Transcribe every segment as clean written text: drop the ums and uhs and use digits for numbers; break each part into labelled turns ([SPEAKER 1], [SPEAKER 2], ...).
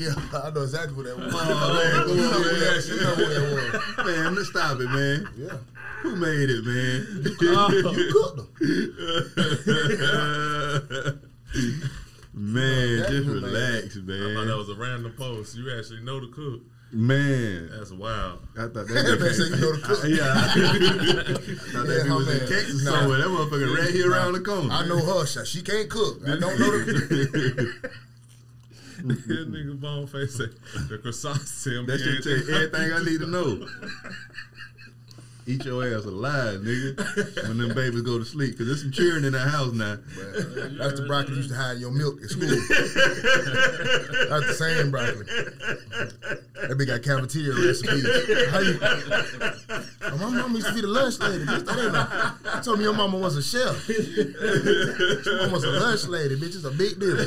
[SPEAKER 1] Yeah, I know exactly what that was.
[SPEAKER 2] Man, let's stop it, man.
[SPEAKER 1] Yeah.
[SPEAKER 2] Who made it, man?
[SPEAKER 1] You cooked them.
[SPEAKER 2] Man, just relax, man.
[SPEAKER 3] I thought that was a random post. You actually know the cook.
[SPEAKER 2] Man,
[SPEAKER 3] that's wild.
[SPEAKER 2] I thought that
[SPEAKER 1] say you know the cook.
[SPEAKER 2] Yeah, I thought that was in Texas somewhere. That motherfucker right here around the corner.
[SPEAKER 1] I know her. She can't cook. I don't know the cook.
[SPEAKER 3] That nigga Boneface said the croissants tell me
[SPEAKER 2] that shit tell you everything I need to know. Eat your ass alive, nigga, when them babies go to sleep. Because there's some cheering in that house now.
[SPEAKER 1] That's the broccoli you used to hide in your milk at school. That's the same broccoli. That big got cafeteria recipes. My mama used to be the lunch lady. Bitch, that ain't you told me your mama was a chef. Your mama was a lunch lady, bitch. It's a big deal.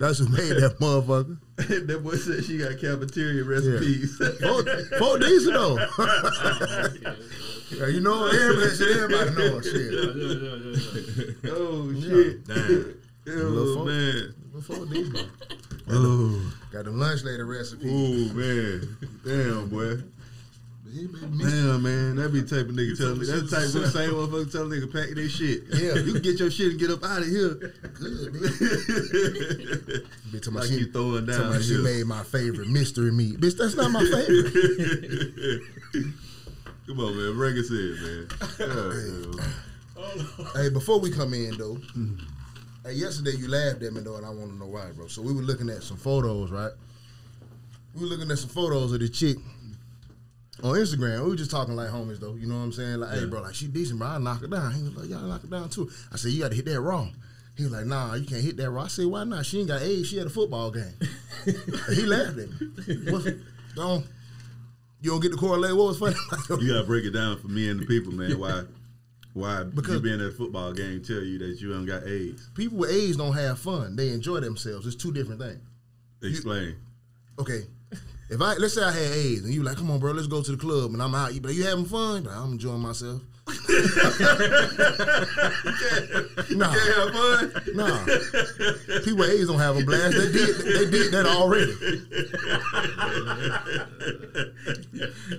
[SPEAKER 1] That's who made that motherfucker.
[SPEAKER 2] That boy said she got cafeteria recipes.
[SPEAKER 1] Yeah. Four decent though. Yeah, you know, everybody know shit.
[SPEAKER 2] Yeah. Oh shit!
[SPEAKER 1] Damn.
[SPEAKER 2] Oh man.
[SPEAKER 1] Before these, oh, got the lunch lady recipe.
[SPEAKER 2] Oh man, damn boy. Damn man, that be the type of nigga telling me. That's the type of the same motherfucker telling nigga pack their shit. Yeah, you can get your shit and get up out of here.
[SPEAKER 1] Good, bitch.
[SPEAKER 2] Like you throwing down.
[SPEAKER 1] She made my favorite mystery meat, bitch. That's not my favorite.
[SPEAKER 2] Come on, man. Bring us in, man.
[SPEAKER 1] Hey, before we come in, though, hey, yesterday you laughed at me, though, and I want to know why, bro. So we were looking at some photos, right? We were looking at some photos of the chick on Instagram. We were just talking like homies, though. You know what I'm saying? Like, hey, bro, like, she decent, bro. I knock her down. He was like, y'all knock her down, too. I said, you got to hit that raw. He was like, nah, you can't hit that raw. I said, why not? She ain't got AIDS. She had a football game. He laughed at me. You don't get to correlate what was funny?
[SPEAKER 2] You gotta break it down for me and the people, man. Why because you being at a football game tell you that you don't got AIDS?
[SPEAKER 1] People with AIDS don't have fun. They enjoy themselves. It's two different things.
[SPEAKER 2] Explain.
[SPEAKER 1] Okay. Let's say I had AIDS and you like, come on, bro, let's go to the club and I'm out. You like, you having fun? Like, I'm enjoying myself.
[SPEAKER 2] You can't have fun?
[SPEAKER 1] Nah. People with AIDS don't have a blast. They did that already.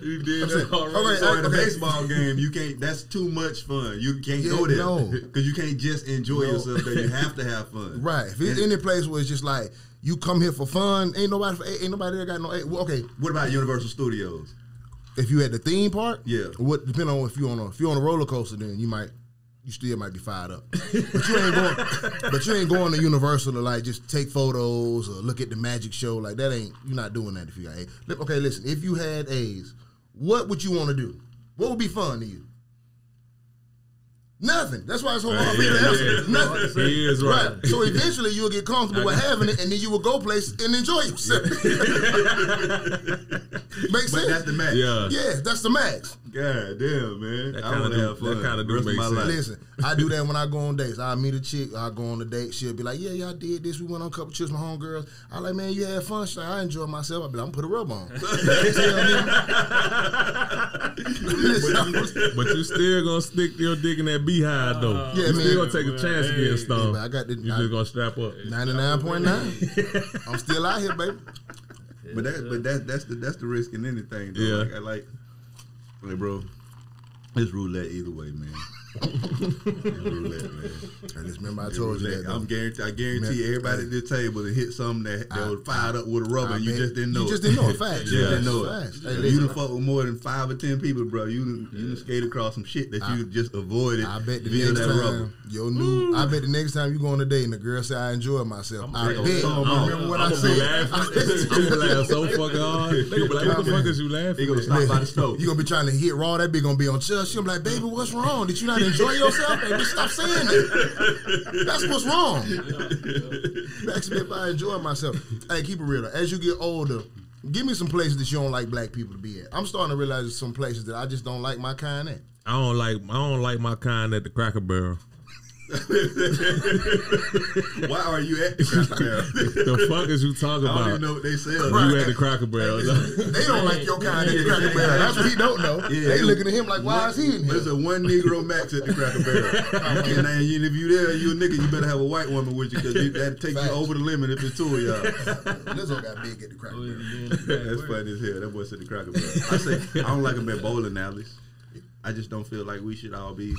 [SPEAKER 3] You did that already.
[SPEAKER 2] So in a baseball game, you can't. That's too much fun. You can't go there because you can't just enjoy yourself. There, you have to have fun.
[SPEAKER 1] Right. If it's any place where it's just like you come here for fun, ain't nobody that got no AIDS. Well, okay.
[SPEAKER 2] What about Universal Studios?
[SPEAKER 1] If you at the theme park,
[SPEAKER 2] yeah.
[SPEAKER 1] What depending on if you on a roller coaster, then you still might be fired up. But you ain't going to Universal to like just take photos or look at the magic show. Like that you're not doing that if you got AIDS. Okay, listen, if you had AIDS, what would you want to do? What would be fun to you? Nothing. That's why it's so hard for me to answer. Nothing.
[SPEAKER 3] He is right.
[SPEAKER 1] So eventually you'll get comfortable with having it, and then you will go places and enjoy yourself. Makes sense?
[SPEAKER 2] That's the max.
[SPEAKER 1] Yeah, that's the max.
[SPEAKER 2] God damn, man. I want to have fun.
[SPEAKER 3] That kind of do make sense.
[SPEAKER 1] Listen, I do that when I go on dates. I meet a chick, I go on a date. She'll be like, yeah, I did this. We went on a couple trips with my homegirls. I like, man, you had fun. She's like, I enjoyed myself. I be like, I'm going to put a rub on.
[SPEAKER 3] But you still going to stick your dick in that beehive, though.
[SPEAKER 1] Yeah,
[SPEAKER 3] you still going to take a chance to get stoned.
[SPEAKER 1] I got the,
[SPEAKER 3] you just going to strap up.
[SPEAKER 1] 99.9. I'm still out here, baby.
[SPEAKER 2] But that's the risk in anything, though.
[SPEAKER 3] Yeah.
[SPEAKER 2] Like, bro, it's roulette either way, man. Roulette, man.
[SPEAKER 1] I just remember I told you that.
[SPEAKER 2] I guarantee everybody at this table to hit something that was fired up with a rubber. You just didn't know.
[SPEAKER 1] You just didn't know. Facts.
[SPEAKER 2] You didn't know it.
[SPEAKER 1] Hey,
[SPEAKER 2] you done fuck with more than 5 or 10 people, bro. You done skate across some shit that you just avoided.
[SPEAKER 1] I bet the next time I bet the next time you go on a date and the girl say I enjoyed myself. I bet. Remember what I said?
[SPEAKER 3] I'm gonna laugh so fucking hard. They gonna be like, what the fuck is you laughing?
[SPEAKER 2] They gonna stop by the stove.
[SPEAKER 1] You gonna be trying to hit raw. That bitch gonna be on chill. She gonna be like, baby, what's wrong? Did you not enjoy yourself? Baby, stop saying that. That's what's wrong. Ask me if I enjoy myself. Hey, keep it real. As you get older, give me some places that you don't like black people to be at. I'm starting to realize there's some places that I just don't like my kind at.
[SPEAKER 3] I don't like my kind at the Cracker Barrel.
[SPEAKER 2] Why are you at the Cracker Barrel?
[SPEAKER 3] The fuck is you talking
[SPEAKER 2] I
[SPEAKER 3] about?
[SPEAKER 2] don't even know what they sell.
[SPEAKER 3] You at the Cracker Barrel.
[SPEAKER 1] They don't like your kind at the Cracker Barrel. That's what he don't know.
[SPEAKER 2] Yeah.
[SPEAKER 1] They looking at him like, why is he in here?
[SPEAKER 2] There's a one Negro max at the Cracker Barrel. And then if you there, you a nigga, you better have a white woman with you because that take you over the limit if it's two of y'all.
[SPEAKER 1] Lizzo got big at the Cracker Barrel.
[SPEAKER 2] That's funny as hell. That boy said the Cracker Barrel. I say I don't like them at bowling alleys. I just don't feel like we should all be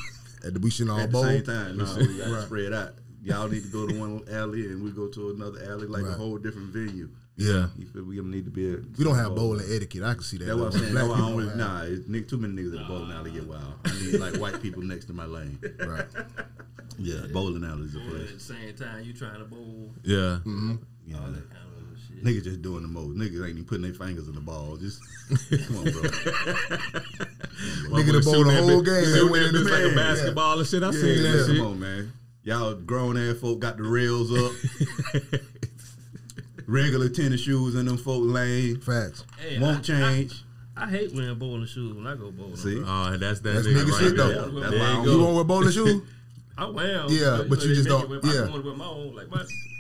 [SPEAKER 1] We should all
[SPEAKER 2] at the
[SPEAKER 1] bowl.
[SPEAKER 2] same time. No, we gotta spread out. Y'all need to go to one alley and we go to another alley, like a whole different venue.
[SPEAKER 3] Yeah.
[SPEAKER 2] You feel we need to be
[SPEAKER 1] We don't have bowling etiquette. I can see that.
[SPEAKER 2] That's what I'm saying. That's why I only,
[SPEAKER 1] Black
[SPEAKER 2] too many niggas at the bowling alley get wild. I need like white people next to my lane.
[SPEAKER 1] people. Right.
[SPEAKER 2] Yeah, bowling alley is a
[SPEAKER 4] At
[SPEAKER 2] place.
[SPEAKER 4] the same time, you trying to bowl.
[SPEAKER 3] Yeah.
[SPEAKER 2] Yeah,
[SPEAKER 4] All that kind of shit.
[SPEAKER 2] niggas just doing the most. Niggas ain't even putting their fingers in the ball. Just come on, bro.
[SPEAKER 1] Nigga to bowl the whole game. They
[SPEAKER 3] Shooting
[SPEAKER 1] win
[SPEAKER 3] that
[SPEAKER 1] in
[SPEAKER 3] bitch
[SPEAKER 1] the
[SPEAKER 3] like a
[SPEAKER 1] man.
[SPEAKER 3] basketball and shit. I seen that
[SPEAKER 2] Come
[SPEAKER 3] shit.
[SPEAKER 2] on, man. Y'all grown ass folk got the rails up. Regular tennis shoes in them folk lane.
[SPEAKER 1] Facts.
[SPEAKER 4] Hey,
[SPEAKER 2] Won't change.
[SPEAKER 4] I hate wearing bowling shoes when I go bowling.
[SPEAKER 2] See?
[SPEAKER 3] Oh, that's
[SPEAKER 1] That's
[SPEAKER 3] nigga
[SPEAKER 1] nigga
[SPEAKER 3] right
[SPEAKER 1] shit,
[SPEAKER 3] there.
[SPEAKER 1] though.
[SPEAKER 2] That's
[SPEAKER 3] There
[SPEAKER 2] why I
[SPEAKER 3] you
[SPEAKER 2] don't
[SPEAKER 1] You
[SPEAKER 3] go.
[SPEAKER 1] want to wear bowling shoes?
[SPEAKER 4] I wear them.
[SPEAKER 1] Yeah, but you just don't-
[SPEAKER 4] I
[SPEAKER 1] yeah.
[SPEAKER 4] want to wear my own. Like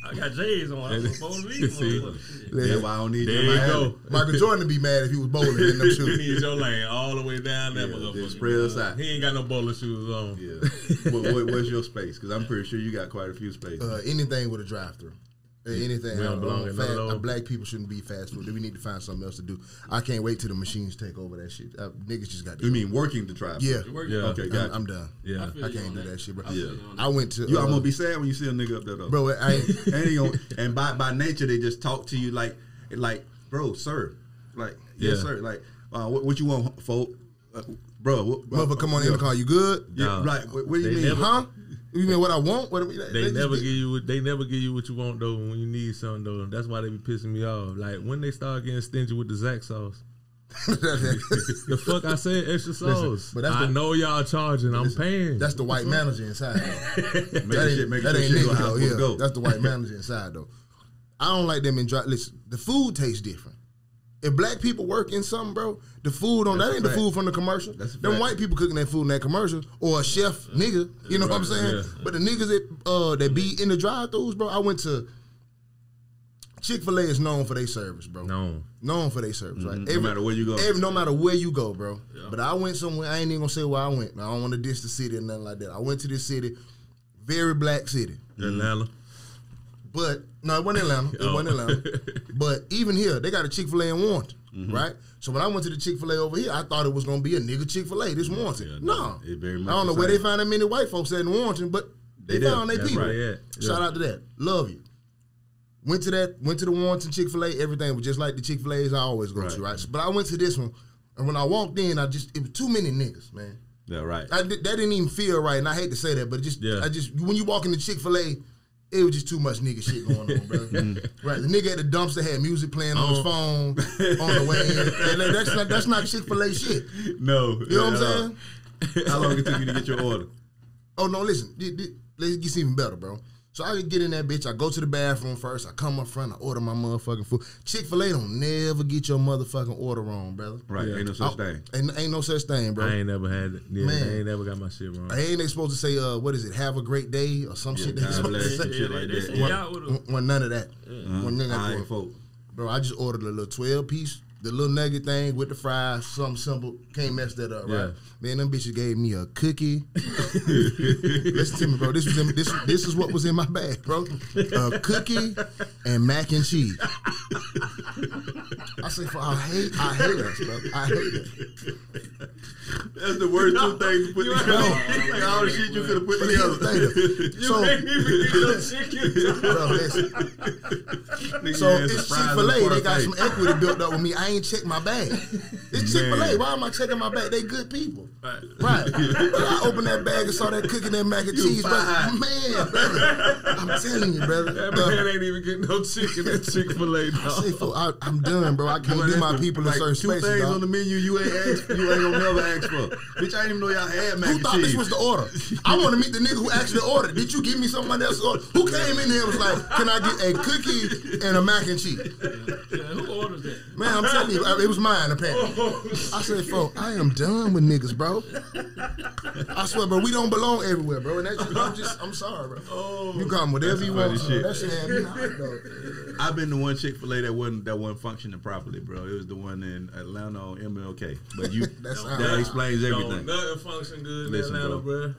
[SPEAKER 4] I got J's on. I want bowling these.
[SPEAKER 3] See?
[SPEAKER 2] That's why I don't need
[SPEAKER 3] There
[SPEAKER 2] them.
[SPEAKER 3] you
[SPEAKER 2] I
[SPEAKER 3] go.
[SPEAKER 1] Michael Jordan would be mad if he was bowling in them
[SPEAKER 3] You
[SPEAKER 1] shoes.
[SPEAKER 3] need your lane all the way down that
[SPEAKER 2] just
[SPEAKER 3] motherfucker.
[SPEAKER 2] spread us out.
[SPEAKER 3] He ain't got no bowling shoes on.
[SPEAKER 2] Yeah. What's your space? Because I'm pretty sure you got quite a few spaces.
[SPEAKER 1] Anything with a drive-through. Anything.
[SPEAKER 3] We don't belong in none of those.
[SPEAKER 1] Black people shouldn't be fast food. We need to find something else to do. I can't wait till the machines take over that shit. Niggas just got to
[SPEAKER 2] You mean working the drive?
[SPEAKER 1] Yeah.
[SPEAKER 3] Yeah.
[SPEAKER 2] Okay, got
[SPEAKER 1] I'm done.
[SPEAKER 3] Yeah.
[SPEAKER 1] I can't do that shit, bro.
[SPEAKER 2] Yeah.
[SPEAKER 1] I went to.
[SPEAKER 2] You, I'm gonna be sad when you see a nigga up there though.
[SPEAKER 1] Bro, I ain't.
[SPEAKER 2] And, he gonna, and by nature they just talk to you like, bro, sir, like, yes,
[SPEAKER 3] Yeah.
[SPEAKER 2] sir, like, what you want, folk, bro,
[SPEAKER 1] Motherfucker, come on in the car. You good?
[SPEAKER 2] Yeah,
[SPEAKER 3] Nah.
[SPEAKER 2] right. What do you
[SPEAKER 3] They
[SPEAKER 2] mean?
[SPEAKER 3] never-
[SPEAKER 1] Huh? You mean what I want? What
[SPEAKER 3] They never give you. They never give you what you want though. When you need something though, that's why they be pissing me off. Like when they start getting stingy with the Zack sauce. The fuck I said extra sauce.
[SPEAKER 1] but that's
[SPEAKER 3] I
[SPEAKER 1] the-
[SPEAKER 3] know y'all charging. I'm paying.
[SPEAKER 1] That's the white manager inside. Though.
[SPEAKER 2] Make
[SPEAKER 1] that
[SPEAKER 2] sure
[SPEAKER 1] ain't
[SPEAKER 2] shit
[SPEAKER 1] nigga
[SPEAKER 2] go how
[SPEAKER 1] though.
[SPEAKER 2] it's supposed
[SPEAKER 1] Yeah,
[SPEAKER 2] to go.
[SPEAKER 1] that's the white manager inside though. I don't like them in dry. Listen, the food tastes different. If black people work in something, bro, the food on
[SPEAKER 2] That's
[SPEAKER 1] that
[SPEAKER 2] a
[SPEAKER 1] ain't the
[SPEAKER 2] fact.
[SPEAKER 1] food from the commercial.
[SPEAKER 2] That's a
[SPEAKER 1] Them
[SPEAKER 2] fact.
[SPEAKER 1] white people cooking that food in that commercial or a chef nigga. You know what I'm saying?
[SPEAKER 3] Yeah.
[SPEAKER 1] But the niggas that be in the drive-thrus, bro. I went to Chick-fil-A is known for their service, bro. Known for their service, right?
[SPEAKER 2] No matter where you go.
[SPEAKER 1] No matter where you go, bro. Yeah. But I went somewhere. I ain't even gonna say where I went. I don't want to diss the city or nothing like that. I went to this city, very black city.
[SPEAKER 3] Atlanta.
[SPEAKER 1] But no, it wasn't Atlanta. It wasn't Atlanta. But even here, they got a Chick-fil-A in Warrenton, right? So when I went to the Chick-fil-A over here, I thought it was gonna be a nigga Chick-fil-A. This Warrenton.
[SPEAKER 2] Yeah,
[SPEAKER 1] no,
[SPEAKER 2] it very much
[SPEAKER 1] I don't know
[SPEAKER 2] the
[SPEAKER 1] where
[SPEAKER 2] same.
[SPEAKER 1] they find that many white folks at in Warrenton, but they
[SPEAKER 2] did.
[SPEAKER 1] found their
[SPEAKER 3] That's
[SPEAKER 1] people.
[SPEAKER 3] right, yeah.
[SPEAKER 1] Shout out to that. Love you. Went to the Warrenton Chick-fil-A. Everything was just like the Chick-fil-A's I always go to, right? But I went to this one, and when I walked in, it was too many niggas, man.
[SPEAKER 2] Yeah, right.
[SPEAKER 1] That didn't even feel right, and I hate to say that, but when you walk into Chick-fil-A, it was just too much nigga shit going on, bro. Right, the nigga at the dumpster had music playing on his phone on the way in. And that's not Chick-fil-A shit.
[SPEAKER 2] No.
[SPEAKER 1] You know what I'm saying?
[SPEAKER 2] How long it took you to get your order?
[SPEAKER 1] Oh no, listen, it gets even better, bro. So I get in that bitch, I go to the bathroom first, I come up front, I order my motherfucking food. Chick-fil-A don't never get your motherfucking order wrong, brother.
[SPEAKER 2] Right, ain't no such thing.
[SPEAKER 1] Ain't no such thing, bro.
[SPEAKER 3] I ain't never had it. Yeah,
[SPEAKER 1] Man.
[SPEAKER 3] I ain't never got my shit wrong.
[SPEAKER 1] Ain't they supposed to say, what is it, have a great day or some shit? They
[SPEAKER 2] God
[SPEAKER 1] supposed to
[SPEAKER 2] bless
[SPEAKER 1] say?
[SPEAKER 2] you, shit like
[SPEAKER 4] They
[SPEAKER 2] that.
[SPEAKER 4] say y'all would've-
[SPEAKER 1] When none of that. When none of
[SPEAKER 2] All
[SPEAKER 1] that.
[SPEAKER 2] right, folk.
[SPEAKER 1] Bro, I just ordered a little 12-piece, the little nugget thing with the fries, something simple. Can't mess that up, right?
[SPEAKER 3] Yeah.
[SPEAKER 1] Man, them bitches gave me a cookie. Listen to me, bro. This is what was in my bag, bro. A cookie and mac and cheese. I say, I hate us, bro. I hate it.
[SPEAKER 2] That's the worst two things to put together. Like all the shit you could have put
[SPEAKER 1] But here's
[SPEAKER 2] together.
[SPEAKER 1] the thing, though. So, bro, listen. So it's Chick-fil-A. They got some equity built up with me. I ain't checked my bag. It's Chick-fil-A. Why am I checking my bag? They good people. Right. I opened that bag and saw that cookie and mac and cheese. Bro. Man, brother. I'm telling you, brother.
[SPEAKER 3] That man ain't even getting no chicken at Chick-fil-A, dog.
[SPEAKER 1] I'm done, bro. I can't do my people in
[SPEAKER 2] like
[SPEAKER 1] certain
[SPEAKER 2] two
[SPEAKER 1] spaces,
[SPEAKER 2] things
[SPEAKER 1] dog.
[SPEAKER 2] on the menu you ain't gonna never ask for. Bitch, I didn't even know y'all had mac
[SPEAKER 1] Who
[SPEAKER 2] and
[SPEAKER 1] thought
[SPEAKER 2] cheese.
[SPEAKER 1] this was the order? I want to meet the nigga who actually ordered. Did you give me somebody else's order? Who came in here and was like, can I get a cookie and a mac and cheese?
[SPEAKER 4] Yeah, who orders that?
[SPEAKER 1] Man, I'm telling you, it was mine apparently. I said, folks, I am done with niggas, bro. I swear, bro, we don't belong everywhere, bro. And I'm sorry, bro. You come whatever you want. That shit had me hot, though.
[SPEAKER 2] I've been to one Chick-fil-A that wasn't functioning properly, bro. It was the one in Atlanta on MLK. But that explains everything.
[SPEAKER 3] Nothing function good
[SPEAKER 2] Listen,
[SPEAKER 3] in Atlanta, bro.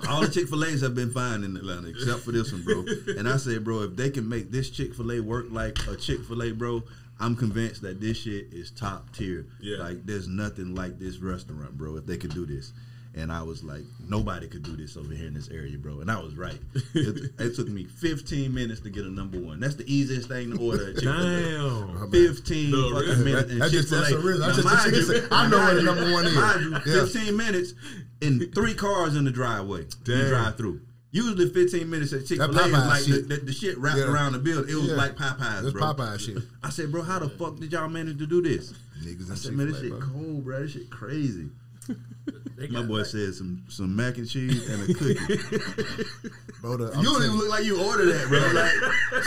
[SPEAKER 2] All the Chick-fil-A's have been fine in Atlanta, except for this one, bro. And I said, bro, if they can make this Chick-fil-A work like a Chick-fil-A, bro, I'm convinced that this shit is top tier.
[SPEAKER 3] Yeah.
[SPEAKER 2] Like, there's nothing like this restaurant, bro, if they could do this. And I was like, nobody could do this over here in this area, bro. And I was right. It took me 15 minutes to get a number one. That's the easiest thing to order at Chick-fil-A.
[SPEAKER 3] Damn.
[SPEAKER 2] 15 fucking minutes in Chick-fil-A.
[SPEAKER 1] I know what the number one is.
[SPEAKER 2] Mind you, 15 minutes and 3 cars in the driveway. You drive through. Usually 15 minutes at Chick-fil-A is like the shit wrapped around the building. It was like Popeyes, bro.
[SPEAKER 1] Popeye shit.
[SPEAKER 2] I said, bro, how the fuck did y'all manage to do this?
[SPEAKER 1] Niggas
[SPEAKER 2] I said, man, this shit cold, bro. This shit crazy. My boy said some mac and cheese and a cookie. Bro, you don't even look like you ordered that, bro. Like,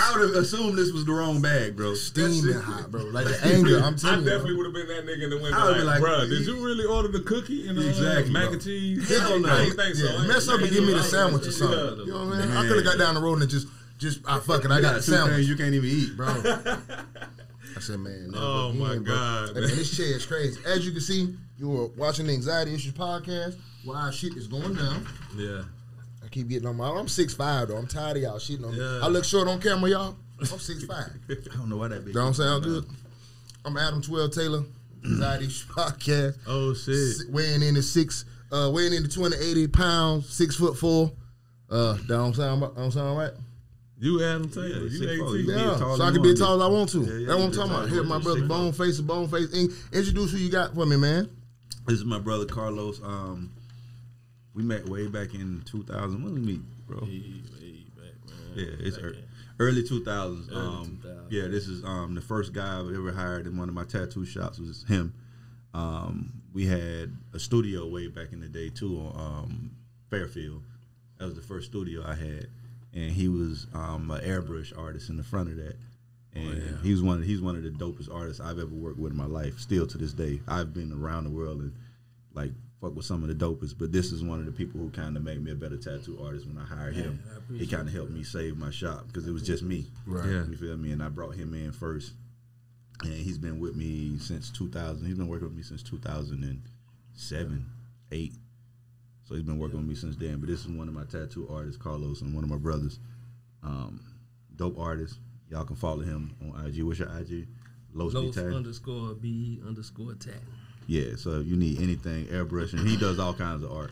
[SPEAKER 2] I would have assumed this was the wrong bag, bro.
[SPEAKER 1] Steaming hot, bro. Like the anger, I'm telling you.
[SPEAKER 3] I definitely would have been that nigga in the window.
[SPEAKER 2] I would be like,
[SPEAKER 3] bro, did you really order the cookie and
[SPEAKER 2] exactly,
[SPEAKER 3] mac and cheese?
[SPEAKER 2] Hell no.
[SPEAKER 3] I ain't think so.
[SPEAKER 1] Mess up and give me the sandwich or something. You know what I mean? I could have got down the road and just fuck it. I got the sandwich.
[SPEAKER 2] You can't even eat,
[SPEAKER 1] bro. I said, man.
[SPEAKER 3] Oh my God,
[SPEAKER 1] man, this chair is crazy. As you can see, you were watching the Anxiety Issues podcast. Well, our shit is going down.
[SPEAKER 3] Yeah.
[SPEAKER 1] I keep getting on my. I'm 6'5", though. I'm tired of y'all shitting on me.
[SPEAKER 3] Yeah.
[SPEAKER 1] I look short on camera, y'all. I'm 6'5".
[SPEAKER 2] I don't know why that big.
[SPEAKER 1] Don't sound good. I'm Adam 12 Taylor, Anxiety Issues podcast.
[SPEAKER 3] Oh shit.
[SPEAKER 1] Weighing in at 280 pounds, 6'4". Don't sound right.
[SPEAKER 3] You Adam Taylor. You 18.
[SPEAKER 1] Yeah, so I can be as tall as I want to.
[SPEAKER 2] Yeah,
[SPEAKER 1] That's what I'm talking about. Here, my brother, bone face. Introduce who you got for me, man.
[SPEAKER 2] This is my brother Carlos. We met way back in 2000. When did we meet, bro?
[SPEAKER 4] Way back, man.
[SPEAKER 2] Yeah, it's early 2000s. Yeah, this is the first guy I've ever hired in one of my tattoo shops was him. We had a studio way back in the day too on Fairfield. That was the first studio I had. And he was an airbrush artist in the front of that, and he's one of the dopest artists I've ever worked with in my life. Still to this day, I've been around the world and like fuck with some of the dopest, but this is one of the people who kind of made me a better tattoo artist. When I hired him, he kind of helped me save my shop because it was just me.
[SPEAKER 1] Right.
[SPEAKER 3] Yeah.
[SPEAKER 2] You feel me? And I brought him in first, and he's been with me since 2000. He's been working with me since 2007, 8. So he's been working with me since then. But this is one of my tattoo artists, Carlos, and one of my brothers. Dope artist. Y'all can follow him on IG. What's your IG?
[SPEAKER 4] Los_B_tat.
[SPEAKER 2] Yeah, so if you need anything, airbrushing. He does all kinds of art.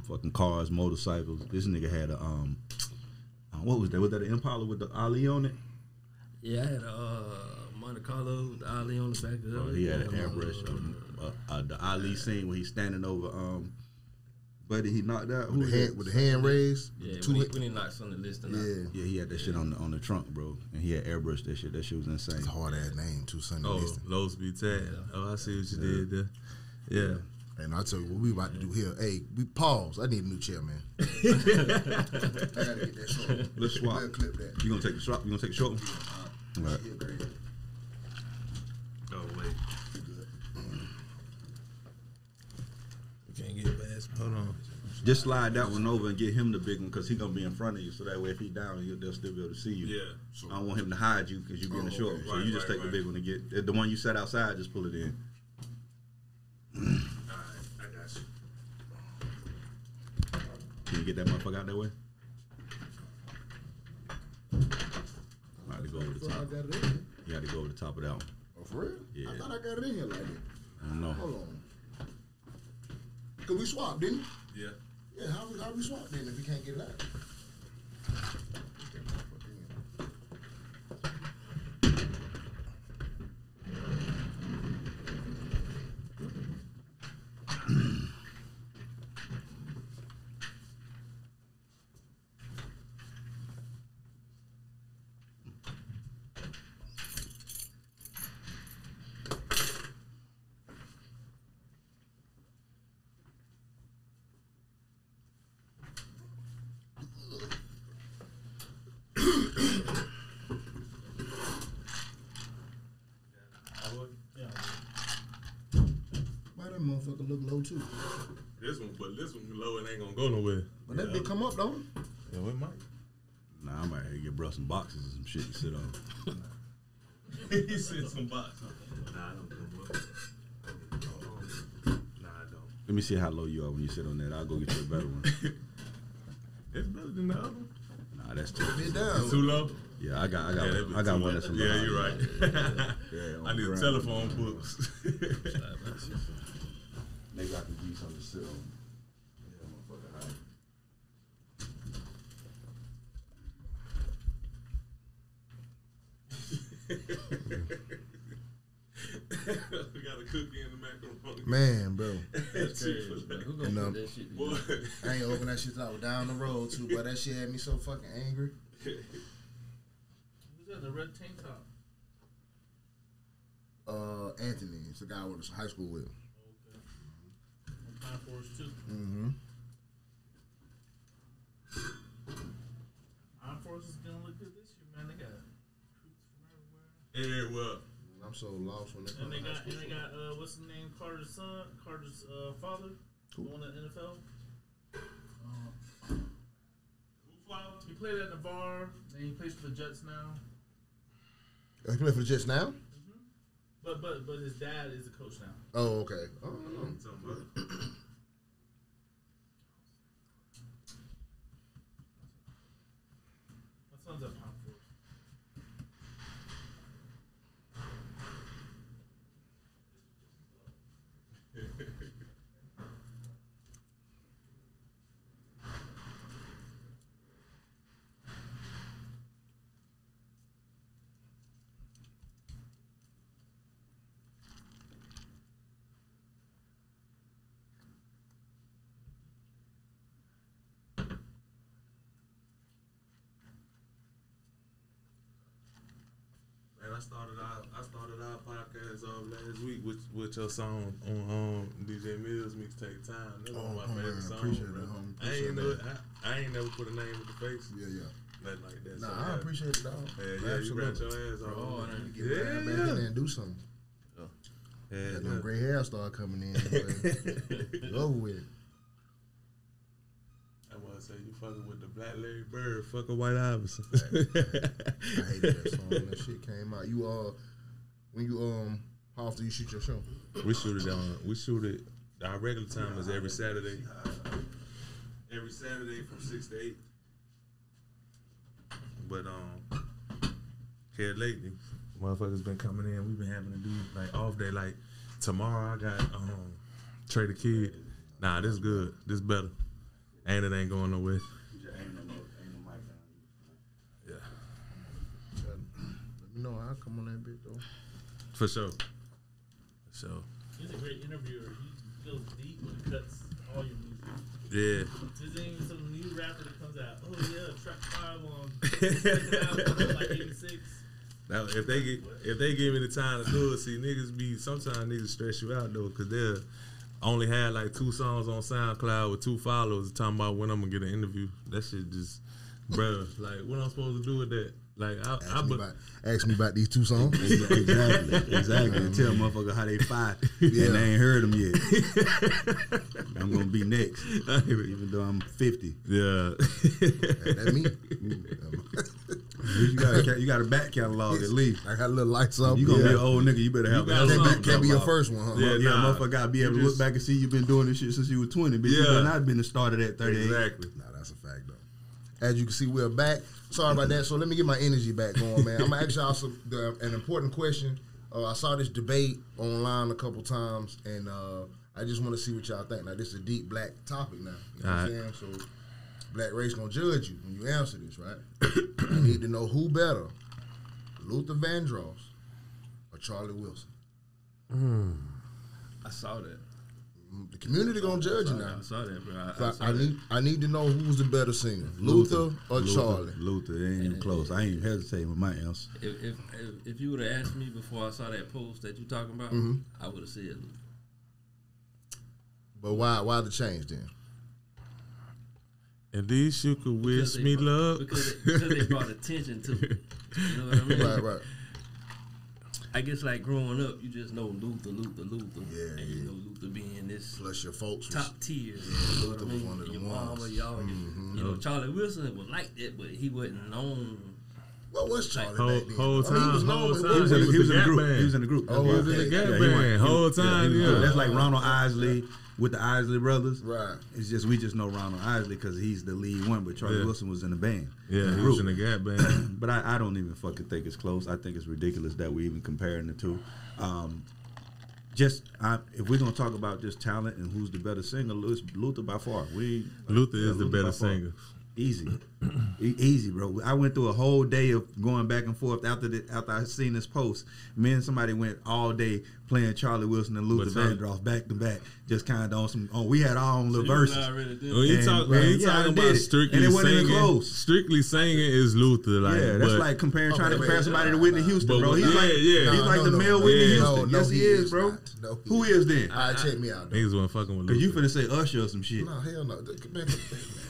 [SPEAKER 2] Fucking cars, motorcycles. This nigga had a, what was that? Was that an Impala with the Ali on it?
[SPEAKER 4] Yeah, I had a Monte Carlo with the Ali on the back of it.
[SPEAKER 2] Oh, he had an airbrush. The Ali scene where he's standing over, buddy, he knocked out.
[SPEAKER 1] With the hand raised.
[SPEAKER 4] Yeah, when he knocked on the list.
[SPEAKER 2] Yeah, he had that shit on the trunk, bro, and he had airbrushed that shit. That shit was insane.
[SPEAKER 1] It's a hard ass name too, Sonny Liston.
[SPEAKER 3] Los B Tag. Oh, I see what you did there. Yeah.
[SPEAKER 1] And I tell you what we about to do here. Hey, we pause. I need a new chair, man. I gotta get that short.
[SPEAKER 2] Let's swap.
[SPEAKER 1] We'll clip that.
[SPEAKER 2] You gonna take the short? You gonna take the short one? All right.
[SPEAKER 3] Oh wait. You can't get past. Hold on.
[SPEAKER 2] Just slide that one over and get him the big one because he's gonna be in front of you. So that way, if he down, they'll still be able to see you.
[SPEAKER 3] Yeah.
[SPEAKER 2] So I don't want him to hide you because you be in the short one. So you just take the big one and get the one you set outside. Just pull it in.
[SPEAKER 3] Alright, I got you.
[SPEAKER 2] Can you get that motherfucker out that way? I had to go over the top. You had to go over the top of that one.
[SPEAKER 1] Oh, for real?
[SPEAKER 2] Yeah.
[SPEAKER 1] I thought I got it in here like that.
[SPEAKER 2] I don't know.
[SPEAKER 1] Hold on. Cause we swapped, didn't we?
[SPEAKER 3] Yeah.
[SPEAKER 1] Yeah, how we swap then if we can't get it out? could look low too.
[SPEAKER 3] This one low and ain't gonna go nowhere.
[SPEAKER 1] But that bitch come up though.
[SPEAKER 3] Yeah, it might.
[SPEAKER 2] Nah, I might have to get bro some boxes and some shit to sit on.
[SPEAKER 3] He said some boxes.
[SPEAKER 4] Nah, I don't come up. Nah, I don't.
[SPEAKER 2] Let me see how low you are when you sit on that. I'll go get you a better one.
[SPEAKER 3] It's better than the other one.
[SPEAKER 2] Nah, that's too.
[SPEAKER 1] Bit down.
[SPEAKER 3] It's too low.
[SPEAKER 2] Yeah, I got one that's a low.
[SPEAKER 3] Yeah, you're right.
[SPEAKER 2] Yeah,
[SPEAKER 3] I need a telephone books.
[SPEAKER 2] Maybe I can give you something to sit on. Yeah, motherfucker, high.
[SPEAKER 3] We got a cookie in the macaroni.
[SPEAKER 1] Man, bro.
[SPEAKER 4] That's crazy, bro. Who gonna put that shit
[SPEAKER 3] Boy.
[SPEAKER 1] I ain't open that shit out down the road too, but that shit had me so fucking angry.
[SPEAKER 5] Who's that? The red tank top.
[SPEAKER 1] Anthony, it's the guy I went to high school with.
[SPEAKER 5] Okay. On Pine Forest too.
[SPEAKER 1] Mm-hmm.
[SPEAKER 5] Pine Forest is gonna look good this year, man. They got troops from everywhere.
[SPEAKER 3] Yeah, well.
[SPEAKER 1] I'm so lost when they come
[SPEAKER 5] And they
[SPEAKER 1] to high
[SPEAKER 5] got
[SPEAKER 1] school.
[SPEAKER 5] what's his name? Carter's son, Carter's father, going to the NFL. He played at Navarre, and he plays for the Jets now.
[SPEAKER 1] He play for the Jets now?
[SPEAKER 5] But his dad is the coach now.
[SPEAKER 1] Oh, okay. Oh, no.
[SPEAKER 5] My son's at Pine Forest.
[SPEAKER 3] Man, I started our podcast off last week with your song on DJ Mills mixtape Time. That's one of my favorite songs.
[SPEAKER 1] Appreciate
[SPEAKER 3] bro.
[SPEAKER 1] it, homie.
[SPEAKER 3] I ain't never put a name with the face.
[SPEAKER 1] Yeah, yeah.
[SPEAKER 3] Nothing like that.
[SPEAKER 1] Nah,
[SPEAKER 3] so,
[SPEAKER 1] I appreciate it, dog.
[SPEAKER 3] Yeah, you got your ass off.
[SPEAKER 4] Oh,
[SPEAKER 1] Get back in there and do something.
[SPEAKER 3] Yeah,
[SPEAKER 1] Got them gray hair start coming in. Over with it.
[SPEAKER 3] I want to say you fucking with the Black Larry Bird, fuck a White Iverson.
[SPEAKER 1] I hated that song when that shit came out. You when you how often you shoot your show?
[SPEAKER 3] We shoot it. Our regular time is every Saturday. Every Saturday from 6 to 8. But here lately, motherfuckers been coming in. We've been having to do like off day. Like tomorrow, I got Trey the Kid. Nah, this good. This better. And it ain't going nowhere. Yeah.
[SPEAKER 1] Let me know. I'll come on that bit though.
[SPEAKER 3] For sure. So.
[SPEAKER 5] He's a great interviewer. He goes deep when he cuts all your music.
[SPEAKER 3] Yeah.
[SPEAKER 5] There's even some new rapper that comes out. Oh yeah, track 5 on like 86.
[SPEAKER 3] Now, if they give me the time to do it, see sometimes niggas stress you out though, cause they'll only had like 2 songs on SoundCloud with 2 followers talking about when I'm gonna get an interview. That shit just, bro, like what I'm supposed to do with that? Like
[SPEAKER 1] Ask me about these 2 songs.
[SPEAKER 2] Exactly. And tell motherfucker how they fight. Yeah. And they ain't heard them yet. I'm gonna be next, even though I'm 50.
[SPEAKER 3] Yeah.
[SPEAKER 1] That me.
[SPEAKER 2] You got a back catalog at least.
[SPEAKER 1] I got a little lights up.
[SPEAKER 2] You gonna be an old nigga. You better have
[SPEAKER 1] that can't be your first one, huh?
[SPEAKER 2] Yeah, motherfucker gotta be able to look back and see you been doing this shit since you were 20. But you better not been started at 38.
[SPEAKER 3] Exactly.
[SPEAKER 1] Nah, that's a fact though. As you can see, we're back. Sorry about that. So let me get my energy back going, man. I'm gonna ask y'all an important question. I saw this debate online a couple times, and I just want to see what y'all think. Now, this is a deep black topic now. You know what I'm saying? So, black race gonna judge you when you answer this, right? I need to know who better, Luther Vandross or Charlie Wilson.
[SPEAKER 4] I saw that.
[SPEAKER 1] The community gonna judge you now.
[SPEAKER 4] I saw that, bro.
[SPEAKER 1] I need to know who's the better singer, Luther or Charlie.
[SPEAKER 2] Luther, it ain't even close. I ain't even hesitating with my answer.
[SPEAKER 4] If you would have asked me before I saw that post that you talking about, I would have said Luther.
[SPEAKER 1] But why the change then?
[SPEAKER 3] At least you could wish me luck.
[SPEAKER 4] Because they brought attention to it. You know what I mean?
[SPEAKER 1] Right.
[SPEAKER 4] I guess like growing up, you just know Luther.
[SPEAKER 1] Yeah,
[SPEAKER 4] And you know Luther being this
[SPEAKER 1] Plus your folks
[SPEAKER 4] top tier.
[SPEAKER 1] Yeah, Luther was one of the
[SPEAKER 4] your
[SPEAKER 1] ones.
[SPEAKER 4] mama, y'all. You know, Charlie Wilson was like that, but he wasn't known.
[SPEAKER 1] What was Charlie
[SPEAKER 3] Whole
[SPEAKER 1] back then?
[SPEAKER 3] time,
[SPEAKER 1] he was known,
[SPEAKER 3] whole
[SPEAKER 1] but
[SPEAKER 3] time.
[SPEAKER 1] what
[SPEAKER 2] He was in the
[SPEAKER 3] Gap
[SPEAKER 2] group.
[SPEAKER 3] band.
[SPEAKER 2] He was in the group.
[SPEAKER 1] Oh,
[SPEAKER 3] He was in
[SPEAKER 1] okay.
[SPEAKER 3] the Gap
[SPEAKER 2] Yeah, he
[SPEAKER 3] band
[SPEAKER 2] went-
[SPEAKER 3] whole
[SPEAKER 2] he
[SPEAKER 3] time.
[SPEAKER 2] was-
[SPEAKER 3] Yeah,
[SPEAKER 2] That's like Ronald Isley with the Isley brothers.
[SPEAKER 1] Right.
[SPEAKER 2] It's just we just know Ronald Isley because he's the lead one, but Charlie
[SPEAKER 3] Yeah.
[SPEAKER 2] Wilson was in the band.
[SPEAKER 3] Yeah,
[SPEAKER 2] the
[SPEAKER 3] he was
[SPEAKER 2] group.
[SPEAKER 3] in the Gap band.
[SPEAKER 2] But I don't even fucking think it's close. I think it's ridiculous that we even comparing the two. If we're gonna talk about just talent and who's the better singer, it's Luther by far.
[SPEAKER 3] Luther is the
[SPEAKER 2] Luther
[SPEAKER 3] better
[SPEAKER 2] by far.
[SPEAKER 3] singer.
[SPEAKER 2] Easy, easy, bro. I went through a whole day of going back and forth after I seen this post. Me and somebody went all day playing Charlie Wilson and Luther
[SPEAKER 3] But Charlie-
[SPEAKER 2] Vandross back to back, just kind of on some. We had our own little verses.
[SPEAKER 3] When you
[SPEAKER 2] And,
[SPEAKER 3] talk,
[SPEAKER 2] man,
[SPEAKER 3] when you
[SPEAKER 2] yeah, I
[SPEAKER 3] talking
[SPEAKER 2] did
[SPEAKER 3] about
[SPEAKER 2] it.
[SPEAKER 3] strictly
[SPEAKER 2] And it wasn't even
[SPEAKER 3] singing,
[SPEAKER 2] close.
[SPEAKER 3] strictly singing is Luther. Like,
[SPEAKER 2] Yeah, that's
[SPEAKER 3] but,
[SPEAKER 2] like trying to compare
[SPEAKER 1] wait,
[SPEAKER 2] somebody to Whitney Houston,
[SPEAKER 3] But
[SPEAKER 2] bro.
[SPEAKER 3] with-
[SPEAKER 2] He's
[SPEAKER 3] yeah,
[SPEAKER 2] like,
[SPEAKER 3] yeah.
[SPEAKER 2] he's like the male
[SPEAKER 1] no,
[SPEAKER 2] Whitney
[SPEAKER 3] yeah.
[SPEAKER 2] Houston.
[SPEAKER 1] No,
[SPEAKER 2] Yes, he is, bro.
[SPEAKER 1] not. No, he
[SPEAKER 2] Who is then?
[SPEAKER 1] All right, check me out, though.
[SPEAKER 3] niggas wasn't fucking with
[SPEAKER 2] Because you
[SPEAKER 3] Luther.
[SPEAKER 2] finna say Usher or some shit.
[SPEAKER 1] No, hell no. Man,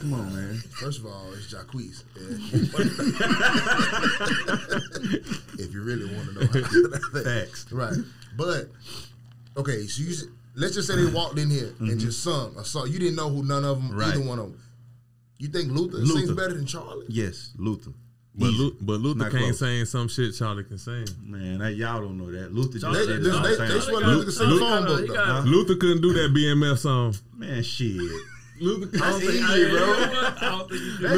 [SPEAKER 2] Come on, man.
[SPEAKER 1] first of all, it's Jacquees. If you really want to know how good I think.
[SPEAKER 2] Facts.
[SPEAKER 1] Right. But, okay, so let's just say they walked in here and just sung a song. You didn't know who none of them,
[SPEAKER 2] Right.
[SPEAKER 1] either one of them. You think Luther sings better than Charlie?
[SPEAKER 2] Yes, Luther.
[SPEAKER 3] But,
[SPEAKER 2] Easy.
[SPEAKER 3] Luther
[SPEAKER 2] Not
[SPEAKER 3] can't
[SPEAKER 2] close.
[SPEAKER 3] sing some shit Charlie can sing.
[SPEAKER 2] Man, y'all don't know that. Luther just
[SPEAKER 1] They
[SPEAKER 2] did his own
[SPEAKER 1] swear
[SPEAKER 2] thing.
[SPEAKER 1] Luther can sing a phone book,
[SPEAKER 4] he
[SPEAKER 1] though.
[SPEAKER 4] got-
[SPEAKER 3] Luther couldn't do that BMF song.
[SPEAKER 2] Man, shit.
[SPEAKER 3] Luther
[SPEAKER 2] That's
[SPEAKER 3] couldn't
[SPEAKER 2] easy, bro.
[SPEAKER 1] That's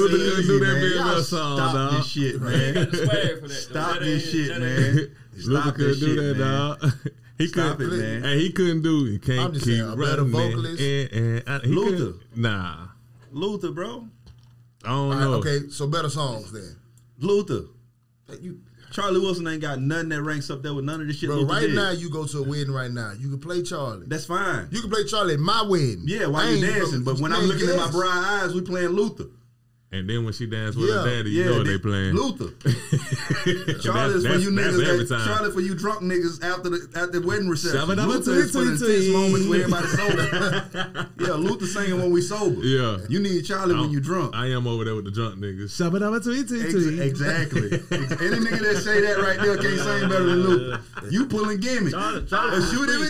[SPEAKER 3] Luther
[SPEAKER 1] easy,
[SPEAKER 3] couldn't do that
[SPEAKER 1] man.
[SPEAKER 3] BMF
[SPEAKER 1] Y'all
[SPEAKER 3] song,
[SPEAKER 2] Stop
[SPEAKER 3] dog.
[SPEAKER 2] this shit,
[SPEAKER 4] He
[SPEAKER 2] man.
[SPEAKER 4] got the swag for that.
[SPEAKER 2] Stop
[SPEAKER 4] That
[SPEAKER 2] this
[SPEAKER 4] ain't-
[SPEAKER 2] shit,
[SPEAKER 4] that
[SPEAKER 2] man.
[SPEAKER 4] ain't-
[SPEAKER 3] Luther
[SPEAKER 2] Stop
[SPEAKER 3] couldn't
[SPEAKER 2] this
[SPEAKER 3] do
[SPEAKER 2] shit,
[SPEAKER 3] that,
[SPEAKER 2] man.
[SPEAKER 3] dog. He
[SPEAKER 2] Stop
[SPEAKER 3] couldn't,
[SPEAKER 2] it, man.
[SPEAKER 3] And he couldn't do it. He can't
[SPEAKER 1] I'm just
[SPEAKER 3] keep
[SPEAKER 1] saying, a better
[SPEAKER 3] running.
[SPEAKER 1] vocalist.
[SPEAKER 3] He
[SPEAKER 2] Luther.
[SPEAKER 3] couldn't- Nah.
[SPEAKER 2] Luther, bro.
[SPEAKER 3] I don't
[SPEAKER 1] All right,
[SPEAKER 3] know.
[SPEAKER 1] okay, so better songs then.
[SPEAKER 2] Luther.
[SPEAKER 1] You,
[SPEAKER 2] Charlie Wilson ain't got nothing that ranks up there with none of the shit
[SPEAKER 1] bro,
[SPEAKER 2] Luther
[SPEAKER 1] right
[SPEAKER 2] did.
[SPEAKER 1] now you go to a wedding right now. You can play Charlie.
[SPEAKER 2] That's fine.
[SPEAKER 1] You can play Charlie at my wedding.
[SPEAKER 2] Yeah, while
[SPEAKER 1] I
[SPEAKER 2] you
[SPEAKER 1] ain't
[SPEAKER 2] dancing. But when
[SPEAKER 1] I
[SPEAKER 2] I'm
[SPEAKER 1] ain't
[SPEAKER 2] looking at my
[SPEAKER 1] guess.
[SPEAKER 2] bride eyes, we playing Luther.
[SPEAKER 3] And then when she danced with
[SPEAKER 1] Yeah,
[SPEAKER 3] her daddy, you know what they playing.
[SPEAKER 2] Luther. Charlie is for
[SPEAKER 3] That's-
[SPEAKER 2] you
[SPEAKER 3] that's
[SPEAKER 2] niggas.
[SPEAKER 3] every time.
[SPEAKER 2] Charlie for you drunk niggas after the wedding reception.
[SPEAKER 3] Shabba-dabba
[SPEAKER 2] Luther is for the
[SPEAKER 3] tee-tee-tee.
[SPEAKER 2] intense moments where everybody's sober. Yeah, Luther singing when we sober.
[SPEAKER 3] Yeah.
[SPEAKER 2] You need Charlie when you drunk.
[SPEAKER 3] I am over there with the drunk niggas. Shabba-dabba tweet.
[SPEAKER 2] Exactly. Any nigga that say that right there can't sing better than Luther. You pulling gimmicks.
[SPEAKER 5] Charlie
[SPEAKER 2] Shoot him,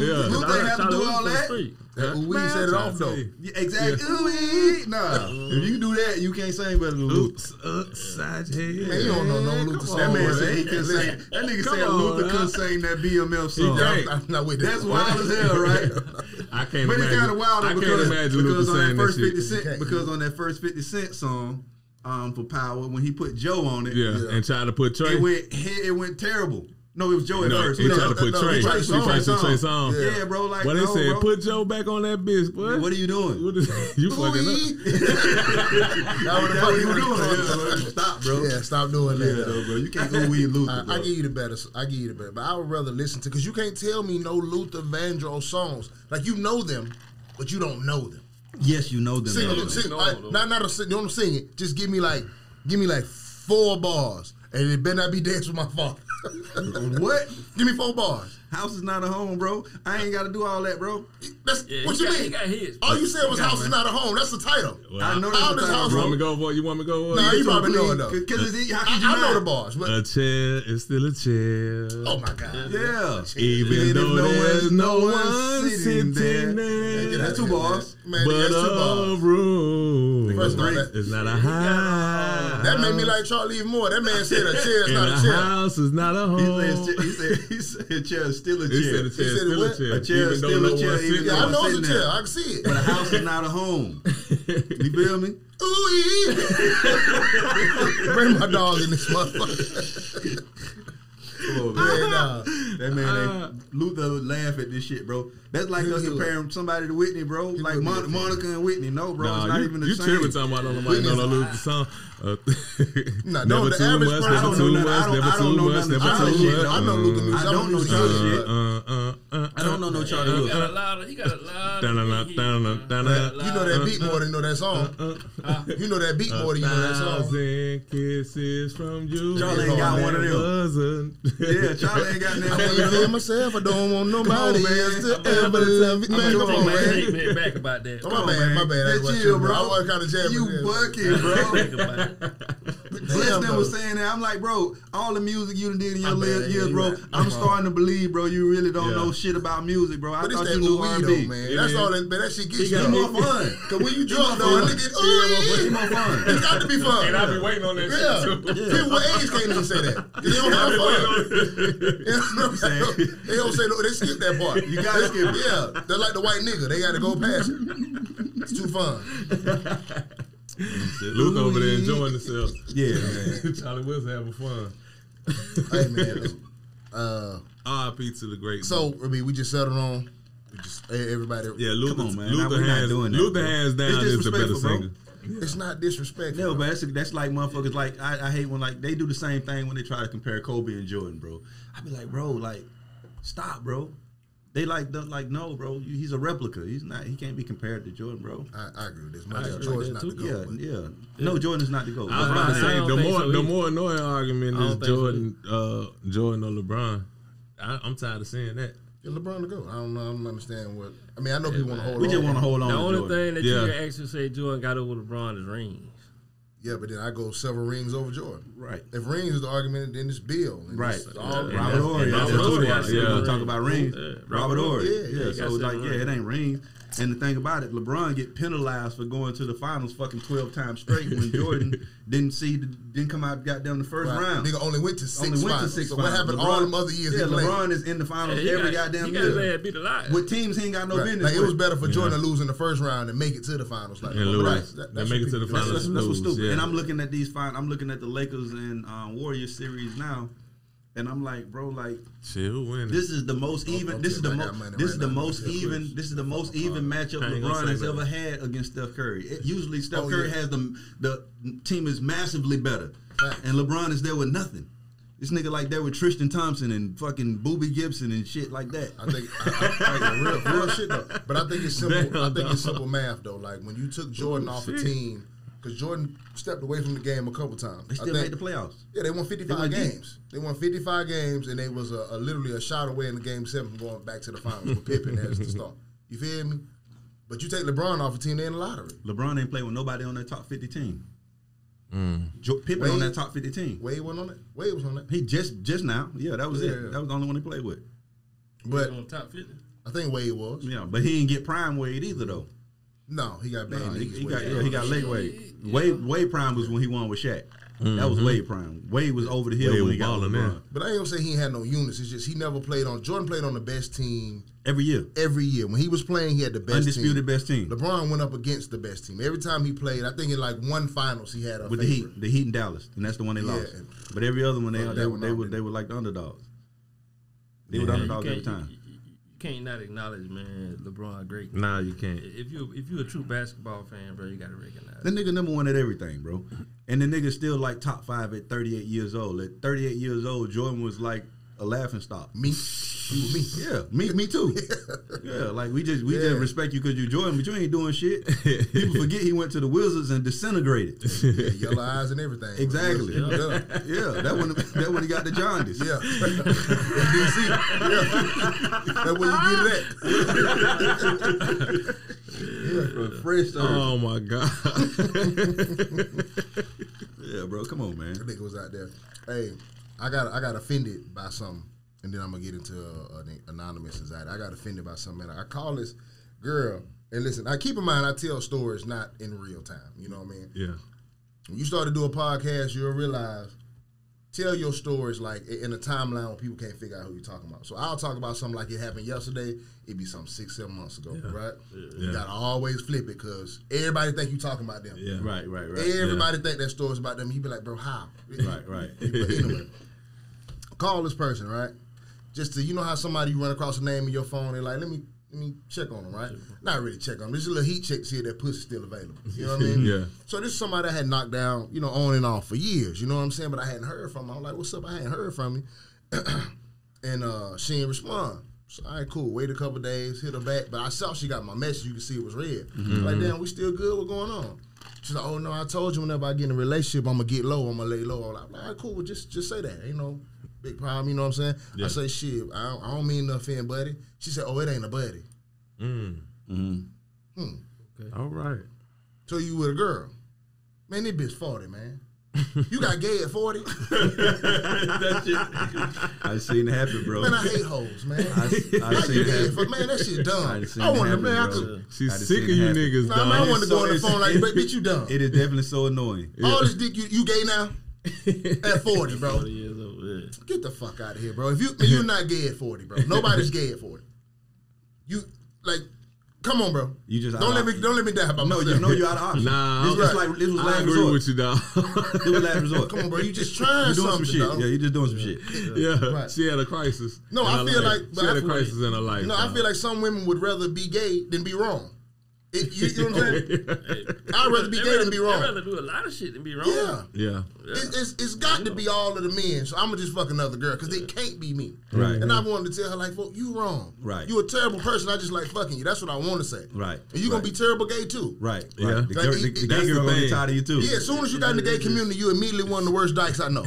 [SPEAKER 3] Yeah.
[SPEAKER 2] Luther ain't have to do all that.
[SPEAKER 1] That we set it off though.
[SPEAKER 2] Yeah, exactly. Ooh-wee. Nah. If you do that, you can't sing better than Luther.
[SPEAKER 3] Oops, upside your head.
[SPEAKER 1] Man, you don't know no Luther song.
[SPEAKER 2] That man
[SPEAKER 1] bro.
[SPEAKER 2] said he couldn't sing. That nigga
[SPEAKER 3] Come
[SPEAKER 2] said
[SPEAKER 3] on,
[SPEAKER 2] Luther
[SPEAKER 3] huh?
[SPEAKER 2] couldn't sing that BMF song.
[SPEAKER 3] can't.
[SPEAKER 1] I'm not with that.
[SPEAKER 2] That's wild as hell, right?
[SPEAKER 3] I can't
[SPEAKER 2] But it's
[SPEAKER 3] imagine.
[SPEAKER 2] kind of wild
[SPEAKER 3] I
[SPEAKER 2] though,
[SPEAKER 3] can't imagine Luther
[SPEAKER 2] because on
[SPEAKER 3] saying
[SPEAKER 2] that first
[SPEAKER 3] this
[SPEAKER 2] 50
[SPEAKER 3] shit.
[SPEAKER 2] Cent, because on that first 50 Cent song, for Power, when he put Joe on it,
[SPEAKER 3] Yeah, and try to put Trey.
[SPEAKER 2] it went terrible. No, it was Joe at
[SPEAKER 3] No,
[SPEAKER 2] first.
[SPEAKER 3] he
[SPEAKER 2] No,
[SPEAKER 3] tried to put
[SPEAKER 1] no,
[SPEAKER 3] Trey.
[SPEAKER 1] he tried to
[SPEAKER 3] He tried to
[SPEAKER 1] put
[SPEAKER 3] Trey song.
[SPEAKER 2] Yeah, bro. Like,
[SPEAKER 3] But they
[SPEAKER 2] no,
[SPEAKER 3] said,
[SPEAKER 2] bro.
[SPEAKER 3] put Joe back on that bitch, boy.
[SPEAKER 2] What are you doing?
[SPEAKER 3] What is, you fucking up.
[SPEAKER 2] That's what you were doing. Yeah, bro. Stop, bro.
[SPEAKER 1] Yeah, stop doing that.
[SPEAKER 2] Yeah,
[SPEAKER 1] though.
[SPEAKER 2] though, bro. You can't go weed Luther, bro.
[SPEAKER 1] I give you the better. I give you the better. But I would rather listen to, because you can't tell me no Luther Vandross songs. Like, you know them, but you don't know them.
[SPEAKER 2] Yes, you know them.
[SPEAKER 1] Sing
[SPEAKER 2] though.
[SPEAKER 1] them. Sing,
[SPEAKER 4] No,
[SPEAKER 1] I,
[SPEAKER 4] no.
[SPEAKER 1] not a sing. Don't sing it. Just give me like 4 bars, and it better not be Dance with My Father.
[SPEAKER 2] What?
[SPEAKER 1] Give me 4 bars.
[SPEAKER 2] House is not a home, bro. I ain't got to do all that, bro.
[SPEAKER 1] That's
[SPEAKER 4] Yeah,
[SPEAKER 1] what
[SPEAKER 4] he
[SPEAKER 1] you
[SPEAKER 4] got-
[SPEAKER 1] mean.
[SPEAKER 4] he got hits.
[SPEAKER 1] All you said was
[SPEAKER 4] He got
[SPEAKER 1] "House is
[SPEAKER 4] one.
[SPEAKER 1] not a home." That's the title.
[SPEAKER 3] Well,
[SPEAKER 2] I know
[SPEAKER 1] How
[SPEAKER 2] that's
[SPEAKER 1] does
[SPEAKER 2] the
[SPEAKER 1] house
[SPEAKER 3] You want
[SPEAKER 2] bro.
[SPEAKER 3] me to go for it? You want me to go for it?
[SPEAKER 1] Nah, you
[SPEAKER 2] too,
[SPEAKER 1] probably know it
[SPEAKER 2] please.
[SPEAKER 1] though.
[SPEAKER 2] Because how could you
[SPEAKER 1] I
[SPEAKER 2] not?
[SPEAKER 1] know the bars, but
[SPEAKER 3] A chair is still a chair.
[SPEAKER 1] oh my god,
[SPEAKER 2] Yeah.
[SPEAKER 3] Even
[SPEAKER 2] And if
[SPEAKER 3] though there's no one
[SPEAKER 2] sitting
[SPEAKER 3] sitting
[SPEAKER 2] there.
[SPEAKER 3] there.
[SPEAKER 2] That's 2 bars.
[SPEAKER 1] man,
[SPEAKER 3] But
[SPEAKER 1] that's 2
[SPEAKER 3] a
[SPEAKER 1] bars.
[SPEAKER 3] room
[SPEAKER 1] First of all, that-
[SPEAKER 3] is not a house.
[SPEAKER 1] That made me like Charlie even more. That man said a chair is
[SPEAKER 3] And
[SPEAKER 1] not
[SPEAKER 3] a
[SPEAKER 1] a chair.
[SPEAKER 3] house is not a home.
[SPEAKER 2] He said a chair is still a
[SPEAKER 3] He said
[SPEAKER 2] chair.
[SPEAKER 3] a chair is
[SPEAKER 1] said
[SPEAKER 3] still
[SPEAKER 1] what?
[SPEAKER 3] a chair.
[SPEAKER 2] A chair is
[SPEAKER 3] Even though
[SPEAKER 2] still
[SPEAKER 3] no
[SPEAKER 2] a
[SPEAKER 3] one
[SPEAKER 2] chair,
[SPEAKER 3] sitting
[SPEAKER 2] even
[SPEAKER 1] Yeah,
[SPEAKER 2] though
[SPEAKER 1] I
[SPEAKER 2] I'm
[SPEAKER 1] know it's a
[SPEAKER 2] sitting
[SPEAKER 1] chair.
[SPEAKER 2] there.
[SPEAKER 1] I can see it.
[SPEAKER 2] But a house is not a home. You feel me?
[SPEAKER 1] Ooh, bring my dog in this motherfucker.
[SPEAKER 2] Come on, man.
[SPEAKER 1] Man, nah.
[SPEAKER 2] That man ain't Luther would laugh at this shit, bro. That's like us comparing somebody to Whitney, bro. Like
[SPEAKER 1] would be
[SPEAKER 2] Monica and Whitney. No, bro, it's not even the
[SPEAKER 3] you
[SPEAKER 2] same.
[SPEAKER 3] tripping talking about nobody know no Luther song.
[SPEAKER 1] Nah,
[SPEAKER 3] Never
[SPEAKER 1] the
[SPEAKER 3] too
[SPEAKER 1] average
[SPEAKER 3] much,
[SPEAKER 1] person-
[SPEAKER 3] never
[SPEAKER 2] I
[SPEAKER 3] too
[SPEAKER 2] don't know
[SPEAKER 3] much,
[SPEAKER 2] none- I
[SPEAKER 3] never
[SPEAKER 2] don't
[SPEAKER 3] too
[SPEAKER 2] know
[SPEAKER 3] much,
[SPEAKER 2] none of
[SPEAKER 3] never
[SPEAKER 2] the
[SPEAKER 1] I know
[SPEAKER 3] too
[SPEAKER 1] shit.
[SPEAKER 3] much.
[SPEAKER 1] I know Luther music.
[SPEAKER 2] I don't know
[SPEAKER 1] music.
[SPEAKER 2] Charlie shit.
[SPEAKER 3] I
[SPEAKER 2] I don't know no Charlie
[SPEAKER 4] He
[SPEAKER 2] Wilson.
[SPEAKER 4] got a lot of. He got a lot.
[SPEAKER 1] You know that beat more than you know that song. You know that beat more than you know that song.
[SPEAKER 3] 1,000 kisses from you.
[SPEAKER 2] Charlie ain't got one of them. Yeah, Charlie ain't got
[SPEAKER 1] I
[SPEAKER 2] that
[SPEAKER 1] want to feel myself. I don't want nobody
[SPEAKER 2] man.
[SPEAKER 1] else to ever love me. Man, come on, man.
[SPEAKER 4] Take me back about that.
[SPEAKER 1] Oh, my bad, my bad.
[SPEAKER 2] Hey,
[SPEAKER 1] That's what
[SPEAKER 2] chill,
[SPEAKER 1] you,
[SPEAKER 2] bro.
[SPEAKER 1] I was kind of jamming.
[SPEAKER 2] You
[SPEAKER 1] there.
[SPEAKER 2] bucket, bro.
[SPEAKER 4] Think about it.
[SPEAKER 2] Listener was saying that. I'm like, bro, all the music you done did in your years, bro. I'm starting to believe, bro, you really don't know shit about music, bro. I thought you knew R&B,
[SPEAKER 1] man. That's all that shit gets you.
[SPEAKER 2] It's more fun.
[SPEAKER 1] Cause when you drunk, though, nigga,
[SPEAKER 2] it's more fun.
[SPEAKER 1] It's got to be fun.
[SPEAKER 3] And I've been waiting on that shit too.
[SPEAKER 1] People with age can't even say that. They don't have fun. You know what I'm saying? They don't say no. They skip that part.
[SPEAKER 2] You gotta skip it.
[SPEAKER 1] Yeah, they're like the white nigga. They got to go past it. It's too fun.
[SPEAKER 3] Luke over there enjoying himself.
[SPEAKER 2] Yeah, man.
[SPEAKER 3] Charlie Wilson having fun.
[SPEAKER 1] Hey, man.
[SPEAKER 3] R.I.P. to the great.
[SPEAKER 1] So, I mean, we just settled on. Everybody.
[SPEAKER 3] Yeah, Luther,
[SPEAKER 2] Come on, man.
[SPEAKER 3] Luther hands down is the better singer.
[SPEAKER 1] It's not disrespectful.
[SPEAKER 2] No, but that's like motherfuckers. Like I hate when like they do the same thing when they try to compare Kobe and Jordan, bro. I be like, bro, like stop, bro. They like no, bro. He's a replica. He's not. He can't be compared to Jordan, bro.
[SPEAKER 1] I agree with this. Jordan's not the GOAT.
[SPEAKER 2] Yeah. No, Jordan's not the GOAT.
[SPEAKER 3] The more annoying argument is Jordan or LeBron. I'm tired of saying that.
[SPEAKER 1] Yeah, LeBron the GOAT. I don't understand what. I mean, I know people want to hold on.
[SPEAKER 2] We just want to hold on.
[SPEAKER 4] The
[SPEAKER 2] to
[SPEAKER 4] only
[SPEAKER 2] Jordan.
[SPEAKER 4] thing that you can actually say Jordan got over LeBron is rings.
[SPEAKER 1] Yeah, but then I go several rings over Jordan.
[SPEAKER 2] Right.
[SPEAKER 1] If rings is the argument, then it's Bill.
[SPEAKER 2] Right.
[SPEAKER 1] Robert
[SPEAKER 2] Horry. We're talking about rings. Robert Horry.
[SPEAKER 1] Yeah.
[SPEAKER 2] So like, it ain't rings. And the thing about it, LeBron get penalized for going to the finals fucking 12 times straight when Jordan didn't come out goddamn the first round.
[SPEAKER 1] Nigga only went to six finals. So what happened
[SPEAKER 2] LeBron,
[SPEAKER 1] all them other years?
[SPEAKER 2] Yeah, LeBron is in the finals every goddamn year. With teams he ain't got no business.
[SPEAKER 1] Like, it was better for Jordan to lose in the first round and make it to the finals. Like,
[SPEAKER 3] and lose. They make it to the finals.
[SPEAKER 2] That's what's stupid. And I'm looking at I'm looking at the Lakers and Warriors series now. And I'm like, bro, like, this is the most even. This is the most even matchup LeBron has ever had against Steph Curry. Usually, Steph Curry has the team is massively better, and LeBron is there with nothing. This nigga like there with Tristan Thompson and fucking Boobie Gibson and shit like that.
[SPEAKER 1] I think real shit though. But I think it's simple. I think it's simple math though. Like when you took Jordan off a team. Because Jordan stepped away from the game a couple times.
[SPEAKER 2] They still made the playoffs.
[SPEAKER 1] Yeah, they won 55 games. They won 55 games, and they was literally a shot away in the game 7 from going back to the finals with Pippen as the star. You feel me? But you take LeBron off a team, they in the lottery.
[SPEAKER 2] LeBron ain't played with nobody on that top 50 team. Pippen on that top 50 team.
[SPEAKER 1] Wade wasn't on it? Wade was on that.
[SPEAKER 2] He just now. Yeah, that was it. Yeah. That was the only one he played with.
[SPEAKER 4] But on top 50?
[SPEAKER 1] I think Wade was.
[SPEAKER 2] Yeah, but he didn't get prime Wade either, though.
[SPEAKER 1] No, he got bad knees.
[SPEAKER 2] He got leg Wade. Wade prime was when he won with Shaq. That was Wade prime. Wade was over the hill when he got LeBron.
[SPEAKER 1] But I ain't gonna say he had no units. It's just he never played on. Jordan played on the best team
[SPEAKER 2] every year.
[SPEAKER 1] Every year when he was playing, he had the best
[SPEAKER 2] undisputed best team.
[SPEAKER 1] LeBron went up against the best team every time he played. I think in like one finals he had
[SPEAKER 2] with
[SPEAKER 1] favorite.
[SPEAKER 2] the Heat in Dallas, and that's the one they lost. But every other one they were like the underdogs. They were the underdogs every time.
[SPEAKER 4] Can't not acknowledge, man, LeBron great.
[SPEAKER 3] Nah, you can't.
[SPEAKER 4] If you a true basketball fan, bro, you gotta recognize
[SPEAKER 2] the nigga number one at everything, bro. And the nigga still like top 5 at 38 years old. At 38 years old, Jordan was like a laughing stock.
[SPEAKER 1] Me? Me?
[SPEAKER 2] Yeah, me too. Yeah, like we just respect you because you Jordan, but you ain't doing shit. People forget he went to the Wizards and disintegrated.
[SPEAKER 1] Yeah, yellow eyes and everything.
[SPEAKER 2] Exactly. Yeah, that when he got the jaundice.
[SPEAKER 1] Yeah. In DC. Yeah. That's where you get it at.
[SPEAKER 2] Yeah, fresh start.
[SPEAKER 3] Oh my God.
[SPEAKER 2] Yeah, bro, come on, man.
[SPEAKER 1] That nigga was out there. Hey, I got offended by something, and then I'm gonna get into anonymous anxiety. I got offended by something. I call this girl, and listen. I keep in mind I tell stories not in real time. You know what I mean?
[SPEAKER 3] Yeah.
[SPEAKER 1] When you start to do a podcast, you'll realize tell your stories like in a timeline where people can't figure out who you're talking about. So I'll talk about something like it happened yesterday. It'd be something 6-7 months ago, right? Yeah. You gotta always flip it because everybody think you talking about them.
[SPEAKER 2] Yeah. Right.
[SPEAKER 1] Everybody think that story's about them. You be like, bro, how?
[SPEAKER 2] Right.
[SPEAKER 1] But anyway, call this person, right? Just to, you know how somebody you run across a name in your phone, they're like, let me check on them, right? Not really check on them. Just a little heat check to see if that pussy's still available. You know what I mean?
[SPEAKER 3] Yeah.
[SPEAKER 1] So this is somebody I had knocked down, on and off for years. You know what I'm saying? But I hadn't heard from her. I'm like, what's up? I hadn't heard from you. And she didn't respond. So, all right, cool. Wait a couple days, hit her back. But I saw she got my message. You can see it was red. Like, damn, we still good? What's going on? She's like, oh, no, I told you whenever I get in a relationship, I'm going to get low. I'm going to lay low. I'm like, all right, cool. Well, just say that. Ain't no big problem. You know what I'm saying? Yeah. I say, shit, I don't mean to offend buddy. She said, oh, it ain't a buddy.
[SPEAKER 3] Okay. All right.
[SPEAKER 1] So you with a girl. Man, this bitch 40, man. You got gay at 40?
[SPEAKER 2] I seen it happen, bro.
[SPEAKER 1] Man, I hate hoes, man.
[SPEAKER 2] I seen it happen.
[SPEAKER 1] Man, that shit dumb.
[SPEAKER 2] I
[SPEAKER 1] wanted, man, I could.
[SPEAKER 3] She's sick of you niggas,
[SPEAKER 1] Nah,
[SPEAKER 3] dog.
[SPEAKER 1] man, I wanted to go on the phone like, bitch, you dumb.
[SPEAKER 2] It is definitely so annoying.
[SPEAKER 1] All this dick, you gay now? At 40, bro.
[SPEAKER 4] 40 years old, yeah.
[SPEAKER 1] Get the fuck out of here, bro. If you're not gay at 40, bro. Nobody's gay at 40. You like, come on, bro.
[SPEAKER 2] You just
[SPEAKER 1] don't let me die about myself.
[SPEAKER 2] You know you're out of option.
[SPEAKER 3] Nah,
[SPEAKER 2] this was
[SPEAKER 3] I
[SPEAKER 2] last
[SPEAKER 3] agree
[SPEAKER 2] resort.
[SPEAKER 3] with you, dog.
[SPEAKER 2] This was last resort.
[SPEAKER 1] Come on, bro. You just trying
[SPEAKER 2] You're doing
[SPEAKER 1] something,
[SPEAKER 2] some shit.
[SPEAKER 1] dog.
[SPEAKER 2] Yeah, you just doing some shit.
[SPEAKER 3] Yeah,
[SPEAKER 1] Right.
[SPEAKER 3] she had a crisis.
[SPEAKER 1] No,
[SPEAKER 3] in
[SPEAKER 1] I
[SPEAKER 3] her
[SPEAKER 1] feel
[SPEAKER 3] life.
[SPEAKER 1] like
[SPEAKER 3] she had a crisis in her life.
[SPEAKER 1] You know, I feel like some women would rather be gay than be wrong. You know what I'm saying? I'd rather be gay than be wrong.
[SPEAKER 4] I'd rather do a lot of shit than be wrong.
[SPEAKER 1] Yeah. It's got to be all of the men, so I'm gonna just fuck another girl because it can't be me.
[SPEAKER 2] Right.
[SPEAKER 1] And I wanted to tell her like, "Well, you wrong.
[SPEAKER 2] Right.
[SPEAKER 1] You a terrible person. I just like fucking you. That's what I want to say.
[SPEAKER 2] Right.
[SPEAKER 1] And you gonna be terrible gay too.
[SPEAKER 2] Right.
[SPEAKER 3] Yeah.
[SPEAKER 2] The gay
[SPEAKER 3] that's
[SPEAKER 2] girl
[SPEAKER 3] the
[SPEAKER 2] gonna
[SPEAKER 3] thing.
[SPEAKER 2] get tired of you too.
[SPEAKER 1] Yeah. As soon as you got in the gay community, you immediately one of the worst dykes I know.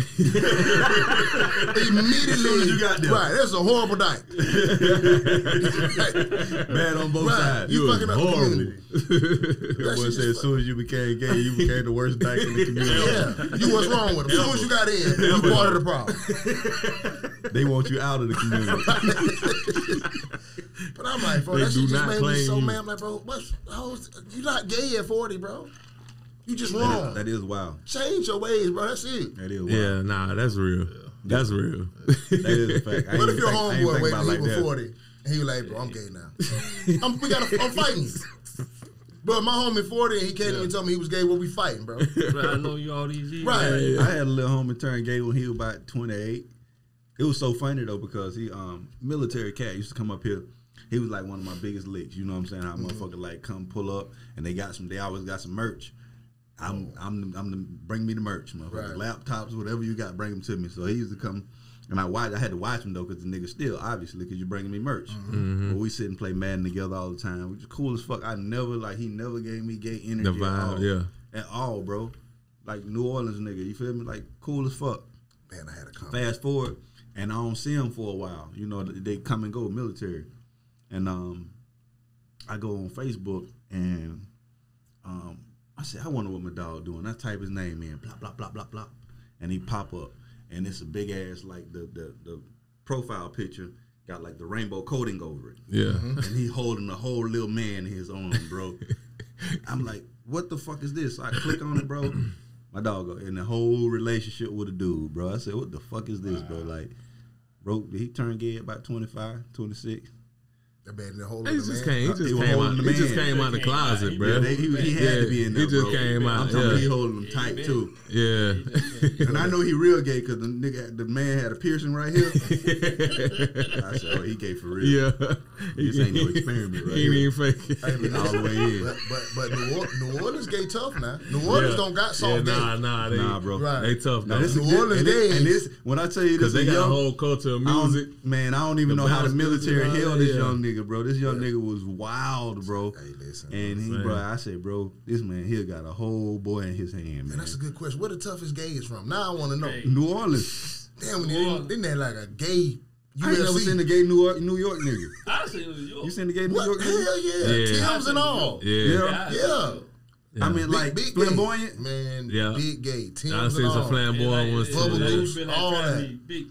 [SPEAKER 1] Immediately.
[SPEAKER 2] you got there.
[SPEAKER 1] Right. That's a horrible dyke.
[SPEAKER 2] Bad on both
[SPEAKER 1] Right.
[SPEAKER 2] sides.
[SPEAKER 1] You fucking up the community.
[SPEAKER 2] That boy said as soon as you became gay, you became the worst dyke in the community.
[SPEAKER 1] Yeah. You what's wrong with them? As soon as you got in, you part of the problem.
[SPEAKER 2] They want you out of the community.
[SPEAKER 1] But I'm like, bro,
[SPEAKER 3] They
[SPEAKER 1] that
[SPEAKER 3] do
[SPEAKER 1] shit just
[SPEAKER 3] not
[SPEAKER 1] made me
[SPEAKER 3] claim
[SPEAKER 1] so
[SPEAKER 3] you.
[SPEAKER 1] mad. I'm like, bro, you not gay at 40, bro. You just wrong.
[SPEAKER 2] That is wild.
[SPEAKER 1] Change your ways, bro. That's it.
[SPEAKER 2] That is wild.
[SPEAKER 3] Yeah, nah, that's real. That's real.
[SPEAKER 2] That is a fact.
[SPEAKER 1] What if your homeboy waited
[SPEAKER 2] about
[SPEAKER 1] till he
[SPEAKER 2] like
[SPEAKER 1] was
[SPEAKER 2] that.
[SPEAKER 1] 40 and he was like, bro, I'm gay now. I'm fighting you. Bro, my homie 40 and he can't even tell me he was gay. What we fighting, bro?
[SPEAKER 4] But I know you all these years.
[SPEAKER 1] Right.
[SPEAKER 2] I had a little homie turn gay when he was about 28. It was so funny though because he military cat used to come up here. He was like one of my biggest licks. You know what I'm saying? How motherfucker like come pull up and they always got some merch. I'm the bring me the merch, motherfucker.
[SPEAKER 1] Right.
[SPEAKER 2] Laptops, whatever you got, bring them to me. So he used to come and I had to watch him though because the nigga still obviously because you're bringing me merch. But we sit and play Madden together all the time. Which is cool as fuck. He never gave me gay energy
[SPEAKER 3] The vibe,
[SPEAKER 2] at all, bro. Like New Orleans nigga, you feel me? Like cool as fuck.
[SPEAKER 1] Man, I had a comment.
[SPEAKER 2] Fast forward, and I don't see them for a while. You know, they come and go military. And I go on Facebook, and I said, I wonder what my dog doing. I type his name in, blah, blah, blah, blah, blah. And he pop up, and it's a big ass, like, the profile picture got, like, the rainbow coating over it.
[SPEAKER 3] Yeah.
[SPEAKER 2] And he holding a whole little man in his arm, bro. I'm like, what the fuck is this? So I click on it, bro. My dog in the whole relationship with a dude, bro. I said, what the fuck is this, bro? Like, bro, did he turn gay at about 25, 26?
[SPEAKER 1] That man in the whole
[SPEAKER 3] He
[SPEAKER 1] other
[SPEAKER 3] just
[SPEAKER 1] man.
[SPEAKER 3] came. He just came out the closet, bro.
[SPEAKER 2] Yeah, he had to be in there,
[SPEAKER 3] He just
[SPEAKER 2] bro.
[SPEAKER 3] came out.
[SPEAKER 2] I'm talking about he
[SPEAKER 3] Yeah.
[SPEAKER 2] holding them tight, too.
[SPEAKER 3] Yeah.
[SPEAKER 2] And I know he real gay because the man had a piercing right here. I said, oh, he gay for real.
[SPEAKER 3] Yeah.
[SPEAKER 2] This ain't no experiment right
[SPEAKER 3] He ain't
[SPEAKER 2] here.
[SPEAKER 3] even fake it.
[SPEAKER 2] He all the way in.
[SPEAKER 1] But New Orleans gay tough now. New Orleans don't got soft gay.
[SPEAKER 3] Nah,
[SPEAKER 2] bro.
[SPEAKER 1] Right.
[SPEAKER 3] They tough
[SPEAKER 2] Now,
[SPEAKER 3] though.
[SPEAKER 2] this is
[SPEAKER 1] New
[SPEAKER 2] good.
[SPEAKER 1] Orleans
[SPEAKER 2] And
[SPEAKER 1] gays.
[SPEAKER 2] this, when I tell you this,
[SPEAKER 3] Because they got a
[SPEAKER 2] young,
[SPEAKER 3] whole culture of music.
[SPEAKER 2] Man, I don't even
[SPEAKER 3] The
[SPEAKER 2] know how the
[SPEAKER 3] bounce
[SPEAKER 2] military
[SPEAKER 3] music,
[SPEAKER 2] held this
[SPEAKER 3] yeah.
[SPEAKER 2] young nigga, bro. This young nigga was wild, bro.
[SPEAKER 1] Hey, listen.
[SPEAKER 2] And he,
[SPEAKER 3] Man.
[SPEAKER 2] bro, I said, bro, this man here got a whole boy in his hand,
[SPEAKER 1] Man,
[SPEAKER 2] man.
[SPEAKER 1] that's a good question. Where the toughest gay is from? Now I want to know.
[SPEAKER 4] Hey.
[SPEAKER 2] New Orleans.
[SPEAKER 1] Damn, didn't they like a gay
[SPEAKER 2] I ain't never
[SPEAKER 1] UFC?
[SPEAKER 2] seen a gay New York nigga.
[SPEAKER 4] I seen New York.
[SPEAKER 2] You seen the gay New
[SPEAKER 1] What?
[SPEAKER 2] York nigga?
[SPEAKER 1] Hell yeah.
[SPEAKER 3] Yeah.
[SPEAKER 1] Tim's and all.
[SPEAKER 3] Yeah.
[SPEAKER 1] Yeah.
[SPEAKER 2] I mean, like,
[SPEAKER 1] Big
[SPEAKER 2] flamboyant.
[SPEAKER 1] gay. Man,
[SPEAKER 3] Yeah.
[SPEAKER 1] big gay. Tim's
[SPEAKER 3] I
[SPEAKER 1] and
[SPEAKER 3] seen some
[SPEAKER 1] all.
[SPEAKER 3] flamboyant ones
[SPEAKER 1] Bubble
[SPEAKER 3] too.
[SPEAKER 1] goose.
[SPEAKER 3] Yeah.
[SPEAKER 1] all that.
[SPEAKER 4] Big.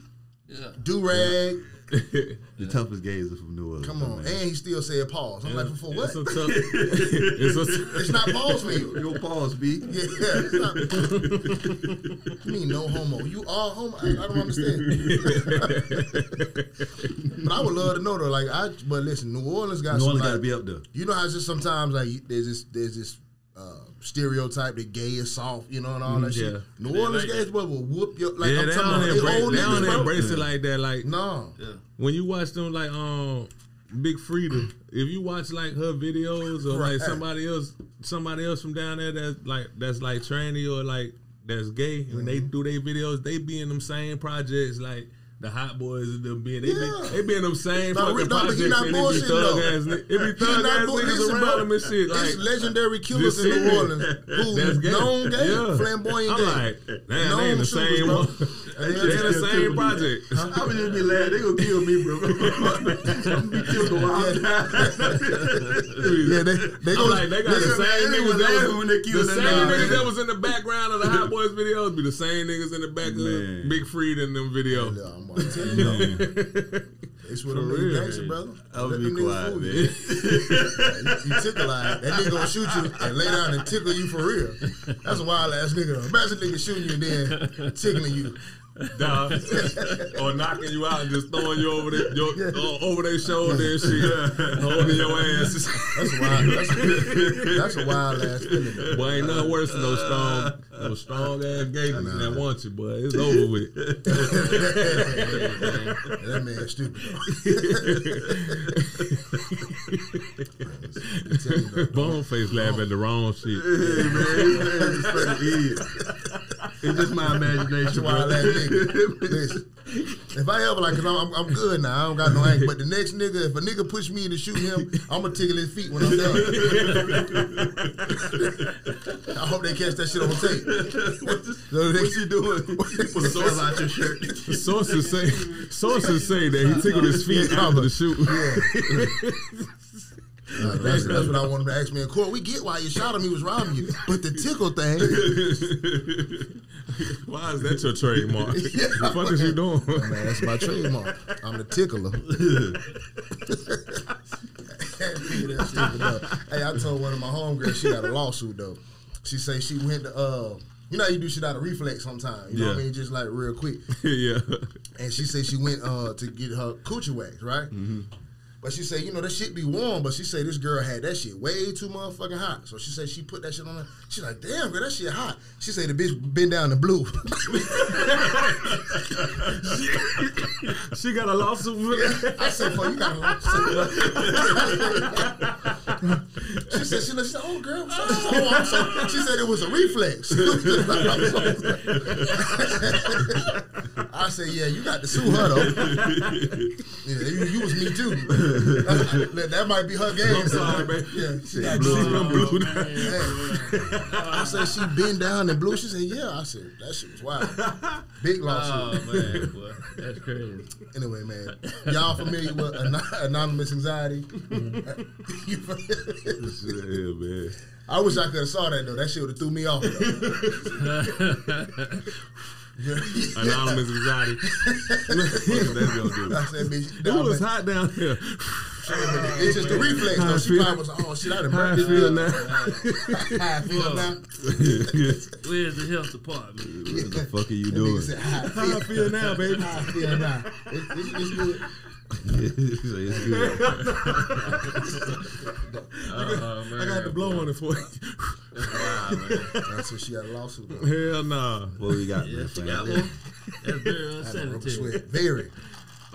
[SPEAKER 4] Yeah.
[SPEAKER 1] Do-rag.
[SPEAKER 2] The toughest gays are from New Orleans.
[SPEAKER 1] Come on.
[SPEAKER 2] man.
[SPEAKER 1] And he still said pause. I'm like, for what?
[SPEAKER 3] It's a tough. It's
[SPEAKER 1] It's not pause for you.
[SPEAKER 2] Yo, pause, B.
[SPEAKER 1] Yeah, it's not. You mean no homo? You are homo? I don't understand. But I would love to know though. But listen, New Orleans got
[SPEAKER 2] New
[SPEAKER 1] some.
[SPEAKER 2] Orleans got to
[SPEAKER 1] Like,
[SPEAKER 2] be up there.
[SPEAKER 1] you know how it's just sometimes like there's this stereotype that gay is soft, you know, and all that shit.
[SPEAKER 3] yeah.
[SPEAKER 1] New Orleans gays, boy, will whoop your like.
[SPEAKER 3] Yeah,
[SPEAKER 1] I'm
[SPEAKER 3] they
[SPEAKER 1] talking
[SPEAKER 3] don't
[SPEAKER 1] about they old
[SPEAKER 3] embrace, they
[SPEAKER 1] niggas,
[SPEAKER 3] don't
[SPEAKER 1] bro.
[SPEAKER 3] embrace it like that. Like
[SPEAKER 1] No.
[SPEAKER 3] when you watch them, like Big Frida. If you watch like her videos or
[SPEAKER 1] Right.
[SPEAKER 3] like somebody else from down there that's like tranny or like that's gay, when they do their videos, they be in them same projects like the Hot Boys and them being they be in them same
[SPEAKER 1] No,
[SPEAKER 3] fucking
[SPEAKER 1] but
[SPEAKER 3] projects
[SPEAKER 1] he not
[SPEAKER 3] and it be
[SPEAKER 1] bullshitting,
[SPEAKER 3] thug
[SPEAKER 1] though.
[SPEAKER 3] ass niggas around them and shit. Like
[SPEAKER 1] It's legendary killers
[SPEAKER 3] just
[SPEAKER 1] in New
[SPEAKER 3] saying.
[SPEAKER 1] Orleans
[SPEAKER 3] That's
[SPEAKER 1] who
[SPEAKER 3] gay.
[SPEAKER 1] known gay,
[SPEAKER 3] Yeah.
[SPEAKER 1] flamboyant
[SPEAKER 3] I'm
[SPEAKER 1] gay.
[SPEAKER 3] like, damn, they in
[SPEAKER 1] Known
[SPEAKER 3] the
[SPEAKER 1] shooters,
[SPEAKER 3] same
[SPEAKER 1] bro.
[SPEAKER 3] one. They in the same project.
[SPEAKER 2] I would just be glad they gonna kill me, bro. I'm be killed a while.
[SPEAKER 1] Yeah, they
[SPEAKER 3] I'm like, they got the same niggas
[SPEAKER 2] when they killed
[SPEAKER 3] the
[SPEAKER 2] that
[SPEAKER 3] same
[SPEAKER 2] nigga.
[SPEAKER 3] niggas that was in the background of the Hot Boys Boys videos be the same niggas in the back of Big Freed in them videos.
[SPEAKER 1] Yeah, I'm gonna tell you. It's what I'm really gangster, brother.
[SPEAKER 2] I'll be quiet, man.
[SPEAKER 1] You tickle like that nigga gonna shoot you and lay down and tickle you for real. That's a wild ass nigga. Imagine a nigga shooting you and then tickling you.
[SPEAKER 3] Dog. Or knocking you out and just throwing you over their shoulder and shit, holding your ass.
[SPEAKER 1] That's a wild ass feeling.
[SPEAKER 3] Boy, ain't nothing worse than those strong ass gay niggas that want you, boy. It's over with.
[SPEAKER 1] That man's stupid.
[SPEAKER 3] Boneface laugh at the wrong shit.
[SPEAKER 2] Hey, man, it's fucking idiot. It's just my imagination.
[SPEAKER 1] Wild ass nigga. Listen, if I ever like, cause I'm good now. I don't got no anger. But the next nigga, if a nigga push me to shoot him, I'm gonna tickle his feet when I'm done. I hope they catch that shit on tape.
[SPEAKER 2] What's he doing? Put a source out your shirt.
[SPEAKER 3] Sources say that he tickled his feet after the shoot.
[SPEAKER 1] That's what I want him to ask me in court. We get why you shot him. He was robbing you. But the tickle thing.
[SPEAKER 3] Why is that your trademark? What the fuck is you doing?
[SPEAKER 1] Man, that's my trademark. I'm the tickler. Hey, I told one of my homegirls she got a lawsuit though. She say she went to you know how you do shit out of reflex sometimes. You know what I mean? Just like real quick.
[SPEAKER 3] Yeah.
[SPEAKER 1] And she said she went to get her coochie waxed, right? Mm-hmm. But she said, you know, that shit be warm, but she said this girl had that shit way too motherfucking hot. So she said she put that shit on her. She's like, damn, girl, that shit hot. She said the bitch been down and blue.
[SPEAKER 3] She got a lawsuit for that?
[SPEAKER 1] I said, you got a lawsuit. She said, oh, girl. She said it was a reflex. I said, yeah, you got to sue her, though. Yeah, you was me, too. That might be her game.
[SPEAKER 3] I'm sorry, man.
[SPEAKER 1] Yeah, she got blue. I said she been down and blue. She said, yeah. I said that shit was wild. Big lawsuit.
[SPEAKER 4] Oh man, boy, that's crazy.
[SPEAKER 1] Anyway, man, y'all familiar with anonymous anxiety?
[SPEAKER 3] Yeah, man.
[SPEAKER 1] I wish I could have saw that though. That shit would have threw me off.
[SPEAKER 3] Anonymous anxiety.
[SPEAKER 2] That's gonna do.
[SPEAKER 1] I said, bitch,
[SPEAKER 3] It was hot down here.
[SPEAKER 1] It's just a reflex though. She probably was like, oh shit, I done burnt this
[SPEAKER 3] feel
[SPEAKER 1] now.
[SPEAKER 3] now.
[SPEAKER 1] How I feel now.
[SPEAKER 4] Where's the health department?
[SPEAKER 2] What the fuck are you doing?
[SPEAKER 1] Said, how
[SPEAKER 3] How I feel now, baby?
[SPEAKER 1] I feel now. It's good.
[SPEAKER 2] It's good.
[SPEAKER 3] I got the blow on it for you.
[SPEAKER 4] That's wild, man.
[SPEAKER 1] That's what she got a lawsuit though.
[SPEAKER 3] Hell nah.
[SPEAKER 2] What we got,
[SPEAKER 4] Yeah,
[SPEAKER 2] man?
[SPEAKER 4] she got one. That's very
[SPEAKER 1] I had a rubber
[SPEAKER 4] unsanitary.
[SPEAKER 1] sweat. Very.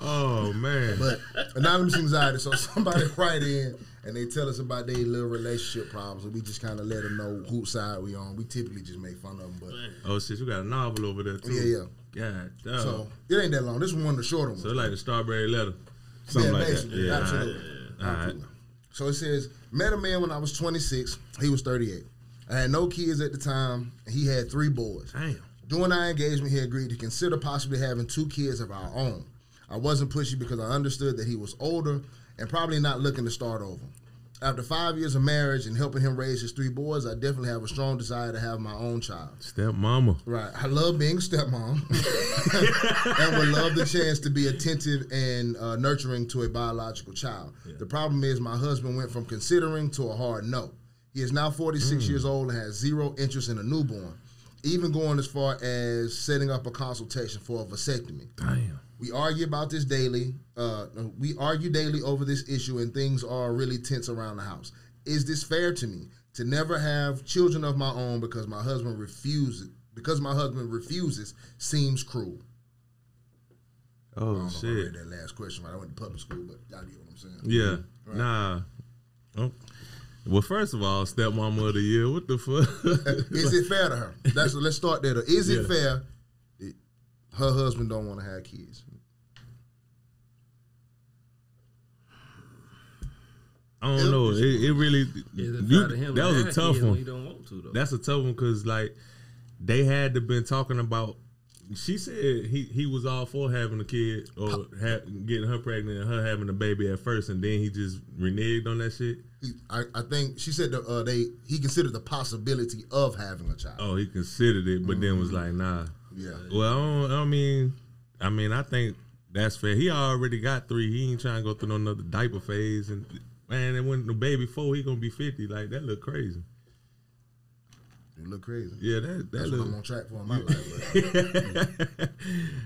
[SPEAKER 3] Oh man.
[SPEAKER 1] But anonymous anxiety. So somebody write in and they tell us about their little relationship problems, and we just kind of let them know whose side we on. We typically just make fun of them, but
[SPEAKER 3] Oh shit, you got a novel over there too.
[SPEAKER 1] yeah.
[SPEAKER 3] God damn.
[SPEAKER 1] So it ain't that long. This is one of the shorter ones.
[SPEAKER 3] So like the strawberry letter.
[SPEAKER 2] Something like that.
[SPEAKER 1] basically.
[SPEAKER 3] Yeah,
[SPEAKER 1] Absolutely.
[SPEAKER 3] All right.
[SPEAKER 1] So it says, met a man when I was 26. He was 38. I had no kids at the time. And he had 3 boys.
[SPEAKER 3] Damn.
[SPEAKER 1] During our engagement, he agreed to consider possibly having 2 kids of our own. I wasn't pushy because I understood that he was older and probably not looking to start over. After 5 years of marriage and helping him raise his 3 boys, I definitely have a strong desire to have my own child.
[SPEAKER 3] Stepmama.
[SPEAKER 1] Right. I love being a stepmom and would love the chance to be attentive and nurturing to a biological child. Yeah. The problem is my husband went from considering to a hard no. He is now 46 years old and has 0 interest in a newborn, even going as far as setting up a consultation for a vasectomy.
[SPEAKER 3] Damn.
[SPEAKER 1] We argue about this daily. We argue daily over this issue, and things are really tense around the house. Is this fair to me to never have children of my own because my husband refuses? Because my husband refuses seems cruel. I
[SPEAKER 3] Oh
[SPEAKER 1] don't know if I
[SPEAKER 3] shit.
[SPEAKER 1] read that last question right. I went to public school, but y'all get what I'm saying.
[SPEAKER 3] Yeah.
[SPEAKER 1] Right.
[SPEAKER 3] Nah. Oh. Well, first of all, stepmama of the year. What the fuck?
[SPEAKER 1] Is it fair to her? Let's start there. Is it fair that her husband don't want to have kids?
[SPEAKER 3] I don't know. It really.
[SPEAKER 4] Is it fair to him
[SPEAKER 3] That
[SPEAKER 4] to
[SPEAKER 3] was a
[SPEAKER 4] have
[SPEAKER 3] tough
[SPEAKER 4] kids when
[SPEAKER 3] one.
[SPEAKER 4] he don't want to though?
[SPEAKER 3] That's a tough one because like they had to been talking about she said he was all for having a kid or getting her pregnant and her having a baby at first, and then he just reneged on that shit.
[SPEAKER 1] I think she said he considered the possibility of having a child.
[SPEAKER 3] Oh, he considered it, but then was like, nah.
[SPEAKER 1] Yeah.
[SPEAKER 3] Well, I mean, I think that's fair. He already got 3. He ain't trying to go through another diaper phase, and man, and when the baby 4, he gonna be 50. Like that look crazy.
[SPEAKER 1] It look crazy.
[SPEAKER 3] Yeah, that's
[SPEAKER 1] what I'm on track for in my life.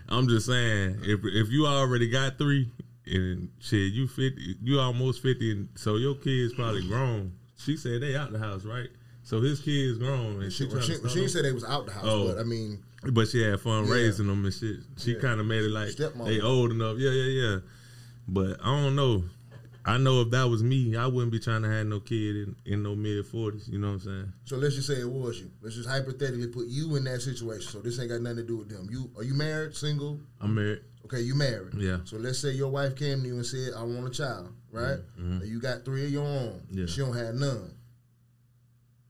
[SPEAKER 3] I'm just saying, if you already got 3 and shit, you 50, you almost 50, and so your kid's probably grown. She said they out the house, right? So his kid's grown, and she
[SPEAKER 1] didn't say they was out the house, but I mean,
[SPEAKER 3] but she had fun raising them and shit. She kind of made it like Stepmom. They old enough, yeah. But I don't know. I know if that was me, I wouldn't be trying to have no kid in no mid-40s. You know what I'm saying?
[SPEAKER 1] So let's just say it was you. Let's just hypothetically put you in that situation. So this ain't got nothing to do with them. Are you married, single?
[SPEAKER 3] I'm married.
[SPEAKER 1] Okay, you married.
[SPEAKER 3] Yeah.
[SPEAKER 1] So let's say your wife came to you and said, I want a child, right?
[SPEAKER 3] Mm-hmm.
[SPEAKER 1] And you got 3 of your own.
[SPEAKER 3] Yeah.
[SPEAKER 1] She don't have none.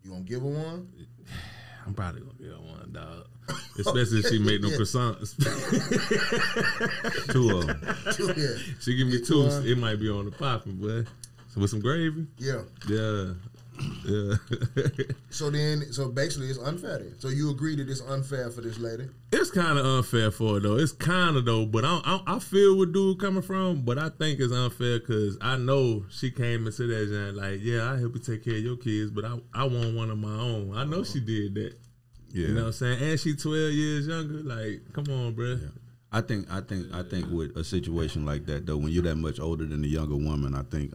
[SPEAKER 1] You gonna give her one?
[SPEAKER 3] I'm probably gonna give her one, dog. Especially if she make no croissants.
[SPEAKER 2] 2 of them.
[SPEAKER 1] Yeah.
[SPEAKER 3] She give me 2. It might be on the popping, boy. So with some gravy.
[SPEAKER 1] Yeah.
[SPEAKER 3] Yeah.
[SPEAKER 1] So basically it's unfair then. So you agree that it's unfair for this lady?
[SPEAKER 3] It's kind of unfair for her though. It's kind of though, but I feel where dude coming from, but I think it's unfair because I know she came into that and like, yeah, I help you take care of your kids, but I want one of my own. I know she did that. Yeah. You know what I'm saying? And she 12 years younger. Like, come on, bro.
[SPEAKER 2] Yeah. I think with a situation like that though, when you're that much older than the younger woman, I think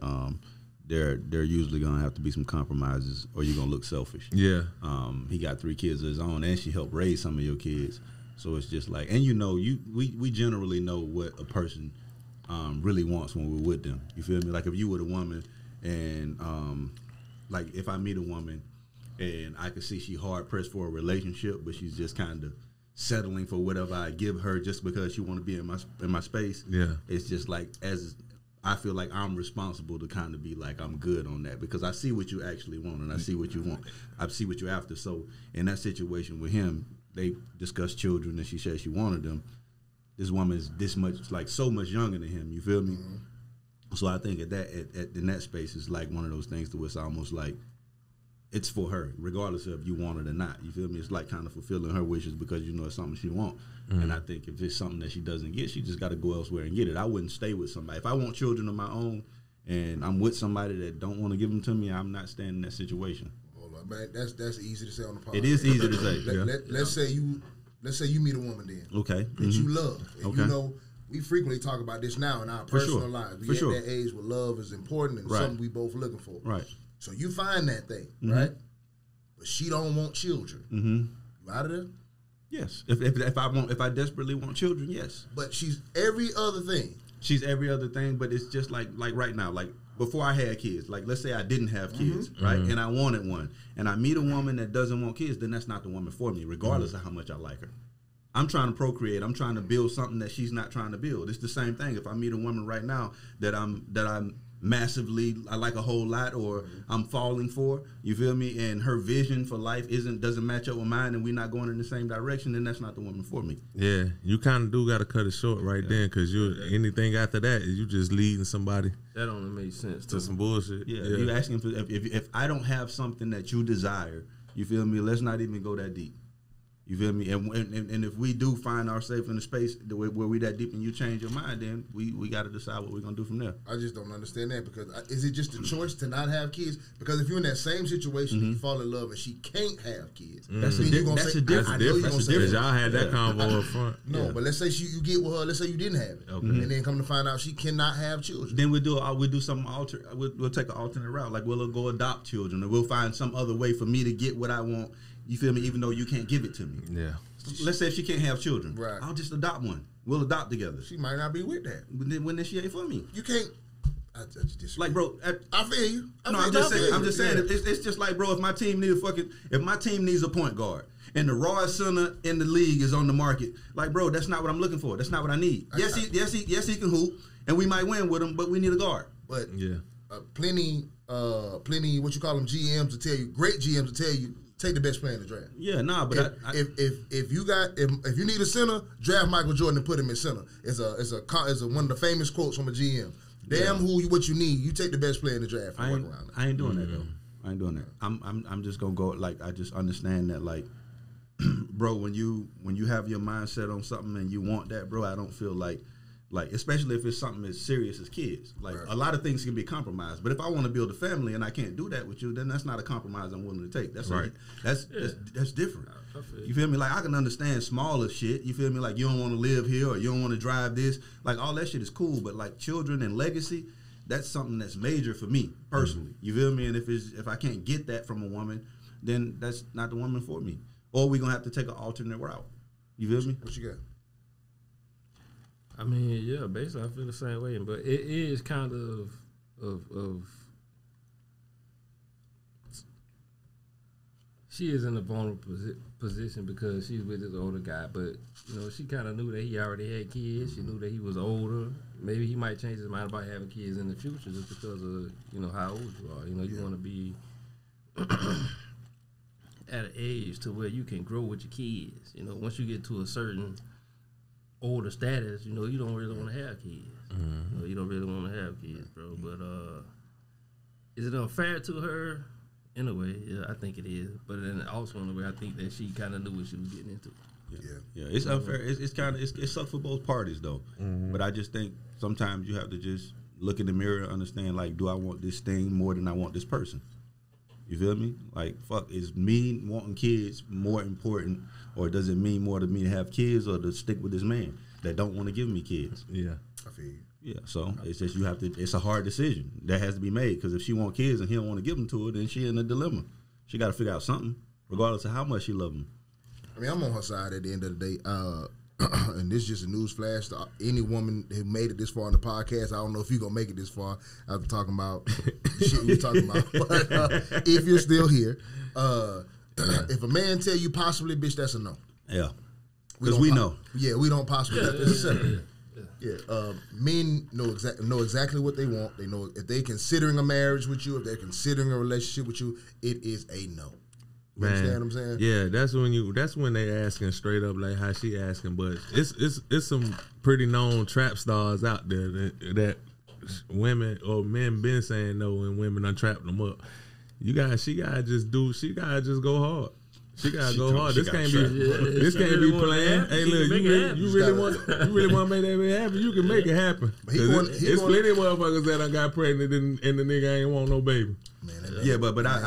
[SPEAKER 2] there usually gonna have to be some compromises, or you're gonna look selfish.
[SPEAKER 3] Yeah.
[SPEAKER 2] He got 3 kids of his own, and she helped raise some of your kids. So it's just like, and we generally know what a person really wants when we're with them. You feel me? Like if you were a woman, and like if I meet a woman, and I can see she hard pressed for a relationship, but she's just kind of settling for whatever I give her just because she want to be in my space.
[SPEAKER 3] Yeah.
[SPEAKER 2] It's just like I feel like I'm responsible to kind of be like, I'm good on that because I see what you actually want and I see what you want. I see what you're after. So in that situation with him, they discussed children and she said she wanted them. This woman is this much, like so much younger than him. You feel me? Mm-hmm. So I think in that space, it's like one of those things to where it's almost like it's for her, regardless of if you want it or not. You feel me? It's like kind of fulfilling her wishes because you know it's something she wants. Mm-hmm. And I think if it's something that she doesn't get, she just got to go elsewhere and get it. I wouldn't stay with somebody. If I want children of my own and I'm with somebody that don't want to give them to me, I'm not staying in that situation.
[SPEAKER 1] Hold on, man. That's easy to say on the podcast.
[SPEAKER 2] It is easy to say.
[SPEAKER 1] Let's say you meet a woman then.
[SPEAKER 2] Okay.
[SPEAKER 1] That you love. And you know, we frequently talk about this now in our personal lives. We at that age where love is important and something we both looking for.
[SPEAKER 2] Right.
[SPEAKER 1] So you find that thing, right? But she don't want children. Mm-hmm. You out of there?
[SPEAKER 2] Yes. If I desperately want children, yes.
[SPEAKER 1] But she's every other thing.
[SPEAKER 2] She's every other thing, but it's just like right now, like before I had kids, like let's say I didn't have kids, right? And I wanted one, and I meet a woman that doesn't want kids, then that's not the woman for me, regardless of how much I like her. I'm trying to procreate. I'm trying to build something that she's not trying to build. It's the same thing. If I meet a woman right now that I'm massively, I like a whole lot, or I'm falling for, you feel me, and her vision for life doesn't match up with mine, and we're not going in the same direction, then that's not the woman for me.
[SPEAKER 3] Yeah, you kind of do got to cut it short right then, because anything after that is you just leading somebody.
[SPEAKER 4] That only makes sense
[SPEAKER 3] to some bullshit.
[SPEAKER 2] Yeah, you asking for if I don't have something that you desire, you feel me, let's not even go that deep. You feel me? And if we do find ourselves in a space where we that deep and you change your mind, then we got to decide what we're going to do from there.
[SPEAKER 1] I just don't understand that because is it just a choice to not have kids? Because if you're in that same situation and you fall in love and she can't have kids,
[SPEAKER 2] that's a difference.
[SPEAKER 3] Y'all had that convo up front.
[SPEAKER 1] No, but let's say you get with her. Let's say you didn't have it, and then come to find out she cannot have children.
[SPEAKER 2] Then we'll do something we'll take an alternate route. Like we'll go adopt children, or we'll find some other way for me to get what I want. You feel me? Even though you can't give it to me.
[SPEAKER 3] Yeah.
[SPEAKER 2] Let's say if she can't have children,
[SPEAKER 1] right?
[SPEAKER 2] I'll just adopt one. We'll adopt together.
[SPEAKER 1] She might not be with that.
[SPEAKER 2] When she ain't for me.
[SPEAKER 1] You can't. I just disagree.
[SPEAKER 2] Like, bro,
[SPEAKER 1] I feel you.
[SPEAKER 2] I'm just saying. It's just like, bro, if my team needs a point guard and the rawest center in the league is on the market, like, bro, that's not what I'm looking for. That's not what I need. Yes, he can hoop, and we might win with him, but we need a guard.
[SPEAKER 1] But plenty, what you call them, GMs to tell you, great GMs to tell you, take the best player in the draft.
[SPEAKER 2] Yeah, nah, but
[SPEAKER 1] if you need a center, draft Michael Jordan and put him in center. It's one of the famous quotes from a GM. Damn what you need. You take the best player in the draft.
[SPEAKER 2] I ain't doing that though. I ain't doing that. I'm just gonna go like I just understand that like, bro, when you have your mindset on something and you want that, bro, I don't feel like especially if it's something as serious as kids. Like a lot of things can be compromised. But if I want to build a family and I can't do that with you, then that's not a compromise I'm willing to take. That's right. That's different. You feel me? Like I can understand smaller shit. You feel me? Like you don't want to live here or you don't want to drive this. Like all that shit is cool. But like children and legacy, that's something that's major for me personally. You feel me? And if I can't get that from a woman, then that's not the woman for me. Or we're gonna have to take an alternate route. You feel me?
[SPEAKER 1] What you got?
[SPEAKER 6] I mean, yeah, basically I feel the same way, but it is kind of she is in a vulnerable position because she's with this older guy, but you know she kind of knew that he already had kids. She knew that he was older. Maybe he might change his mind about having kids in the future just because of how old you are. You know, you want to be at an age to where you can grow with your kids. You know, once you get to a certain older status, you know, you don't really want to have kids. You know, you don't really want to have kids, bro. But is it unfair to her? In a way, yeah, I think it is. But then also in a way, I think that she kind of knew what she was getting into.
[SPEAKER 2] Yeah, it's unfair. It's kind of it sucks for both parties though. But I just think sometimes you have to just look in the mirror and understand, like, do I want this thing more than I want this person? You feel me? Like, fuck, is me wanting kids more important, or does it mean more to me to have kids or to stick with this man that don't want to give me kids?
[SPEAKER 3] Yeah,
[SPEAKER 1] I feel you.
[SPEAKER 2] Yeah, so it's just you have to. It's a hard decision that has to be made because if she want kids and he don't want to give them to her, then she in a dilemma. She got to figure out something, regardless of how much she love him.
[SPEAKER 1] I mean, I'm on her side at the end of the day. And this is just a news flash to any woman who made it this far in the podcast. I don't know if you're going to make it this far after talking about the shit we were talking about. But if you're still here, if a man tell you possibly, bitch, that's a no.
[SPEAKER 2] Yeah. Because we know.
[SPEAKER 1] Yeah, we don't possibly. Men know exactly what they want. They know if they're considering a marriage with you, if they're considering a relationship with you, it is a no. You understand what I'm saying?
[SPEAKER 3] Yeah, that's when they asking straight up like how she asking, but it's some pretty known trap stars out there that women or men been saying no and women done trapped them up. She gotta just go hard. She gotta go hard. This can't be playing. Hey, look, you really want to make that happen? You can make it happen. It's plenty of motherfuckers that I got pregnant and the nigga ain't want no baby.
[SPEAKER 2] Yeah, but I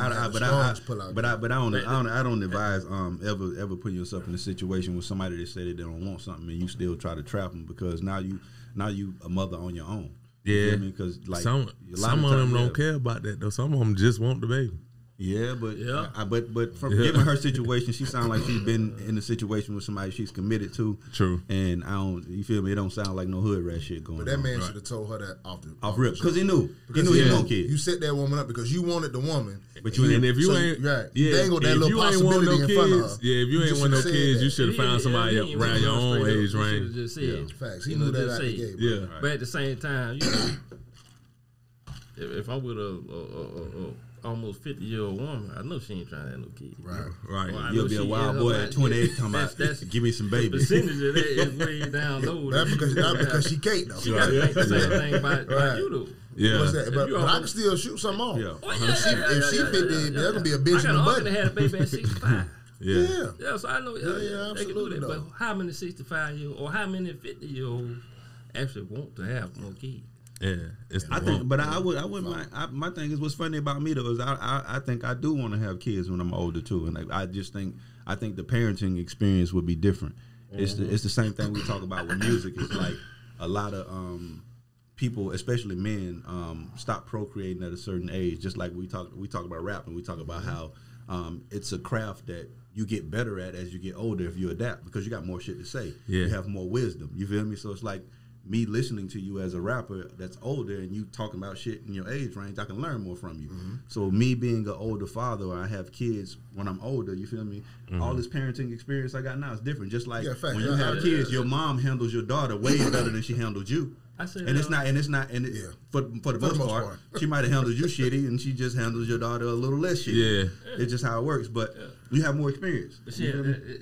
[SPEAKER 2] don't advise ever putting yourself in a situation with somebody that said that they don't want something and you still try to trap them because now you a mother on your own.
[SPEAKER 3] Yeah,
[SPEAKER 2] because like
[SPEAKER 3] some of them don't care about that though. Some of them just want the baby.
[SPEAKER 2] Yeah, but from given her situation, she sounds like she's been in a situation with somebody she's committed to.
[SPEAKER 3] True.
[SPEAKER 2] And you feel me? It don't sound like no hood rat shit going on.
[SPEAKER 1] But that man should have told her that off
[SPEAKER 2] rip because he knew he didn't want kids.
[SPEAKER 1] You set that woman up because you wanted the woman.
[SPEAKER 3] But if you ain't
[SPEAKER 1] dangled that little possibility in front of her.
[SPEAKER 3] Yeah, if you ain't want no kids, you should have found somebody around your own age range.
[SPEAKER 6] Just said,
[SPEAKER 1] facts. He knew that out the gate.
[SPEAKER 3] Yeah,
[SPEAKER 6] but at the same time, you know, if I'm with a almost 50-year-old woman, I know she ain't trying to have no kids.
[SPEAKER 3] Right.
[SPEAKER 2] Well, you'll be a wild boy at 28 talking about, give me some baby.
[SPEAKER 6] The percentage of that is way down low.
[SPEAKER 1] Not because she can't, though.
[SPEAKER 6] She got to think the same thing about you, though.
[SPEAKER 3] Yeah.
[SPEAKER 1] What's that? But I can still shoot something off.
[SPEAKER 2] Yeah.
[SPEAKER 1] If she 50, there's going to be a bitch in the butt.
[SPEAKER 6] I got an uncle that had a baby at 65.
[SPEAKER 1] Yeah,
[SPEAKER 6] so I know they can do that. But how many 65-year-olds or how many 50-year-olds actually want to have more kids?
[SPEAKER 3] Yeah,
[SPEAKER 2] I wouldn't mind. My thing is, what's funny about me though is I think I do want to have kids when I'm older too, and I think the parenting experience would be different. It's the same thing we talk about with music. It's like a lot of people, especially men, stop procreating at a certain age. Just like we talk about rap and we talk about how it's a craft that you get better at as you get older if you adapt because you got more shit to say.
[SPEAKER 3] Yeah.
[SPEAKER 2] You have more wisdom. You feel me? So it's like me listening to you as a rapper that's older and you talking about shit in your age range, I can learn more from you. So me being an older father, or I have kids when I'm older, you feel me? All this parenting experience I got now is different. Just like when you have kids, your mom handles your daughter way better than she handled you. For the most part, she might have handled you shitty and she just handles your daughter a little less shitty. Yeah. It's just how it works. But You have more experience.
[SPEAKER 6] But yeah,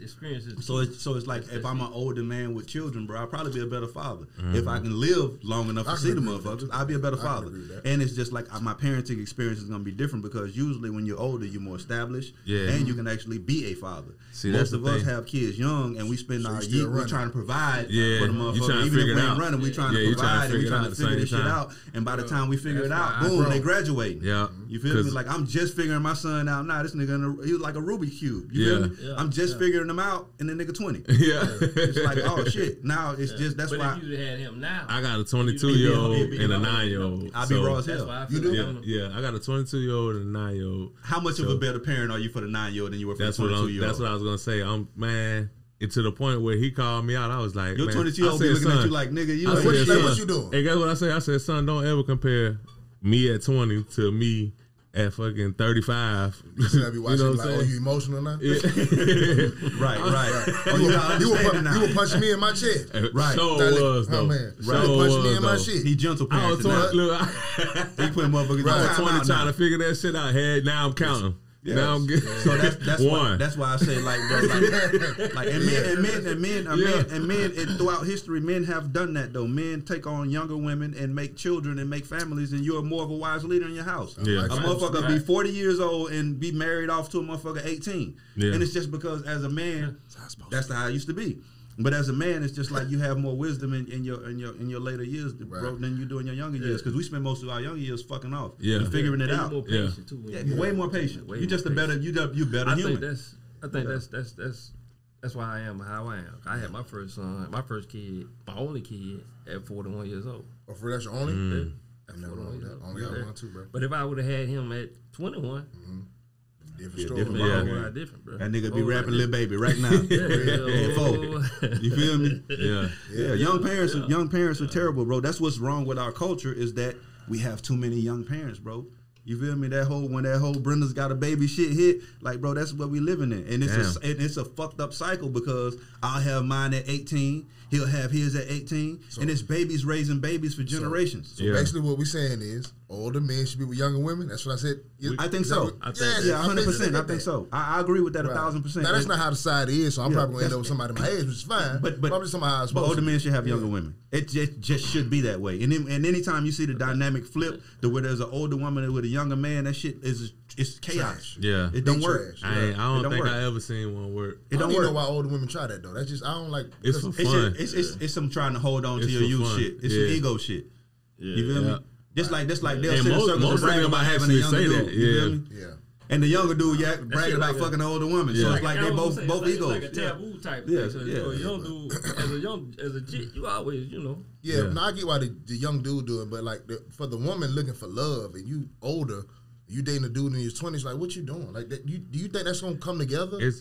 [SPEAKER 6] experience is
[SPEAKER 2] So it's like if I'm an older man with children, bro, I'll probably be a better father. If I can live long enough to see the motherfuckers, I'll be a better father. And it's just like my parenting experience is gonna be different because usually when you're older, you're more established, and you can actually be a father. Most of us have kids young, and we spend our year we're trying to provide for the motherfucker. Even if we ain't running, we trying to provide and we trying to figure this shit out. And by the time we figure it out, boom, they graduate.
[SPEAKER 3] Yeah,
[SPEAKER 2] you feel me? Like I'm just figuring my son out now. This nigga, he was like a Rubik's cube. You feel me? I'm just figuring them out, and the nigga 20.
[SPEAKER 3] Yeah,
[SPEAKER 2] it's like, oh shit. Now it's just that's
[SPEAKER 6] but
[SPEAKER 2] why.
[SPEAKER 6] If you had him now,
[SPEAKER 3] I got a 22-year-old and a 9-year-old.
[SPEAKER 2] I'll be raw as hell.
[SPEAKER 1] You do?
[SPEAKER 3] Yeah, I got a 22-year-old and a 9-year-old.
[SPEAKER 2] How much of a better parent are you for the 9-year-old than you were for the 22-year-old?
[SPEAKER 3] That's what I was gonna say. Man. And to the point where he called me out, I was like,
[SPEAKER 2] your 22-year-old be looking at you like, nigga, you
[SPEAKER 1] what you doing?
[SPEAKER 3] And guess what I said? I said, son, don't ever compare me at 20 to me at fucking 35.
[SPEAKER 1] You be watching like, oh, you emotional now?
[SPEAKER 2] Yeah. right. Oh,
[SPEAKER 1] you were punching me in my chest.
[SPEAKER 3] Right. So was, though.
[SPEAKER 1] Oh, man. Right. You punching me in my shit.
[SPEAKER 2] He gentle
[SPEAKER 3] I was
[SPEAKER 2] parenting. He putting motherfuckers
[SPEAKER 3] I was 20 trying to figure that shit out. Now I'm counting.
[SPEAKER 2] Yes.
[SPEAKER 3] Now I'm getting
[SPEAKER 2] so that's one. That's why I say like men and throughout history, men have done that though. Men take on younger women and make children and make families, and you're more of a wise leader in your house.
[SPEAKER 3] Yeah.
[SPEAKER 2] A motherfucker be 40 years old and be married off to a motherfucker 18, and it's just because as a man, that's how it used to be. But as a man, it's just like you have more wisdom in your later years, bro, than you do in your younger years. Because we spend most of our younger years fucking off, and figuring it out.
[SPEAKER 6] More patient too,
[SPEAKER 2] way more patient. You just a better, you better human.
[SPEAKER 6] I think that's why I am how I am. I had my first son, my first kid, my only kid at 41 years old.
[SPEAKER 1] Oh, for that's your only?
[SPEAKER 6] Yeah.
[SPEAKER 1] I never know that. Only got one too, bro.
[SPEAKER 6] But if I would have had him at 21.
[SPEAKER 1] Different story.
[SPEAKER 6] Different, bro.
[SPEAKER 2] That nigga be rapping Lil Baby right now. You feel me? Yeah. Young parents are terrible, bro. That's what's wrong with our culture is that we have too many young parents, bro. You feel me? When that whole Brenda's got a baby shit hit, like, bro, that's what we living in. And it's a fucked up cycle because I'll have mine at 18, he'll have his at 18, and it's babies raising babies for generations.
[SPEAKER 1] So basically what we're saying is older men should be with younger women. That's what I said.
[SPEAKER 2] I think so.
[SPEAKER 6] I think
[SPEAKER 2] 100%. I think so. I agree with that 1,000%.
[SPEAKER 1] Now that's not how the society is, so I'm probably gonna end up with somebody my age, which is fine. But I'm just talking about how it's supposed
[SPEAKER 2] older men should have younger women. It just should be that way. And anytime you see the dynamic flip to where there's an older woman with a younger man, that shit it's chaos.
[SPEAKER 3] Yeah.
[SPEAKER 2] It don't work.
[SPEAKER 3] I don't think I ever seen one work.
[SPEAKER 1] It don't work. I don't know why older women try that though. That's just I don't like.
[SPEAKER 3] It's for fun.
[SPEAKER 2] It's some trying to hold on to your youth shit. It's some ego shit. You feel me? Just like they'll sit in circles and brag about having a younger dude. You feel me?
[SPEAKER 1] Yeah.
[SPEAKER 2] And the younger dude bragging about fucking an older woman. So it's like they both egos.
[SPEAKER 6] Like a taboo type thing. So a young dude, as a chick, you always,
[SPEAKER 1] Yeah, no, I get why the young dude do it, but like for the woman looking for love and you older, you dating a dude in his 20s, like what you doing? Like that, do you think that's gonna come together?
[SPEAKER 3] You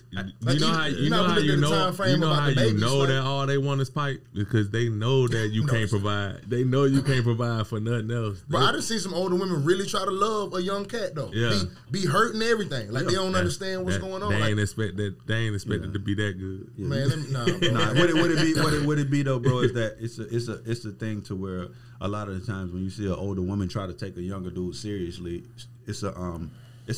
[SPEAKER 3] know how you know that all they want is pipe because they know that you can't provide. They know you can't provide for nothing else.
[SPEAKER 1] But I just see some older women really try to love a young cat though.
[SPEAKER 3] Yeah.
[SPEAKER 1] Be hurting everything. Like they don't understand what's going on.
[SPEAKER 3] They ain't expected to be that good.
[SPEAKER 1] Yeah. Man,
[SPEAKER 2] nah. What it be though, bro, is that it's a thing to where a lot of the times when you see an older woman try to take a younger dude seriously, it's a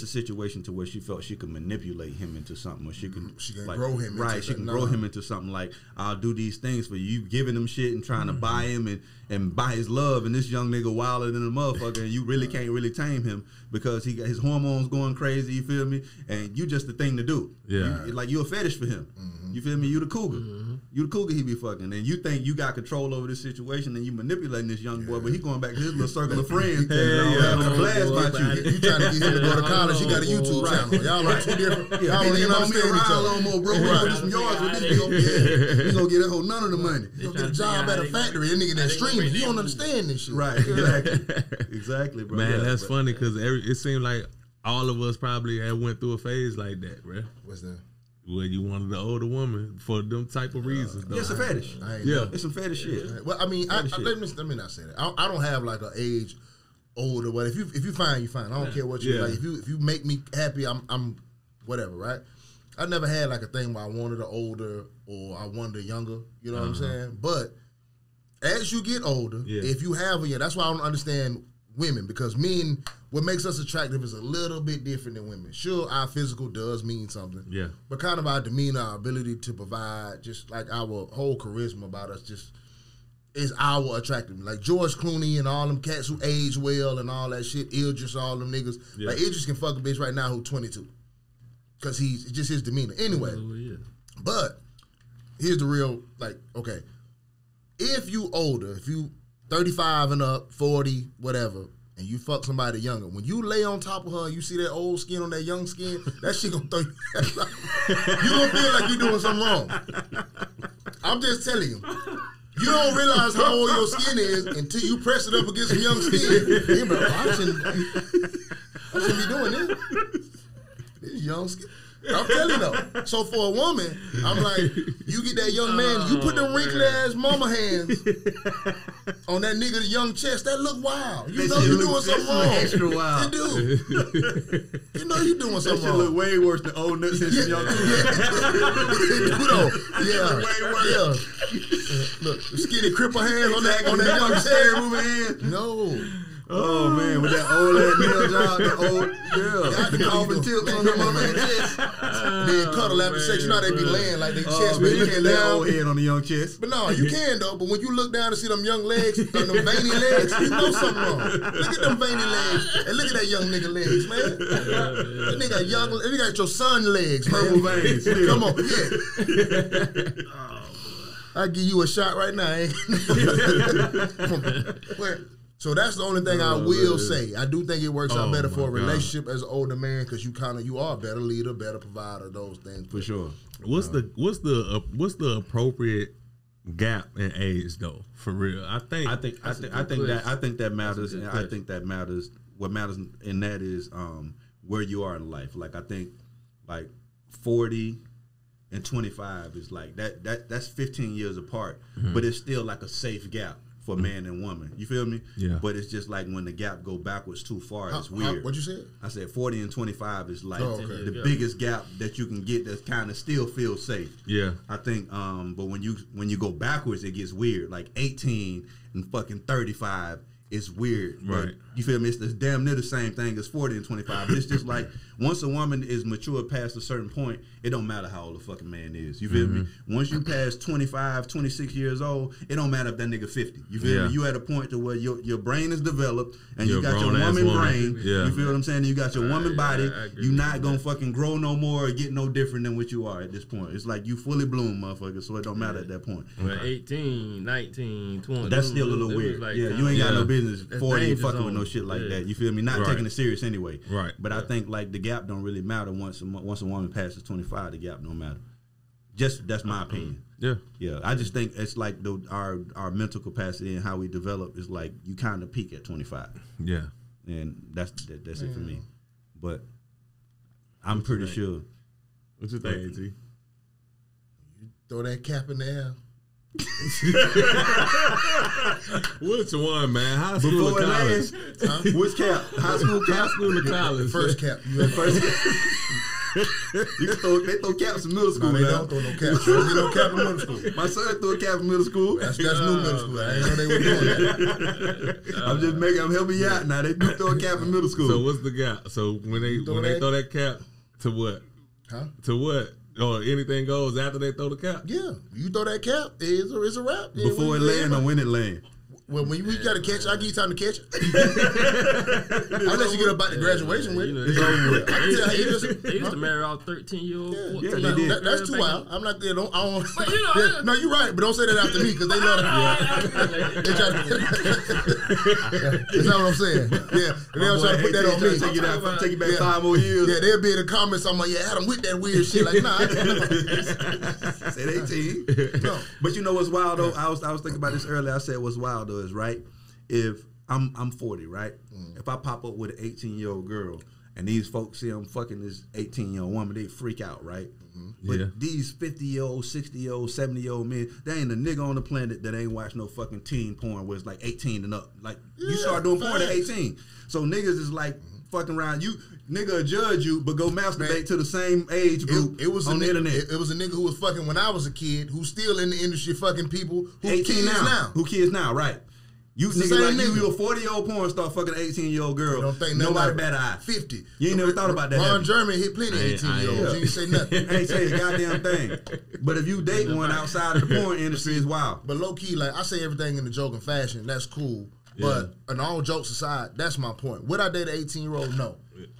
[SPEAKER 2] situation to where she felt she could manipulate him into something, or she can like,
[SPEAKER 1] grow him.
[SPEAKER 2] She can grow him into something like I'll do these things for you, giving him shit and trying to buy him and buy his love, and this young nigga wilder than a motherfucker, and you really can't really tame him because he got his hormones going crazy. You feel me? And you just the thing to do.
[SPEAKER 3] Yeah,
[SPEAKER 2] you a fetish for him. You feel me? You the cougar. You the cougar he be fucking, and you think you got control over this situation, and you manipulating this young boy, but he going back to his little circle of friends having a blast about you.
[SPEAKER 1] You trying to get him to go to college? He got a YouTube channel. Y'all are two different. Y'all don't even understand each other.
[SPEAKER 2] No more, bro. We gonna do some yards with this nigga. We gonna get that whole none of the money.
[SPEAKER 1] You gonna get a job at a factory. That nigga that streaming. You don't understand this shit.
[SPEAKER 2] Right? Exactly, bro.
[SPEAKER 3] Man, that's funny because it seemed like all of us probably had went through a phase like that, bro.
[SPEAKER 1] What's that?
[SPEAKER 3] Well, you wanted the older woman for them type of reasons.
[SPEAKER 2] It's a fetish. It's some fetish shit.
[SPEAKER 1] Well, I mean, let me not say that. I don't have like an age older. But if you fine, you fine. I don't care what you like. If you make me happy, I'm whatever, right? I never had like a thing where I wanted an older or I wanted a younger. You know what I'm saying? But as you get older, if you have that's why I don't understand women, because men what makes us attractive is a little bit different than women. Sure, our physical does mean something.
[SPEAKER 3] Yeah.
[SPEAKER 1] But kind of our demeanor, our ability to provide, just like our whole charisma about us, just is our attractiveness. Like George Clooney and all them cats who age well and all that shit. Idris, all them niggas.
[SPEAKER 3] Yeah.
[SPEAKER 1] Like Idris can fuck a bitch right now who's 22. Because he's just his demeanor. Anyway, but here's the real, like, okay. If you older, if you 35 and up, 40, whatever, and you fuck somebody younger, when you lay on top of her and you see that old skin on that young skin, that shit gonna throw you. You gonna feel like you doing something wrong. I'm just telling you. You don't realize how old your skin is until you press it up against some young skin. You be like, I shouldn't be doing this. This young skin. I'm telling you though. So for a woman, I'm like, you get that young man, you put them wrinkly ass mama hands on that nigga's young chest. That look wild. You know you doing something wrong.
[SPEAKER 2] Extra wild.
[SPEAKER 1] You do. You know you doing something wrong.
[SPEAKER 2] That shit look way worse than old nuts and some young.
[SPEAKER 1] Yeah. Look, skinny cripple hands on that young chest.
[SPEAKER 2] Moving hand.
[SPEAKER 1] No.
[SPEAKER 2] Oh man, with that old ass nail job, that old got the coffin tips on the motherfucking chest.
[SPEAKER 1] Then cuddle after sex, you know how they be laying like they chest,
[SPEAKER 2] man,
[SPEAKER 1] you
[SPEAKER 2] you
[SPEAKER 1] can't
[SPEAKER 2] can
[SPEAKER 1] lay
[SPEAKER 2] lay
[SPEAKER 1] down.
[SPEAKER 2] old head on the young chest.
[SPEAKER 1] But no, you can though. But when you look down and see them young legs, them veiny legs, you know something wrong. Look at them veiny legs and look at that young nigga legs, man. That nigga got young. You got your son legs, man.
[SPEAKER 2] Purple veins.
[SPEAKER 1] Come on, yeah. I give you a shot right now. So that's the only thing I will say. I do think it works out better for a relationship as an older man because you are a better leader, better provider, those things.
[SPEAKER 2] For sure.
[SPEAKER 3] What's the appropriate gap in age though? For real, I think that matters, and I think that matters. What matters in that is where you are in life. Like I think, like 40 and 25 is like that's 15 years apart, but it's still like a safe gap for man and woman. You feel me? Yeah.
[SPEAKER 2] But it's just like when the gap go backwards too far, it's weird.
[SPEAKER 1] What'd you say?
[SPEAKER 2] I said 40 and 25 is like the
[SPEAKER 6] Yeah.
[SPEAKER 2] biggest gap that you can get that kind of still feels safe.
[SPEAKER 3] Yeah.
[SPEAKER 2] I think but when you go backwards it gets weird. Like 18 and fucking 35 is weird.
[SPEAKER 3] Right.
[SPEAKER 2] But you feel me? It's damn near the same thing as 40 and 25. But it's just like once a woman is mature past a certain point, it don't matter how old the fucking man is. You feel me? Once you pass 25, 26 years old, it don't matter if that nigga 50. You feel me? You at a point to where your brain is developed and you got your woman brain.
[SPEAKER 3] Yeah.
[SPEAKER 2] You feel what I'm saying? You got your woman body.
[SPEAKER 6] I agree
[SPEAKER 2] You
[SPEAKER 6] with
[SPEAKER 2] not
[SPEAKER 6] you,
[SPEAKER 2] gonna
[SPEAKER 6] man.
[SPEAKER 2] fucking grow no more or get no different than what you are at this point. It's like you fully bloom, motherfucker, so it don't matter at that point.
[SPEAKER 6] Well, 18, 19, 20.
[SPEAKER 2] That's still a little
[SPEAKER 6] it was
[SPEAKER 2] weird.
[SPEAKER 6] like
[SPEAKER 2] yeah,
[SPEAKER 6] kinda-
[SPEAKER 2] you ain't got no
[SPEAKER 3] Yeah.
[SPEAKER 2] business
[SPEAKER 6] That's
[SPEAKER 2] 40
[SPEAKER 6] danger
[SPEAKER 2] fucking with
[SPEAKER 6] zone.
[SPEAKER 2] no shit like
[SPEAKER 6] Yeah.
[SPEAKER 2] that. You feel me? Not
[SPEAKER 3] Right.
[SPEAKER 2] taking it serious anyway.
[SPEAKER 3] Right.
[SPEAKER 2] But I think like the gap don't really matter once a woman passes 25. The gap don't matter. Just that's my opinion.
[SPEAKER 3] Yeah.
[SPEAKER 2] Yeah, I just think it's like our mental capacity and how we develop is like you kind of peak at 25,
[SPEAKER 3] Yeah.
[SPEAKER 2] and that's it for me. But I'm pretty sure.
[SPEAKER 3] What you think, AT?
[SPEAKER 1] Throw that cap in the air.
[SPEAKER 3] Which one, man? High school
[SPEAKER 2] Before
[SPEAKER 3] or
[SPEAKER 2] it
[SPEAKER 3] college?
[SPEAKER 2] lands, which cap? High school cap?
[SPEAKER 3] High school or college?
[SPEAKER 1] First cap. You had first cap.
[SPEAKER 2] They throw caps in middle school.
[SPEAKER 1] No, they
[SPEAKER 2] now.
[SPEAKER 1] don't throw no cap. They don't get no cap in middle school.
[SPEAKER 2] My son threw a cap in middle school.
[SPEAKER 1] That's new middle school. I didn't know they were doing that.
[SPEAKER 2] I'm helping you out now. They do throw a cap in middle school.
[SPEAKER 3] So what's the gap? So when they throw that cap to what?
[SPEAKER 1] Huh?
[SPEAKER 3] To what? Or anything goes after they throw the cap?
[SPEAKER 1] Yeah, you throw that cap, it's a wrap. Yeah,
[SPEAKER 2] Before it land or when it land.
[SPEAKER 1] Well, when you got to catch it, I give you time to catch it. I'll let you get up by the graduation with it.
[SPEAKER 6] You know,
[SPEAKER 1] It's over with. I can tell how you just.
[SPEAKER 6] They used to marry all 13-year-old.
[SPEAKER 1] Yeah,
[SPEAKER 2] they did.
[SPEAKER 1] That's too wild. I'm not there. I don't.
[SPEAKER 5] But you know,
[SPEAKER 1] Yeah, no, you're right, but don't say that after me because they love to. They try to. That's not what I'm saying. Yeah, they don't try to put that on me.
[SPEAKER 2] Take you back
[SPEAKER 1] Yeah.
[SPEAKER 2] 5 more years.
[SPEAKER 1] Yeah, they'll be in the comments. I'm like, yeah, Adam with that weird shit. Like, nah.
[SPEAKER 2] Said 18.
[SPEAKER 1] No.
[SPEAKER 2] But you know what's wild though? I was thinking about this earlier. I said what's wild though is right. If I'm 40, right? If I pop up with an 18-year-old girl and these folks see I'm fucking this 18-year-old woman, they freak out, right? But
[SPEAKER 3] Yeah.
[SPEAKER 2] these 50-year-old, 60-year-old, 70-year-old men, there ain't a nigga on the planet that ain't watched no fucking teen porn where it's like 18 and up. Like you start doing porn at 18. So niggas is like fucking around. You nigga will judge you, but go masturbate to the same age group
[SPEAKER 1] It was
[SPEAKER 2] on
[SPEAKER 1] a
[SPEAKER 2] the
[SPEAKER 1] nigga,
[SPEAKER 2] internet.
[SPEAKER 1] It was a nigga who was fucking when I was a kid, who's still in the industry fucking people who
[SPEAKER 2] 18
[SPEAKER 1] kids now.
[SPEAKER 2] Who kids now, right? You
[SPEAKER 1] It's the
[SPEAKER 2] nigga
[SPEAKER 1] same
[SPEAKER 2] like
[SPEAKER 1] nigga.
[SPEAKER 2] you a 40-year-old porn star fucking an 18-year-old girl.
[SPEAKER 1] Don't think nothing
[SPEAKER 2] Nobody
[SPEAKER 1] of it.
[SPEAKER 2] bat an eye.
[SPEAKER 1] 50.
[SPEAKER 2] You ain't never thought about that.
[SPEAKER 1] Ron
[SPEAKER 2] have you?
[SPEAKER 1] Jeremy hit plenty of 18-year-olds. You ain't say nothing.
[SPEAKER 2] I ain't say a goddamn thing. But if you date one outside of the porn industry, it's wild.
[SPEAKER 1] But low key, like I say everything in a joking fashion. That's cool. But and all jokes aside, that's my point. Would I date an 18-year-old? No.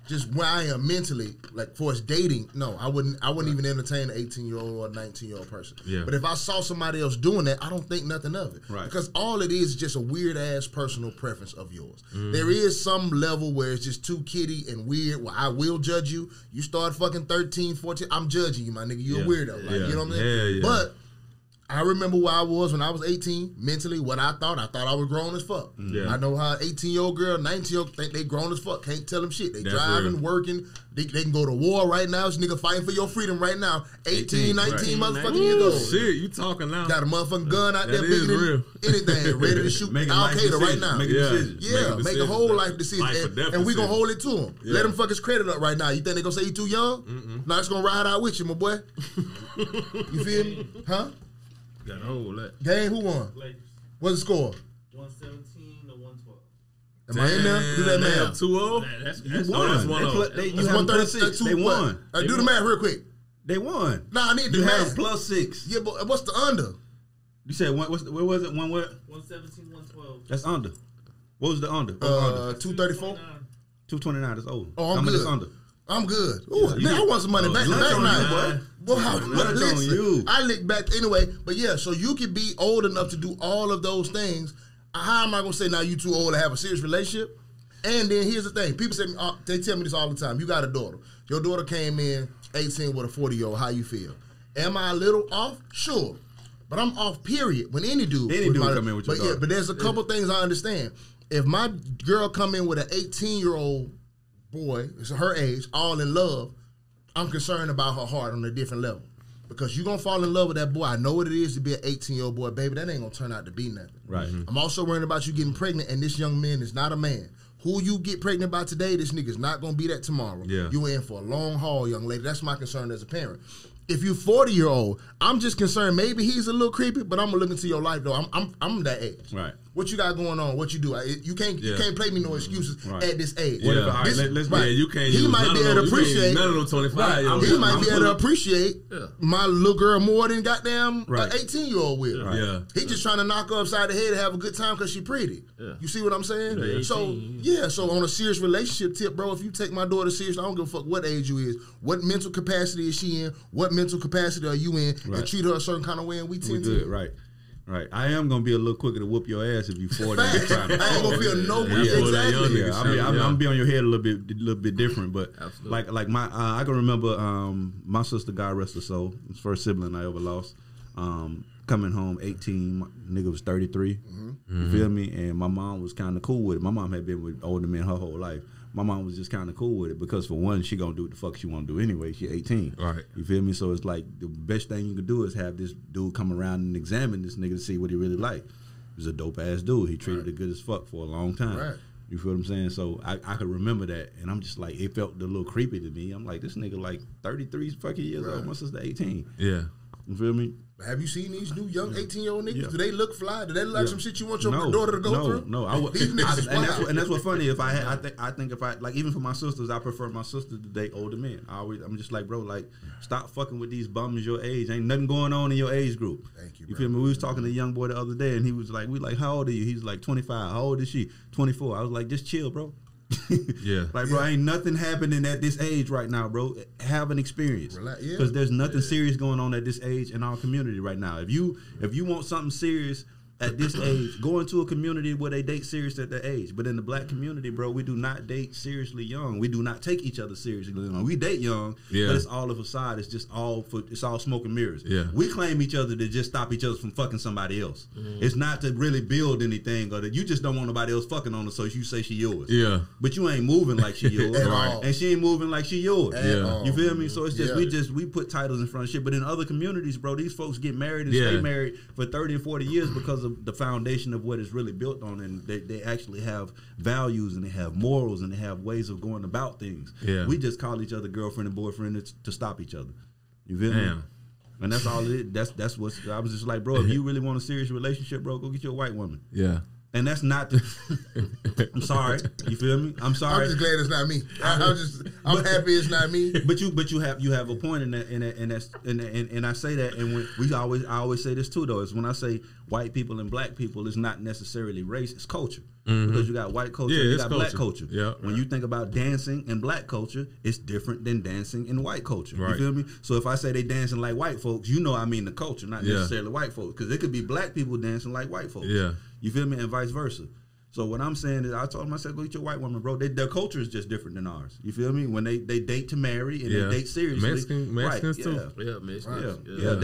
[SPEAKER 1] Just where I am mentally, like for us dating, no, I wouldn't even entertain an 18-year-old or a 19-year-old person.
[SPEAKER 3] Yeah.
[SPEAKER 1] But if I saw somebody else doing that, I don't think nothing of it.
[SPEAKER 2] Right.
[SPEAKER 1] Because all it is just a weird ass personal preference of yours. There is some level where it's just too kiddie and weird where I will judge you. You start fucking 13, 14, I'm judging you, my nigga. You're a weirdo. Like, you know what I'm saying?
[SPEAKER 3] Yeah.
[SPEAKER 1] But I remember where I was when I was 18, mentally, what I thought I was grown as fuck.
[SPEAKER 3] Yeah.
[SPEAKER 1] I know how 18-year-old girl, 19-year-old think they grown as fuck. Can't tell them shit. They
[SPEAKER 3] That's
[SPEAKER 1] driving,
[SPEAKER 3] real.
[SPEAKER 1] working. They can go to war right now. This nigga fighting for your freedom right now. 18, 19 motherfucking years
[SPEAKER 3] Ooh,
[SPEAKER 1] old.
[SPEAKER 3] shit, you talking now?
[SPEAKER 1] Got a motherfucking gun out
[SPEAKER 3] That
[SPEAKER 1] there
[SPEAKER 3] is
[SPEAKER 1] bigger than
[SPEAKER 3] real.
[SPEAKER 1] anything. Ready to shoot
[SPEAKER 2] Making life
[SPEAKER 1] Al-Qaeda right
[SPEAKER 2] decisions.
[SPEAKER 1] now.
[SPEAKER 2] Making decisions.
[SPEAKER 1] Yeah, make a whole life
[SPEAKER 3] Life or
[SPEAKER 1] decision.
[SPEAKER 3] death
[SPEAKER 1] And we gonna
[SPEAKER 3] decision.
[SPEAKER 1] hold it to him.
[SPEAKER 3] Yeah.
[SPEAKER 1] Let him fuck his credit up right now. You think they gonna say you too young? Nah, it's gonna ride out with you, my boy. You feel me? Huh?
[SPEAKER 6] Got a hold that.
[SPEAKER 1] Game, who won?
[SPEAKER 5] Lakers.
[SPEAKER 1] What's the score?
[SPEAKER 5] 117 to 112.
[SPEAKER 1] Am I in there? Do that math.
[SPEAKER 3] 2-0.
[SPEAKER 6] That's
[SPEAKER 2] You
[SPEAKER 6] one.
[SPEAKER 2] won.
[SPEAKER 3] that's 1-0.
[SPEAKER 2] You
[SPEAKER 1] That's
[SPEAKER 2] had them
[SPEAKER 1] 130.
[SPEAKER 2] plus 6. They won.
[SPEAKER 1] Do the math real quick.
[SPEAKER 2] They won.
[SPEAKER 1] Nah, I need the
[SPEAKER 2] You had
[SPEAKER 1] math.
[SPEAKER 2] them plus 6.
[SPEAKER 1] Yeah, but what's the under?
[SPEAKER 2] You said one, where was it? One what?
[SPEAKER 5] 117, 112.
[SPEAKER 2] That's under. What was the under? What was under?
[SPEAKER 1] 234.
[SPEAKER 2] 229 is over.
[SPEAKER 1] Oh, I'm
[SPEAKER 2] How much
[SPEAKER 1] good.
[SPEAKER 2] is under?
[SPEAKER 1] I'm good. Ooh, man, I want some money back.
[SPEAKER 2] lunch
[SPEAKER 1] Back
[SPEAKER 2] on
[SPEAKER 1] night,
[SPEAKER 2] you,
[SPEAKER 1] boy.
[SPEAKER 2] boy.
[SPEAKER 1] Well,
[SPEAKER 2] Lunch on you.
[SPEAKER 1] I lick back anyway. But yeah, so you could be old enough to do all of those things. How am I gonna say now you too old to have a serious relationship? And then here's the thing: people say they tell me this all the time. You got a daughter. Your daughter came in 18 with a 40-year-old. How you feel? Am I a little off? Sure. But I'm off, period. When any dude
[SPEAKER 2] come in with your
[SPEAKER 1] but
[SPEAKER 2] daughter.
[SPEAKER 1] but there's a couple things I understand. If my girl come in with an 18-year-old boy, it's her age, all in love, I'm concerned about her heart on a different level. Because you're going to fall in love with that boy. I know what it is to be an 18-year-old boy, baby. That ain't going to turn out to be nothing.
[SPEAKER 2] Right.
[SPEAKER 1] I'm also worried about you getting pregnant, and this young man is not a man. Who you get pregnant by today, this nigga's not going to be that tomorrow.
[SPEAKER 3] Yeah.
[SPEAKER 1] You in for a long haul, young lady. That's my concern as a parent. If you're 40-year-old, I'm just concerned maybe he's a little creepy, but I'm gonna look into your life though. I'm that age.
[SPEAKER 2] Right.
[SPEAKER 1] What you got going on? What you do? You can't play me no excuses
[SPEAKER 2] Right.
[SPEAKER 1] at this age.
[SPEAKER 2] What if-
[SPEAKER 3] Yeah.
[SPEAKER 2] all right, let's
[SPEAKER 3] Yeah, you can't
[SPEAKER 1] He
[SPEAKER 3] use
[SPEAKER 1] might
[SPEAKER 3] none
[SPEAKER 1] be
[SPEAKER 3] of
[SPEAKER 1] able to
[SPEAKER 3] those- you can't use
[SPEAKER 1] appreciate-
[SPEAKER 3] none of those 25-year-olds.
[SPEAKER 1] He might
[SPEAKER 2] I'm
[SPEAKER 1] be able to
[SPEAKER 2] pulling-
[SPEAKER 1] appreciate my little girl more than goddamn
[SPEAKER 2] Right.
[SPEAKER 1] 18-year-old will.
[SPEAKER 2] Right.
[SPEAKER 3] Yeah.
[SPEAKER 1] He just trying to knock her upside the head and have a good time because she pretty.
[SPEAKER 6] Yeah.
[SPEAKER 1] You see what I'm saying?
[SPEAKER 6] Yeah, 18,
[SPEAKER 1] so so on a serious relationship tip, bro, if you take my daughter serious, I don't give a fuck what age you is, what mental capacity is she in, what mental capacity are you in,
[SPEAKER 2] Right.
[SPEAKER 1] and treat her a certain kind of way, and we
[SPEAKER 2] We
[SPEAKER 1] 10
[SPEAKER 2] good, right. Right. I am gonna be a little quicker to whoop your ass if you 40.
[SPEAKER 1] Facts. I ain't gonna feel no
[SPEAKER 3] Yeah, you pull that young
[SPEAKER 1] exactly.
[SPEAKER 3] nigga
[SPEAKER 2] Yeah, I mean,
[SPEAKER 3] shit,
[SPEAKER 2] I'm
[SPEAKER 3] yeah.
[SPEAKER 2] gonna be on your head a little bit different, but
[SPEAKER 6] Absolutely.
[SPEAKER 2] like my I can remember my sister, God rest her soul, his first sibling I ever lost. Coming home 18, my nigga was 33. You feel me? And my mom was kind of cool with it. My mom had been with older men her whole life. My mom was just kind of cool with it because for one, she gonna do what the fuck she want to do anyway. She 18.
[SPEAKER 3] Right.
[SPEAKER 2] You feel me? So it's like the best thing you could do is have this dude come around and examine this nigga to see what he really like. He was a dope ass dude. He treated her good as fuck for a long time.
[SPEAKER 1] Right.
[SPEAKER 2] You feel what I'm saying? So I could remember that, and I'm just like, it felt a little creepy to me. I'm like, this nigga like 33 fucking years old. My sister 18.
[SPEAKER 3] Yeah.
[SPEAKER 2] You feel me?
[SPEAKER 1] Have you seen these new young 18-year-old niggas?
[SPEAKER 2] Yeah.
[SPEAKER 1] Do they look fly? Do they look like
[SPEAKER 2] Yeah.
[SPEAKER 1] some shit you want your daughter to go through?
[SPEAKER 2] No, I would.
[SPEAKER 1] These niggas is wild.
[SPEAKER 2] And that's what's funny. If I had, I think if I like, even for my sisters, I prefer my sisters to date older men. I'm just like, bro, like, stop fucking with these bums your age. Ain't nothing going on in your age group.
[SPEAKER 1] Thank you,
[SPEAKER 2] You
[SPEAKER 1] bro.
[SPEAKER 2] feel me? We was talking to a young boy the other day, and he was like, how old are you? He's like 25. How old is she? 24. I was like, just chill, bro.
[SPEAKER 3] Yeah.
[SPEAKER 2] Like, bro, ain't nothing happening at this age right now, bro. Have an experience.
[SPEAKER 1] Relax, yeah.
[SPEAKER 2] Because there's nothing serious going on at this age in our community right now. If you want something serious at this age, go into a community where they date serious at that age. But in the black community, bro, we do not date seriously young. We do not take each other seriously young. We date young,
[SPEAKER 3] Yeah.
[SPEAKER 2] but it's all of a side. It's just it's all smoke and mirrors.
[SPEAKER 3] Yeah.
[SPEAKER 2] We claim each other to just stop each other from fucking somebody else. It's not to really build anything, or that you just don't want nobody else fucking on her, so you say she yours.
[SPEAKER 3] Yeah.
[SPEAKER 2] But you ain't moving like she yours,
[SPEAKER 1] At all.
[SPEAKER 2] and she ain't moving like she yours.
[SPEAKER 3] Yeah.
[SPEAKER 1] all.
[SPEAKER 2] You feel me? So it's just
[SPEAKER 1] Yeah.
[SPEAKER 2] we put titles in front of shit. But in other communities, bro, these folks get married and
[SPEAKER 3] Yeah.
[SPEAKER 2] stay married for 30 and 40 years because of the foundation of what it's really built on, and they actually have values and they have morals and they have ways of going about things.
[SPEAKER 3] Yeah.
[SPEAKER 2] We just call each other girlfriend and boyfriend to stop each other. You feel me?
[SPEAKER 3] Damn.
[SPEAKER 2] And that's all it is. That's what I was just like, bro, if you really want a serious relationship, bro, go get you a white woman.
[SPEAKER 3] Yeah.
[SPEAKER 2] And that's not the. I'm sorry. You feel me? I'm sorry.
[SPEAKER 1] I'm just glad it's not me. I'm happy it's not me.
[SPEAKER 2] But you have a point in that, and I say that, and when I always say this too though, is when I say white people and black people, it's not necessarily race, it's culture. Because you got white culture, you got black culture.
[SPEAKER 3] Yeah.
[SPEAKER 2] When you think about dancing in black culture, it's different than dancing in white culture.
[SPEAKER 3] Right.
[SPEAKER 2] You feel me? So if I say they dancing like white folks, you know I mean the culture, not necessarily white folks, because it could be black people dancing like white folks.
[SPEAKER 3] Yeah.
[SPEAKER 2] You feel me? And vice versa. So what I'm saying is, I told them, I said, go get your white woman, bro. Their culture is just different than ours. You feel me? When they date to marry and they date seriously.
[SPEAKER 3] Mexicans too.
[SPEAKER 6] Yeah, Mexicans.
[SPEAKER 2] Yeah.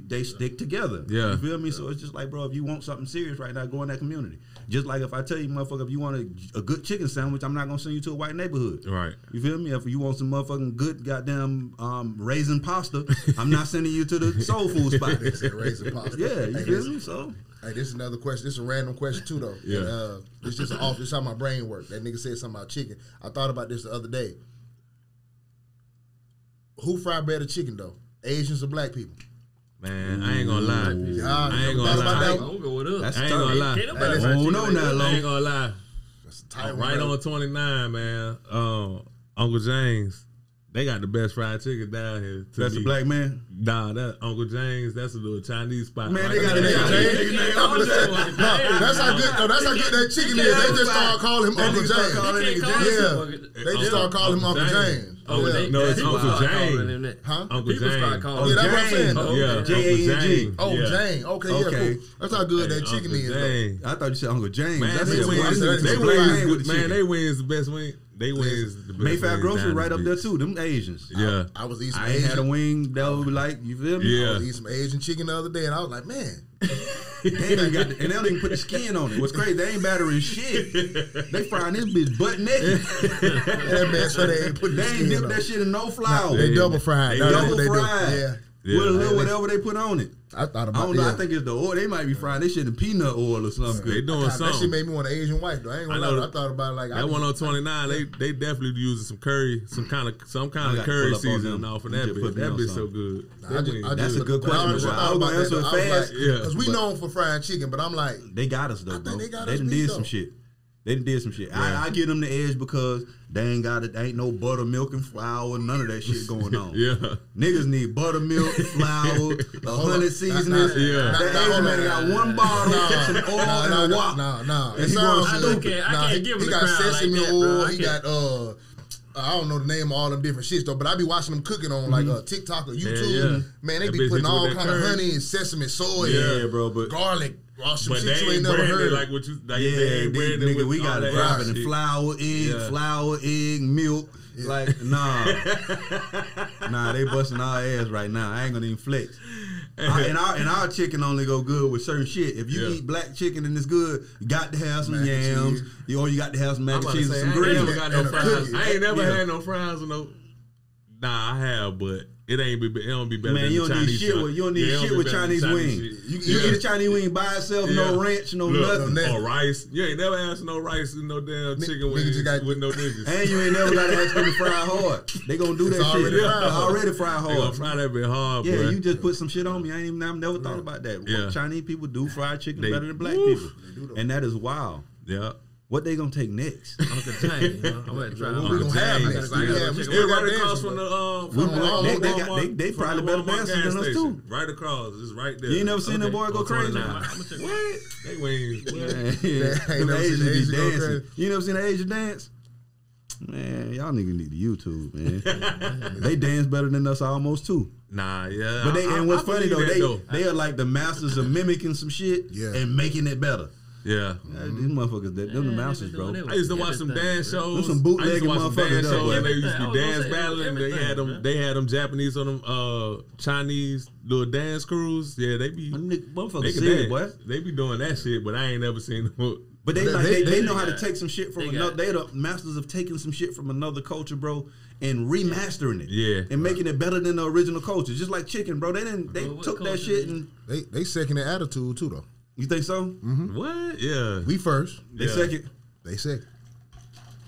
[SPEAKER 2] They stick together.
[SPEAKER 3] Yeah.
[SPEAKER 2] You feel me? So it's just like, bro, if you want something serious right now, go in that community. Just like if I tell you, motherfucker, if you want a good chicken sandwich, I'm not gonna send you to a white neighborhood.
[SPEAKER 3] Right.
[SPEAKER 2] You feel me? If you want some motherfucking good goddamn raisin pasta, I'm not sending you to the soul food spot.
[SPEAKER 1] Raisin pasta.
[SPEAKER 2] Yeah, you feel me? So.
[SPEAKER 1] Hey, this is another question. This is a random question too, though.
[SPEAKER 3] Yeah.
[SPEAKER 1] And, it's just off. This is how my brain works. That nigga said something about chicken. I thought about this the other day. Who fry better chicken though? Asians or black people?
[SPEAKER 3] Man, I ain't gonna lie. I ain't gonna
[SPEAKER 1] about
[SPEAKER 3] lie.
[SPEAKER 1] that?
[SPEAKER 6] I'm gonna go with us.
[SPEAKER 2] That's
[SPEAKER 3] I ain't
[SPEAKER 2] tough.
[SPEAKER 3] gonna lie.
[SPEAKER 6] Can't nobody
[SPEAKER 1] Hey,
[SPEAKER 6] fry chicken
[SPEAKER 2] no,
[SPEAKER 6] like
[SPEAKER 2] now,
[SPEAKER 6] that.
[SPEAKER 2] Lo.
[SPEAKER 3] I ain't gonna lie.
[SPEAKER 1] That's a tight one,
[SPEAKER 3] Right
[SPEAKER 1] bro.
[SPEAKER 3] on 29, man. Uncle James, they got the best fried chicken down here.
[SPEAKER 2] That's a black man.
[SPEAKER 3] Nah, that Uncle James, that's a little Chinese spot.
[SPEAKER 2] Man,
[SPEAKER 3] right
[SPEAKER 2] they got
[SPEAKER 3] there.
[SPEAKER 2] a
[SPEAKER 6] James.
[SPEAKER 1] No, that's how good. No, that's how good that chicken is. They just start calling him Uncle James.
[SPEAKER 6] Yeah.
[SPEAKER 1] They just start calling him Uncle James.
[SPEAKER 6] Oh,
[SPEAKER 1] Yeah.
[SPEAKER 6] they,
[SPEAKER 3] No, it's
[SPEAKER 6] people
[SPEAKER 3] Uncle
[SPEAKER 6] start
[SPEAKER 3] James.
[SPEAKER 6] calling him that.
[SPEAKER 1] Huh?
[SPEAKER 3] Uncle
[SPEAKER 6] People start
[SPEAKER 3] James.
[SPEAKER 6] calling
[SPEAKER 1] Yeah, that's what I'm saying.
[SPEAKER 6] Oh,
[SPEAKER 3] Yeah,
[SPEAKER 6] okay.
[SPEAKER 2] J-A-N-G.
[SPEAKER 1] Oh,
[SPEAKER 3] Yeah.
[SPEAKER 1] Jane. Okay, yeah,
[SPEAKER 2] Okay.
[SPEAKER 1] cool. That's how good that
[SPEAKER 3] Hey,
[SPEAKER 1] chicken
[SPEAKER 3] Uncle
[SPEAKER 1] is. though.
[SPEAKER 3] James.
[SPEAKER 2] I thought you said Uncle James.
[SPEAKER 3] Man,
[SPEAKER 2] That's
[SPEAKER 3] they
[SPEAKER 2] a
[SPEAKER 3] wins.
[SPEAKER 1] that's
[SPEAKER 3] They
[SPEAKER 1] a black man
[SPEAKER 3] wins.
[SPEAKER 2] with the
[SPEAKER 3] Man,
[SPEAKER 2] chicken.
[SPEAKER 3] they wins the best wing. They wins the best.
[SPEAKER 2] Mayfair
[SPEAKER 3] wings
[SPEAKER 2] Grocery
[SPEAKER 3] down
[SPEAKER 2] right
[SPEAKER 3] the
[SPEAKER 2] up there
[SPEAKER 3] beach.
[SPEAKER 2] too. Them Asians.
[SPEAKER 3] Yeah.
[SPEAKER 1] I was eating some
[SPEAKER 2] I ain't had a
[SPEAKER 1] Asian.
[SPEAKER 2] wing that was like, you feel me?
[SPEAKER 3] Yeah.
[SPEAKER 1] I was eating some Asian chicken the other day, and I was like, man,
[SPEAKER 2] They ain't even got and they don't even put the skin on it. What's crazy, they ain't battering shit. They frying this bitch butt naked.
[SPEAKER 1] that man, so they ain't putting
[SPEAKER 2] They
[SPEAKER 1] the
[SPEAKER 2] ain't
[SPEAKER 1] skin
[SPEAKER 2] dipped
[SPEAKER 1] on.
[SPEAKER 2] that shit in no flour.
[SPEAKER 1] They double fried.
[SPEAKER 3] They
[SPEAKER 1] That's
[SPEAKER 2] double
[SPEAKER 1] what they do.
[SPEAKER 2] fried.
[SPEAKER 1] Yeah.
[SPEAKER 3] Yeah.
[SPEAKER 2] With a little
[SPEAKER 1] Yeah.
[SPEAKER 2] whatever they put on it.
[SPEAKER 1] I thought
[SPEAKER 2] I
[SPEAKER 1] about
[SPEAKER 2] don't know.
[SPEAKER 1] it.
[SPEAKER 2] I think it's the oil. They might be frying this shit in peanut oil or something.
[SPEAKER 3] They doing
[SPEAKER 1] That shit
[SPEAKER 3] something.
[SPEAKER 1] made me want an Asian wife, though. I ain't gonna
[SPEAKER 3] I know
[SPEAKER 1] lie. I thought about it like
[SPEAKER 3] That one on 29, they definitely using some curry, some kind
[SPEAKER 2] I
[SPEAKER 3] of
[SPEAKER 2] got to
[SPEAKER 3] curry
[SPEAKER 2] pull up on
[SPEAKER 3] seasoning
[SPEAKER 2] them.
[SPEAKER 3] off of
[SPEAKER 2] You
[SPEAKER 3] that
[SPEAKER 2] just
[SPEAKER 3] bitch.
[SPEAKER 2] put me
[SPEAKER 3] That
[SPEAKER 2] on
[SPEAKER 3] bitch so
[SPEAKER 2] something.
[SPEAKER 3] good.
[SPEAKER 2] That's a good question,
[SPEAKER 1] I was
[SPEAKER 2] bro. I was gonna answer it fast.
[SPEAKER 3] Yeah.
[SPEAKER 1] Because we
[SPEAKER 3] But-
[SPEAKER 1] known for frying chicken, but I'm like,
[SPEAKER 2] They got us though,
[SPEAKER 1] I
[SPEAKER 2] bro.
[SPEAKER 1] think they got
[SPEAKER 2] They
[SPEAKER 1] us
[SPEAKER 2] done
[SPEAKER 1] beat,
[SPEAKER 2] did
[SPEAKER 1] though.
[SPEAKER 2] some shit. They done did some shit.
[SPEAKER 3] Yeah.
[SPEAKER 2] I give them the edge because they ain't got it. Ain't no buttermilk and flour. None of that shit going on.
[SPEAKER 3] Yeah.
[SPEAKER 2] Niggas need buttermilk, flour, 100 seasonings.
[SPEAKER 3] Yeah.
[SPEAKER 2] That Asian man got one bottle, some oil, and a wok.
[SPEAKER 1] Nah.
[SPEAKER 2] And
[SPEAKER 1] It
[SPEAKER 2] he
[SPEAKER 1] sounds
[SPEAKER 2] going
[SPEAKER 1] stupid.
[SPEAKER 6] stupid. I can't give him
[SPEAKER 1] he
[SPEAKER 6] the
[SPEAKER 1] got
[SPEAKER 6] crown like
[SPEAKER 1] sesame
[SPEAKER 6] that,
[SPEAKER 1] oil.
[SPEAKER 6] bro. I
[SPEAKER 1] He
[SPEAKER 6] can't.
[SPEAKER 1] got I don't know the name of all them different shits though, but I be watching them cooking on like TikTok or YouTube.
[SPEAKER 3] yeah.
[SPEAKER 1] Man, they
[SPEAKER 3] That
[SPEAKER 1] be
[SPEAKER 3] bitch
[SPEAKER 1] putting
[SPEAKER 3] hit you
[SPEAKER 1] all
[SPEAKER 3] with that
[SPEAKER 1] kind of
[SPEAKER 3] curry.
[SPEAKER 1] honey and sesame, soy,
[SPEAKER 2] Yeah, bro, but
[SPEAKER 1] garlic, all some
[SPEAKER 3] But
[SPEAKER 1] shit
[SPEAKER 3] they
[SPEAKER 1] you ain't
[SPEAKER 3] ain't
[SPEAKER 1] never
[SPEAKER 3] branded
[SPEAKER 1] heard.
[SPEAKER 3] like what you like.
[SPEAKER 2] yeah,
[SPEAKER 3] They ain't branded
[SPEAKER 2] nigga,
[SPEAKER 3] with
[SPEAKER 2] we
[SPEAKER 3] all
[SPEAKER 2] got
[SPEAKER 3] that
[SPEAKER 2] it dropping in
[SPEAKER 3] shit.
[SPEAKER 2] flour, egg, milk. Like, nah. Nah, they busting our ass right now. I ain't gonna even flex. And our chicken only go good with certain shit. If you
[SPEAKER 3] Yeah.
[SPEAKER 2] eat black chicken and it's good, you got to have some
[SPEAKER 1] Mac and
[SPEAKER 2] yams.
[SPEAKER 1] cheese.
[SPEAKER 2] You got to have some mac
[SPEAKER 3] I'm
[SPEAKER 2] and
[SPEAKER 3] about to
[SPEAKER 2] cheese and
[SPEAKER 3] say,
[SPEAKER 2] some
[SPEAKER 3] I ain't
[SPEAKER 2] greens.
[SPEAKER 3] never got no
[SPEAKER 1] and a
[SPEAKER 3] fries.
[SPEAKER 1] cookie.
[SPEAKER 3] I ain't never
[SPEAKER 2] Yeah.
[SPEAKER 3] had no fries with no. Nah, I have, but it don't be better
[SPEAKER 2] Man,
[SPEAKER 3] than
[SPEAKER 2] you
[SPEAKER 3] the
[SPEAKER 2] don't need
[SPEAKER 3] Chinese
[SPEAKER 2] shit
[SPEAKER 3] shit.
[SPEAKER 2] with you don't need
[SPEAKER 3] Yeah, it
[SPEAKER 2] shit
[SPEAKER 3] don't
[SPEAKER 2] with
[SPEAKER 3] be better than
[SPEAKER 2] Chinese
[SPEAKER 3] Chinese
[SPEAKER 2] wing.
[SPEAKER 3] shit.
[SPEAKER 2] You eat a Chinese wing by itself, no
[SPEAKER 3] Yeah.
[SPEAKER 2] ranch, no
[SPEAKER 3] Look,
[SPEAKER 2] nothing.
[SPEAKER 3] or rice. You ain't never asked no rice with no damn chicken
[SPEAKER 1] niggas
[SPEAKER 3] wings
[SPEAKER 1] just got-
[SPEAKER 3] with no niggas.
[SPEAKER 2] And you ain't never gotta ask them to fry hard. They gonna do
[SPEAKER 1] It's
[SPEAKER 2] that shit.
[SPEAKER 1] already fried hard.
[SPEAKER 2] Already fried
[SPEAKER 3] They gonna
[SPEAKER 2] hard.
[SPEAKER 3] fry that bit hard,
[SPEAKER 2] Yeah,
[SPEAKER 3] boy.
[SPEAKER 2] you just put some shit on me. I've never thought about that.
[SPEAKER 3] Yeah.
[SPEAKER 2] Chinese people do fried chicken
[SPEAKER 3] They-
[SPEAKER 2] better than black
[SPEAKER 3] Woof.
[SPEAKER 2] people. And that is wild.
[SPEAKER 3] Yeah.
[SPEAKER 2] What they gonna take next?
[SPEAKER 6] Uncle James, I'm gonna try.
[SPEAKER 1] What we gonna have
[SPEAKER 3] James.
[SPEAKER 1] next?
[SPEAKER 6] I gotta go
[SPEAKER 1] We
[SPEAKER 6] check
[SPEAKER 1] still
[SPEAKER 3] It
[SPEAKER 1] got
[SPEAKER 3] right across
[SPEAKER 1] dancing,
[SPEAKER 3] from
[SPEAKER 1] but-
[SPEAKER 3] the
[SPEAKER 2] They probably better dancers than us too.
[SPEAKER 3] Right across, it's right there.
[SPEAKER 2] You ain't never seen them boy go
[SPEAKER 3] On
[SPEAKER 2] crazy?
[SPEAKER 3] 29. What? They wings.
[SPEAKER 2] Man,
[SPEAKER 1] ain't
[SPEAKER 2] them
[SPEAKER 1] never seen
[SPEAKER 2] Asians
[SPEAKER 1] the
[SPEAKER 2] be
[SPEAKER 1] Asian go
[SPEAKER 2] dancing.
[SPEAKER 1] crazy.
[SPEAKER 2] You never seen an Asian dance? Man, y'all niggas need the YouTube, man. They dance better than us almost too.
[SPEAKER 3] Nah, yeah.
[SPEAKER 2] But and what's funny though,
[SPEAKER 3] that,
[SPEAKER 2] they are like the masters of mimicking some shit
[SPEAKER 1] Yeah.
[SPEAKER 2] and making it better.
[SPEAKER 3] Yeah.
[SPEAKER 2] These motherfuckers, them the masters, bro.
[SPEAKER 3] I used to watch some dance shows.
[SPEAKER 2] Them some bootlegging
[SPEAKER 3] I used to watch some dance
[SPEAKER 2] motherfuckers,
[SPEAKER 3] shows
[SPEAKER 2] though,
[SPEAKER 3] and they used to
[SPEAKER 6] I
[SPEAKER 3] be
[SPEAKER 6] was gonna
[SPEAKER 3] dance
[SPEAKER 6] say
[SPEAKER 3] battling.
[SPEAKER 6] everything,
[SPEAKER 3] They had them Japanese on them Chinese little dance crews. Yeah, they be
[SPEAKER 2] Them motherfuckers
[SPEAKER 3] they can
[SPEAKER 2] serious,
[SPEAKER 3] dance.
[SPEAKER 2] boy.
[SPEAKER 3] They be doing that shit, but I ain't never seen them.
[SPEAKER 2] But they know how to take some shit from
[SPEAKER 6] they
[SPEAKER 2] another.
[SPEAKER 6] got-
[SPEAKER 2] They're the masters of taking some shit from another culture, bro, and remastering it.
[SPEAKER 3] Yeah.
[SPEAKER 2] and making it better than the original culture. Just like chicken, bro. They
[SPEAKER 6] What
[SPEAKER 2] took that
[SPEAKER 6] culture
[SPEAKER 2] shit
[SPEAKER 6] they-
[SPEAKER 2] and
[SPEAKER 1] They second their attitude too though.
[SPEAKER 2] you think so?
[SPEAKER 3] What? Yeah.
[SPEAKER 1] We first,
[SPEAKER 2] They
[SPEAKER 3] Yeah.
[SPEAKER 2] second.
[SPEAKER 1] they second.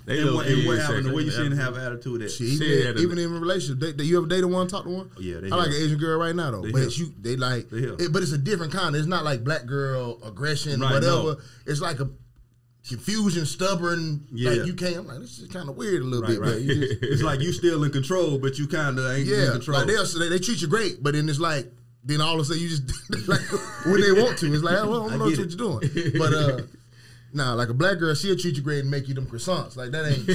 [SPEAKER 3] They
[SPEAKER 2] And
[SPEAKER 3] little
[SPEAKER 2] what
[SPEAKER 3] kid
[SPEAKER 2] happened?
[SPEAKER 3] sex.
[SPEAKER 2] Where you seen have attitude at?
[SPEAKER 1] Shit,
[SPEAKER 3] Shit,
[SPEAKER 1] even in a relationship, you ever dated one, talk to one?
[SPEAKER 2] Yeah, they
[SPEAKER 1] I like
[SPEAKER 2] have.
[SPEAKER 1] an Asian girl right now though,
[SPEAKER 2] They
[SPEAKER 1] but
[SPEAKER 2] have.
[SPEAKER 1] they like,
[SPEAKER 2] They have.
[SPEAKER 1] but it's a different kind. It's not like black girl aggression,
[SPEAKER 2] Right,
[SPEAKER 1] whatever.
[SPEAKER 2] no.
[SPEAKER 1] It's like a confusion, stubborn.
[SPEAKER 2] Yeah.
[SPEAKER 1] Like you can't. I'm like, this is kind of weird a little
[SPEAKER 2] Right,
[SPEAKER 1] bit,
[SPEAKER 2] right.
[SPEAKER 1] but you just,
[SPEAKER 2] It's like you still in control, but you kind of ain't in
[SPEAKER 1] yeah,
[SPEAKER 2] control.
[SPEAKER 1] like they treat you great, but then it's like. Then all of a sudden you just like when they want to, it's like I don't know what you're doing. But nah, like a black girl, she'll treat you great and make you them croissants. Like that ain't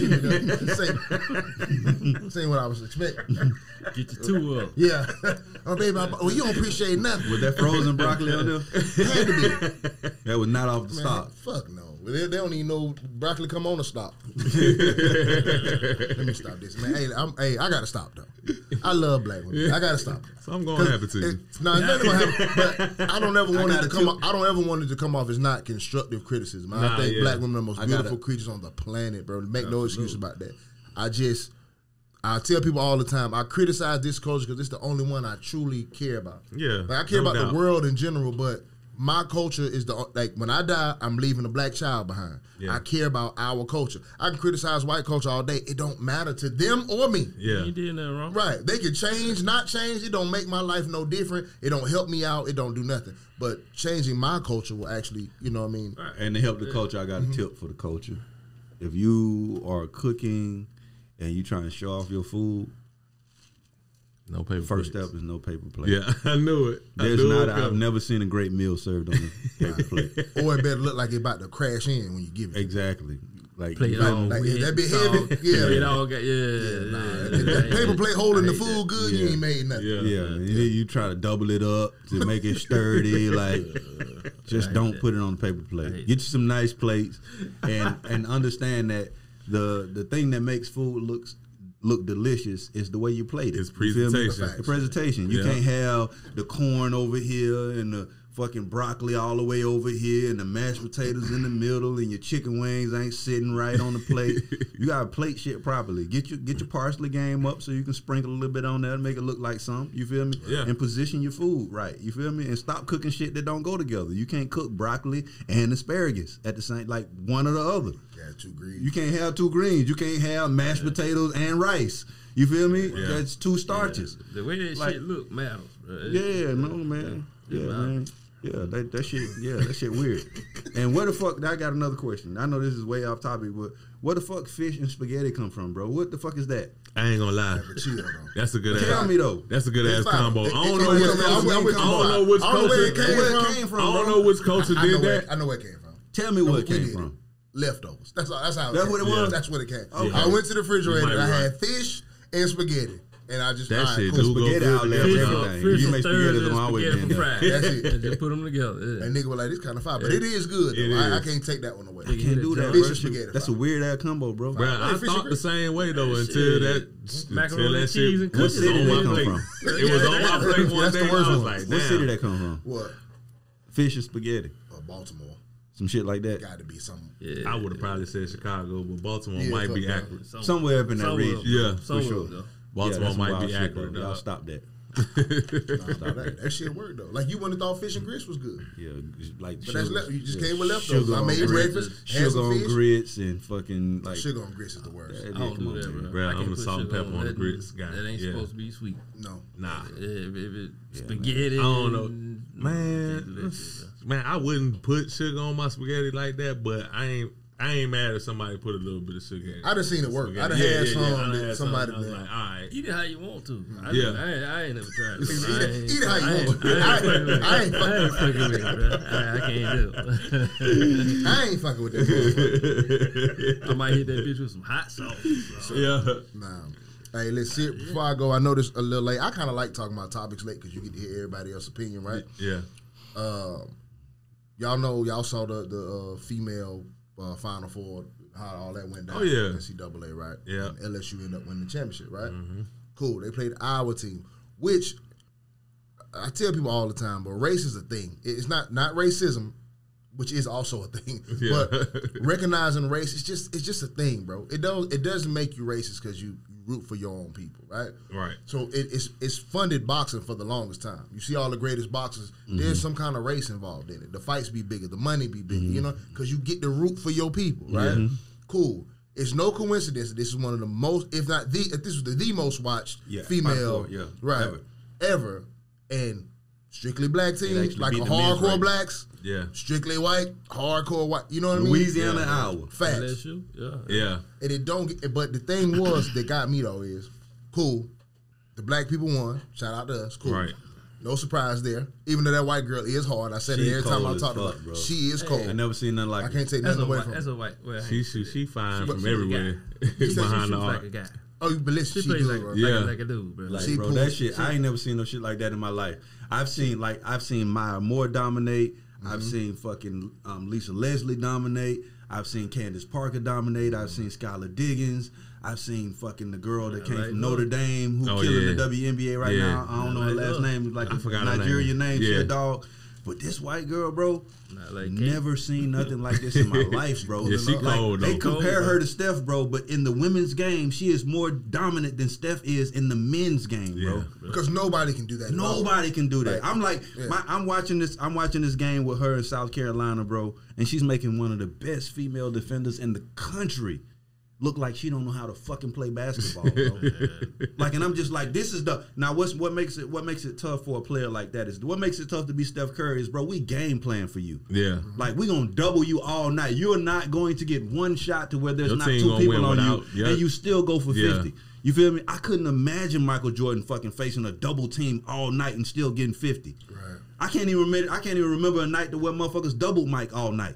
[SPEAKER 1] same what I was expecting.
[SPEAKER 6] Get your two up.
[SPEAKER 1] Yeah. Oh baby, well you don't appreciate nothing.
[SPEAKER 2] With that frozen broccoli on there,
[SPEAKER 1] Had to be.
[SPEAKER 2] that was not off the
[SPEAKER 1] Man,
[SPEAKER 2] stock.
[SPEAKER 1] fuck no. They don't even know broccoli come on to stop. Let me stop this, man. Hey, I gotta stop though. I love black women. I gotta stop.
[SPEAKER 3] Something gonna happen to you.
[SPEAKER 1] No, nothing gonna happen. But I don't ever want it to come. I don't ever want it to come off as not constructive criticism. I think black women are the most beautiful creatures on the planet, bro. Make no excuse about that. I tell people all the time, I criticize this culture because it's the only one I truly care about.
[SPEAKER 3] Yeah,
[SPEAKER 1] like I care
[SPEAKER 3] no
[SPEAKER 1] about
[SPEAKER 3] doubt.
[SPEAKER 1] the world in general, but my culture is like when I die, I'm leaving a black child behind.
[SPEAKER 3] Yeah.
[SPEAKER 1] I care about our culture. I can criticize white culture all day. It don't matter to them or me.
[SPEAKER 3] Yeah.
[SPEAKER 6] You did nothing wrong.
[SPEAKER 1] Right. They can change, not change. It don't make my life no different. It don't help me out. It don't do nothing. But changing my culture will actually, you know what I mean?
[SPEAKER 2] And to help the culture, I got a tip for the culture. If you are cooking and you trying to show off your food,
[SPEAKER 3] No paper
[SPEAKER 2] first
[SPEAKER 3] plates.
[SPEAKER 2] step is no paper plate.
[SPEAKER 3] Yeah, I knew it.
[SPEAKER 2] I've never seen a great meal served on a paper plate.
[SPEAKER 1] Or it better look like it about to crash in when you give it.
[SPEAKER 2] Exactly. Like,
[SPEAKER 6] Play it
[SPEAKER 2] like-
[SPEAKER 6] all.
[SPEAKER 1] Like,
[SPEAKER 6] wet,
[SPEAKER 1] that be
[SPEAKER 6] soft.
[SPEAKER 1] heavy? Yeah.
[SPEAKER 6] Play it all got,
[SPEAKER 1] That paper plate holding the food good, you
[SPEAKER 2] Yeah.
[SPEAKER 1] ain't made nothing.
[SPEAKER 3] Yeah.
[SPEAKER 2] yeah, and then you try to double it up to make it sturdy. Like, just don't put it on the paper plate. Get you some nice plates, and understand that the thing that makes food look delicious is the way you plate it.
[SPEAKER 3] It's
[SPEAKER 2] You feel me?
[SPEAKER 3] presentation.
[SPEAKER 2] The presentation. You
[SPEAKER 3] Yeah.
[SPEAKER 2] can't have the corn over here and the fucking broccoli all the way over here and the mashed potatoes in the middle and your chicken wings ain't sitting right on the plate. You gotta plate shit properly. Get your parsley game up so you can sprinkle a little bit on there and make it look like something. You feel me?
[SPEAKER 3] Yeah.
[SPEAKER 2] And position your food right. You feel me? And stop cooking shit that don't go together. You can't cook broccoli and asparagus at the same, like one or the other.
[SPEAKER 1] Yeah, too greedy.
[SPEAKER 2] You can't have two greens. You can't have mashed potatoes and rice. You feel me?
[SPEAKER 3] Yeah.
[SPEAKER 2] That's two starches.
[SPEAKER 6] The way that
[SPEAKER 2] Like-
[SPEAKER 6] shit look matters, bro.
[SPEAKER 2] Yeah, no man. Yeah, man. Yeah, that shit. Yeah, that shit weird. And where the fuck? I got another question. I know this is way off topic, but where the fuck fish and spaghetti come from, bro? What the fuck is that?
[SPEAKER 3] I ain't gonna lie.
[SPEAKER 1] But chill, though.
[SPEAKER 3] That's a good
[SPEAKER 2] Tell
[SPEAKER 3] ass.
[SPEAKER 2] me though.
[SPEAKER 3] That's a good
[SPEAKER 1] It's
[SPEAKER 3] ass
[SPEAKER 1] fine.
[SPEAKER 3] combo.
[SPEAKER 1] It-
[SPEAKER 3] I don't
[SPEAKER 1] it-
[SPEAKER 3] know
[SPEAKER 1] it-
[SPEAKER 3] which
[SPEAKER 1] it-
[SPEAKER 3] culture.
[SPEAKER 1] I'm with you.
[SPEAKER 3] I don't know which
[SPEAKER 1] I don't know where
[SPEAKER 3] culture.
[SPEAKER 1] it came
[SPEAKER 2] Where
[SPEAKER 1] from.
[SPEAKER 2] it came from,
[SPEAKER 3] I don't
[SPEAKER 2] bro?
[SPEAKER 3] know which culture
[SPEAKER 1] I know
[SPEAKER 3] did
[SPEAKER 1] where,
[SPEAKER 3] that.
[SPEAKER 1] I know where it came from.
[SPEAKER 2] Tell me where
[SPEAKER 1] We
[SPEAKER 2] it came
[SPEAKER 1] did
[SPEAKER 2] from.
[SPEAKER 1] Leftovers. That's how
[SPEAKER 2] That's
[SPEAKER 1] it
[SPEAKER 2] what it
[SPEAKER 1] came.
[SPEAKER 2] was?
[SPEAKER 1] That's what it came.
[SPEAKER 2] Okay.
[SPEAKER 1] I went to the refrigerator.
[SPEAKER 3] You might
[SPEAKER 1] I
[SPEAKER 3] be
[SPEAKER 1] had
[SPEAKER 3] right.
[SPEAKER 1] fish and spaghetti, and I just
[SPEAKER 3] That
[SPEAKER 1] all right,
[SPEAKER 3] shit
[SPEAKER 1] cool.
[SPEAKER 3] do go
[SPEAKER 2] Spaghetti
[SPEAKER 3] good
[SPEAKER 2] outlets
[SPEAKER 3] together.
[SPEAKER 2] everything.
[SPEAKER 6] Fish
[SPEAKER 2] You
[SPEAKER 6] and
[SPEAKER 2] make
[SPEAKER 6] third
[SPEAKER 2] spaghetti
[SPEAKER 6] and
[SPEAKER 2] on always
[SPEAKER 6] spaghetti
[SPEAKER 2] been
[SPEAKER 6] for
[SPEAKER 2] there.
[SPEAKER 6] fried.
[SPEAKER 1] That's it.
[SPEAKER 6] And just put them together. Yeah.
[SPEAKER 1] And nigga was like, "This kind of fire," but it is good. Though.
[SPEAKER 3] It
[SPEAKER 1] I
[SPEAKER 3] is.
[SPEAKER 1] can't take that one away.
[SPEAKER 6] You
[SPEAKER 2] Can't do that,
[SPEAKER 1] Fish
[SPEAKER 2] bro.
[SPEAKER 1] and spaghetti.
[SPEAKER 2] That's a weird ass combo, bro.
[SPEAKER 3] Bro, I
[SPEAKER 1] Fish and
[SPEAKER 3] thought the
[SPEAKER 1] grits.
[SPEAKER 3] same way though until
[SPEAKER 6] Shit.
[SPEAKER 3] that
[SPEAKER 6] Macaroni
[SPEAKER 3] until that
[SPEAKER 6] and
[SPEAKER 3] shit
[SPEAKER 6] cheese and
[SPEAKER 3] was
[SPEAKER 2] What city
[SPEAKER 3] on
[SPEAKER 2] that
[SPEAKER 3] my
[SPEAKER 2] come
[SPEAKER 3] plate.
[SPEAKER 2] from?
[SPEAKER 3] It was on my plate one
[SPEAKER 1] That's the
[SPEAKER 3] day.
[SPEAKER 1] worst
[SPEAKER 3] I was
[SPEAKER 1] one.
[SPEAKER 3] like,
[SPEAKER 2] What city
[SPEAKER 3] damn.
[SPEAKER 2] that come from?
[SPEAKER 1] What?
[SPEAKER 2] Fish and spaghetti.
[SPEAKER 1] Baltimore.
[SPEAKER 2] Some shit like that.
[SPEAKER 1] Got to be something.
[SPEAKER 6] Yeah.
[SPEAKER 3] I would have probably said Chicago, but Baltimore
[SPEAKER 1] Yeah,
[SPEAKER 3] might be
[SPEAKER 1] fuck
[SPEAKER 3] accurate.
[SPEAKER 2] Somewhere up in that
[SPEAKER 6] Somewhere.
[SPEAKER 2] region.
[SPEAKER 3] Yeah,
[SPEAKER 2] for sure.
[SPEAKER 3] Baltimore
[SPEAKER 2] that's
[SPEAKER 3] might
[SPEAKER 2] wild
[SPEAKER 3] be
[SPEAKER 2] shit,
[SPEAKER 3] accurate.
[SPEAKER 2] though. Y'all
[SPEAKER 3] dog.
[SPEAKER 2] stop that.
[SPEAKER 1] Nah, that shit worked though. Like you wouldn't have thought fish and grits was good,
[SPEAKER 2] Yeah, like
[SPEAKER 1] but that's
[SPEAKER 2] sugar,
[SPEAKER 1] you just
[SPEAKER 2] yeah,
[SPEAKER 1] came with leftovers.
[SPEAKER 2] sugar
[SPEAKER 1] I
[SPEAKER 2] on
[SPEAKER 1] made
[SPEAKER 2] grits,
[SPEAKER 1] breakfast, had
[SPEAKER 2] sugar
[SPEAKER 1] some
[SPEAKER 2] on
[SPEAKER 1] fish.
[SPEAKER 2] grits, and fucking like
[SPEAKER 1] Sugar on grits is the worst.
[SPEAKER 2] Yeah,
[SPEAKER 6] I don't
[SPEAKER 2] come
[SPEAKER 6] do
[SPEAKER 2] on,
[SPEAKER 6] that,
[SPEAKER 2] man.
[SPEAKER 6] bro.
[SPEAKER 3] Bro,
[SPEAKER 6] I
[SPEAKER 3] I'm
[SPEAKER 6] can't
[SPEAKER 3] the
[SPEAKER 6] put
[SPEAKER 3] salt and
[SPEAKER 6] sugar
[SPEAKER 3] pepper on the
[SPEAKER 6] nothing
[SPEAKER 3] grits guy.
[SPEAKER 6] That ain't
[SPEAKER 3] Yeah.
[SPEAKER 6] supposed to be sweet.
[SPEAKER 1] No,
[SPEAKER 3] Nah,
[SPEAKER 6] If it
[SPEAKER 2] Yeah,
[SPEAKER 6] spaghetti,
[SPEAKER 3] I don't know.
[SPEAKER 6] and-
[SPEAKER 3] Man,
[SPEAKER 6] can't do that shit, bro.
[SPEAKER 3] man, I wouldn't put sugar on my spaghetti like that, but I ain't mad if somebody put a little bit of sugar in.
[SPEAKER 1] I done seen it work.
[SPEAKER 3] Spaghetti.
[SPEAKER 1] I done had
[SPEAKER 3] I
[SPEAKER 1] some
[SPEAKER 3] done
[SPEAKER 1] that
[SPEAKER 3] had
[SPEAKER 1] somebody
[SPEAKER 3] some, I was
[SPEAKER 1] done.
[SPEAKER 3] like, all right.
[SPEAKER 6] Eat it how you want to.
[SPEAKER 3] Yeah.
[SPEAKER 6] I ain't never tried it.
[SPEAKER 1] Eat it how you want.
[SPEAKER 6] I ain't fucking with it, bro. I can't do it.
[SPEAKER 1] I ain't fucking with that.
[SPEAKER 6] I might hit that bitch with some hot sauce.
[SPEAKER 3] Yeah.
[SPEAKER 1] Nah. Hey, let's see. Before I go, I know this a little late. I kind of like talking about topics late because you get to hear everybody else's opinion, right?
[SPEAKER 3] Yeah.
[SPEAKER 1] Y'all know, y'all saw the female Final Four, how all that went down.
[SPEAKER 3] Oh, yeah.
[SPEAKER 1] NCAA, right?
[SPEAKER 3] Yeah.
[SPEAKER 1] And LSU ended up winning the championship, right? Cool. They played our team, which I tell people all the time, but race is a thing. It's not racism, which is also a thing.
[SPEAKER 3] Yeah.
[SPEAKER 1] But recognizing race, it's just a thing, bro. It doesn't make you racist because you root for your own people, right?
[SPEAKER 3] Right.
[SPEAKER 1] So it's funded boxing for the longest time. You see all the greatest boxers, there's some kind of race involved in it. The fights be bigger, the money be bigger, you know, because you get to root for your people, right? Cool. it's no coincidence that this is one of the most, if this was the most watched female, ever. And strictly black teams, like a hardcore blacks, strictly white, hardcore white. You know what I mean?
[SPEAKER 2] Louisiana, Iowa,
[SPEAKER 1] facts.
[SPEAKER 3] Yeah.
[SPEAKER 1] And it don't get, but the thing that got me though is cool. The black people won. Shout out to us. Cool.
[SPEAKER 3] Right.
[SPEAKER 1] No surprise there. Even though that white girl is hard, I said it every time I talk about her. She is cold.
[SPEAKER 2] I never seen nothing like
[SPEAKER 1] I can't take nothing away from her.
[SPEAKER 6] That's a white. Well,
[SPEAKER 3] she fine from everywhere.
[SPEAKER 6] behind the arc. Like a guy.
[SPEAKER 1] Oh, but listen, she
[SPEAKER 6] plays
[SPEAKER 1] do,
[SPEAKER 6] like a dude, bro.
[SPEAKER 2] Like, bro, that shit, I ain't never seen no shit like that in my life. I've seen Maya Moore dominate. I've seen fucking Lisa Leslie dominate. I've seen Candace Parker dominate. I've seen Skylar Diggins. I've seen fucking the girl that came from Notre Dame who killing the WNBA right now. I don't know her last name. Like a Nigerian name. She a dog. But this white girl, bro, never seen nothing like this in my life, bro.
[SPEAKER 3] Yeah, she cold,
[SPEAKER 2] they compare her to Steph, bro, but in the women's game, she is more dominant than Steph is in the men's game, bro.
[SPEAKER 1] Because nobody can do that.
[SPEAKER 2] Nobody can do that. I'm like, I'm watching this game with her in South Carolina, bro, and she's making one of the best female defenders in the country look like she don't know how to fucking play basketball, bro. Like, and I'm just like, this is the now. What makes it tough for a player like that is what makes it tough to be Steph Curry is, bro. We game plan for you.
[SPEAKER 3] Yeah,
[SPEAKER 2] like we gonna double you all night. You're not going to get one shot to where there's not two people on you, and you still go for 50. You feel me? I couldn't imagine Michael Jordan fucking facing a double team all night and still getting 50. Right. I can't even remember a night to where motherfuckers doubled Mike all night.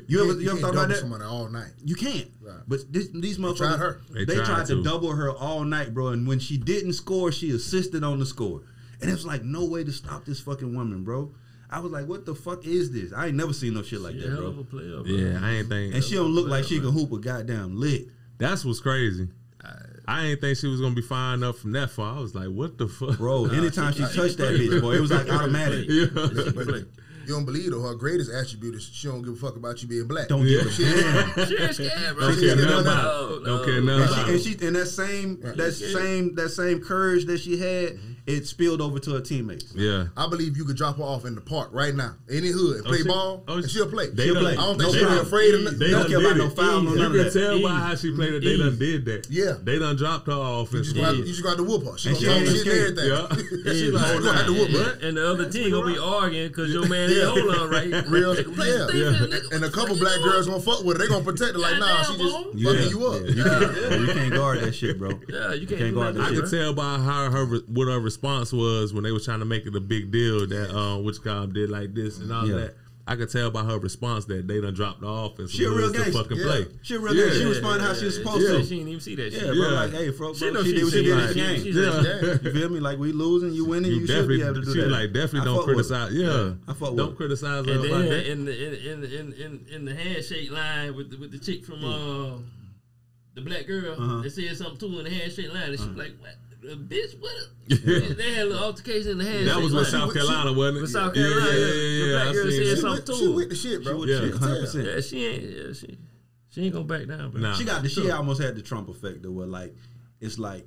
[SPEAKER 2] You ever thought about that?
[SPEAKER 1] Somebody all night.
[SPEAKER 2] You can't. Right. But these motherfuckers,
[SPEAKER 1] tried her.
[SPEAKER 2] They tried to double her all night, bro. And when she didn't score, she assisted on the score. And it was like no way to stop this fucking woman, bro. I was like, what the fuck is this? I ain't never seen no shit like that, bro.
[SPEAKER 6] Hell of a player, bro.
[SPEAKER 3] Yeah, I ain't think.
[SPEAKER 2] And she don't look like she can hoop a goddamn lick.
[SPEAKER 3] That's what's crazy. I ain't think she was gonna be far enough from that far. I was like, what the fuck,
[SPEAKER 2] bro? Anytime she touched that bitch, boy, it was like automatic.
[SPEAKER 1] You don't believe her. Her greatest attribute is she don't give a fuck about you being black.
[SPEAKER 2] Don't give a shit.
[SPEAKER 6] She ain't scared, bro.
[SPEAKER 3] Don't care nothing about. Don't care nothing about.
[SPEAKER 2] And that same courage that she had, it spilled over to her teammates.
[SPEAKER 3] Yeah,
[SPEAKER 1] I believe you could drop her off in the park right now, any hood, and play ball, and she'll play.
[SPEAKER 2] She'll play.
[SPEAKER 1] I don't think she'll be afraid of nothing.
[SPEAKER 2] They don't care about no foul, no none of that.
[SPEAKER 3] You can tell by how she played that they done did that.
[SPEAKER 1] Yeah,
[SPEAKER 3] they done dropped her off.
[SPEAKER 1] You just got to whoop her. She
[SPEAKER 2] ain't
[SPEAKER 1] scared.
[SPEAKER 3] She
[SPEAKER 1] gonna have to whoop her.
[SPEAKER 6] And the other team gonna be arguing because your man ain't hold on right.
[SPEAKER 1] Real, and a couple black girls gonna fuck with her. They gonna protect her like, nah, she just fucking you up.
[SPEAKER 2] You can't guard that shit, bro.
[SPEAKER 6] Yeah, you can't guard that
[SPEAKER 3] shit. I
[SPEAKER 6] shit.
[SPEAKER 3] could tell by what her response was when they was trying to make it a big deal that which guy did like this and all that. I could tell by her response that they done dropped the offense.
[SPEAKER 2] She a real gangster.
[SPEAKER 3] Fucking play.
[SPEAKER 2] She a real gangster. She responded how she was supposed to.
[SPEAKER 6] She didn't even see that shit.
[SPEAKER 2] Yeah, bro. Like, hey, bro, she did what she did in the game. You feel me? Like, we losing, you winning, you should be able to do that.
[SPEAKER 3] She like, definitely don't criticize. Yeah,
[SPEAKER 2] I fuck with.
[SPEAKER 3] Don't criticize her.
[SPEAKER 6] And then in the handshake line with the chick from the black girl, they said something to her in the handshake line, and she was like, what? Bitch, what? They had a little altercation in the hand.
[SPEAKER 3] That was with South Carolina, wasn't it?
[SPEAKER 6] With South Carolina,
[SPEAKER 3] yeah.
[SPEAKER 6] I said something to her.
[SPEAKER 1] She with the shit, bro.
[SPEAKER 2] Yeah, 100%.
[SPEAKER 6] Yeah, she ain't gonna back down, bro.
[SPEAKER 2] Nah. She almost had the Trump effect, though, where like it's like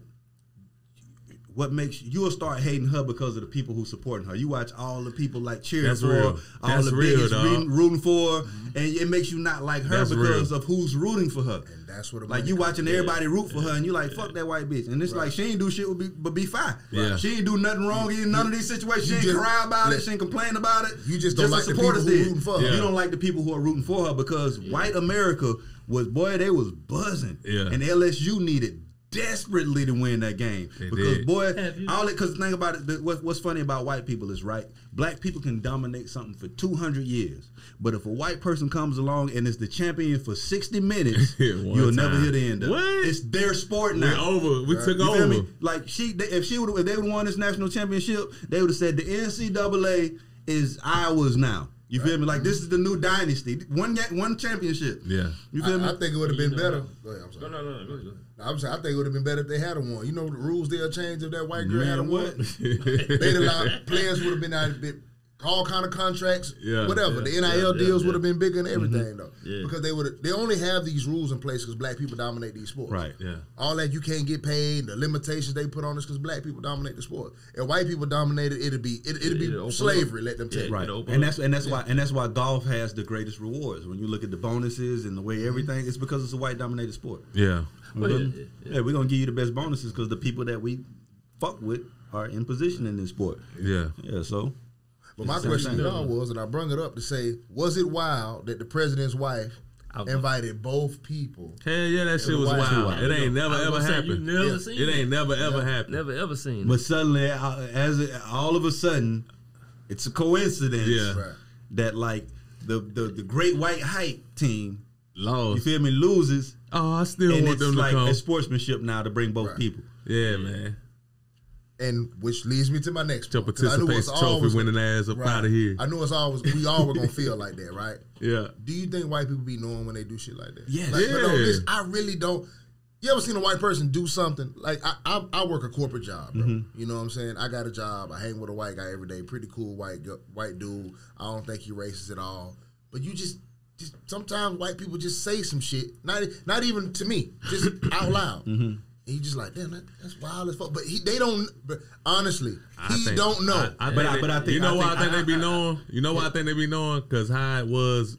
[SPEAKER 2] what makes you'll start hating her because of the people who supporting her. You watch all the people like cheering for her, all the biggest rooting for her, and it makes you not like her because of who's rooting for her.
[SPEAKER 1] And that's what
[SPEAKER 2] like you watching everybody root for her, and you like fuck that white bitch, and it's like she ain't do shit but be fine.
[SPEAKER 3] Yeah.
[SPEAKER 2] She ain't do nothing wrong in none of these situations. She ain't cry about it. She ain't complain about it.
[SPEAKER 1] You just don't like the people who are rooting for her.
[SPEAKER 2] You don't like the people who are rooting for her because white America was they was buzzing, and LSU needed desperately to win that game because because think about it. What's funny about white people is black people can dominate something for 200 years, but if a white person comes along and is the champion for 60 minutes, you'll never hear the end of it. It's their sport now.
[SPEAKER 3] We took over.
[SPEAKER 2] Like if they would have won this national championship, they would have said the NCAA is ours now. You feel me? Like this is the new dynasty. One championship.
[SPEAKER 3] Yeah.
[SPEAKER 2] You feel me?
[SPEAKER 1] I think it would have been better. Go ahead, I'm sorry.
[SPEAKER 6] No. Go ahead.
[SPEAKER 1] I'm saying I think it would have been better if they had one. You know the rules they'll change if that white girl had one. They'd allow players would have been out a bit all kind of contracts,
[SPEAKER 3] Yeah,
[SPEAKER 1] whatever. The NIL deals would have been bigger and
[SPEAKER 3] Mm-hmm.
[SPEAKER 1] everything though, because they only have these rules in place because black people dominate these sports.
[SPEAKER 2] Right.
[SPEAKER 3] Yeah.
[SPEAKER 1] All that you can't get paid, the limitations they put on us because black people dominate the sport. If white people dominated, it'd be slavery. Let them take
[SPEAKER 2] Right, and that's why golf has the greatest rewards. When you look at the bonuses and the way everything, it's because it's a white dominated sport.
[SPEAKER 3] Yeah.
[SPEAKER 2] Yeah, we're gonna give you the best bonuses because the people that we fuck with are in position in this sport.
[SPEAKER 3] Yeah.
[SPEAKER 2] Yeah, so.
[SPEAKER 1] But my question to y'all was, and I brung it up to say, was it wild that the president's wife invited both people?
[SPEAKER 3] Hell yeah, that shit was wild. It ain't never ever happened.
[SPEAKER 6] It
[SPEAKER 3] ain't never ever happened.
[SPEAKER 6] Never ever seen
[SPEAKER 2] But
[SPEAKER 6] it.
[SPEAKER 2] suddenly, all of a sudden, it's a coincidence that like the great white hype team,
[SPEAKER 3] Lost.
[SPEAKER 2] you feel me, loses.
[SPEAKER 3] Oh, I still
[SPEAKER 2] And
[SPEAKER 3] want
[SPEAKER 2] it's
[SPEAKER 3] them to
[SPEAKER 2] like
[SPEAKER 3] come.
[SPEAKER 2] a sportsmanship now to bring both people.
[SPEAKER 3] Yeah, man.
[SPEAKER 1] And which leads me to my next
[SPEAKER 3] Your
[SPEAKER 1] point. 'Cause I knew it's
[SPEAKER 3] participation trophy
[SPEAKER 1] always-
[SPEAKER 3] winning ass up out of here.
[SPEAKER 1] I knew we all were gonna feel like that, right?
[SPEAKER 3] Yeah.
[SPEAKER 1] Do you think white people be knowing when they do shit like that?
[SPEAKER 2] Yes.
[SPEAKER 1] Like, but
[SPEAKER 3] Yeah.
[SPEAKER 1] no, listen, I really don't. You ever seen a white person do something? Like I work a corporate job, bro. You know what I'm saying? I got a job. I hang with a white guy every day. Pretty cool white dude. I don't think he racist at all. But you just sometimes white people just say some shit. Not even to me, just out loud. And you just like, damn, that's wild as fuck. But they don't. But honestly, don't know.
[SPEAKER 2] I think
[SPEAKER 3] you know why I think
[SPEAKER 2] I-
[SPEAKER 3] they be knowing? You know why I think they be knowing? Because how it was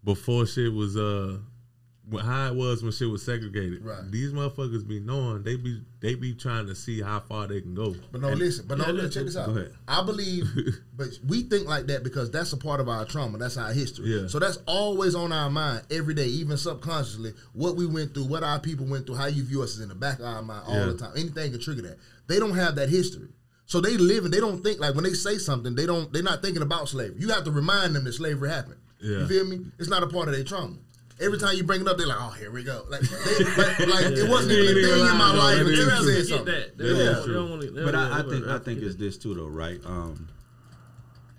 [SPEAKER 3] before shit was how it was when shit was segregated.
[SPEAKER 1] Right.
[SPEAKER 3] These motherfuckers be knowing. They be trying to see how far they can go.
[SPEAKER 1] But listen, check this out.
[SPEAKER 2] Go ahead.
[SPEAKER 1] I believe, but we think like that because that's a part of our trauma. That's our history.
[SPEAKER 3] Yeah.
[SPEAKER 1] So that's always on our mind every day, even subconsciously, what we went through, what our people went through, how you view us is in the back of our mind all the time. Anything can trigger that. They don't have that history. So they live and they don't think, like when they say something, they're not thinking about slavery. You have to remind them that slavery happened.
[SPEAKER 3] Yeah.
[SPEAKER 1] You feel me? It's not a part of their trauma. Every time you bring it up, they're like, "Oh, here we go." Like it wasn't even a thing in my life until you said something.
[SPEAKER 2] But I think it's this too though, right?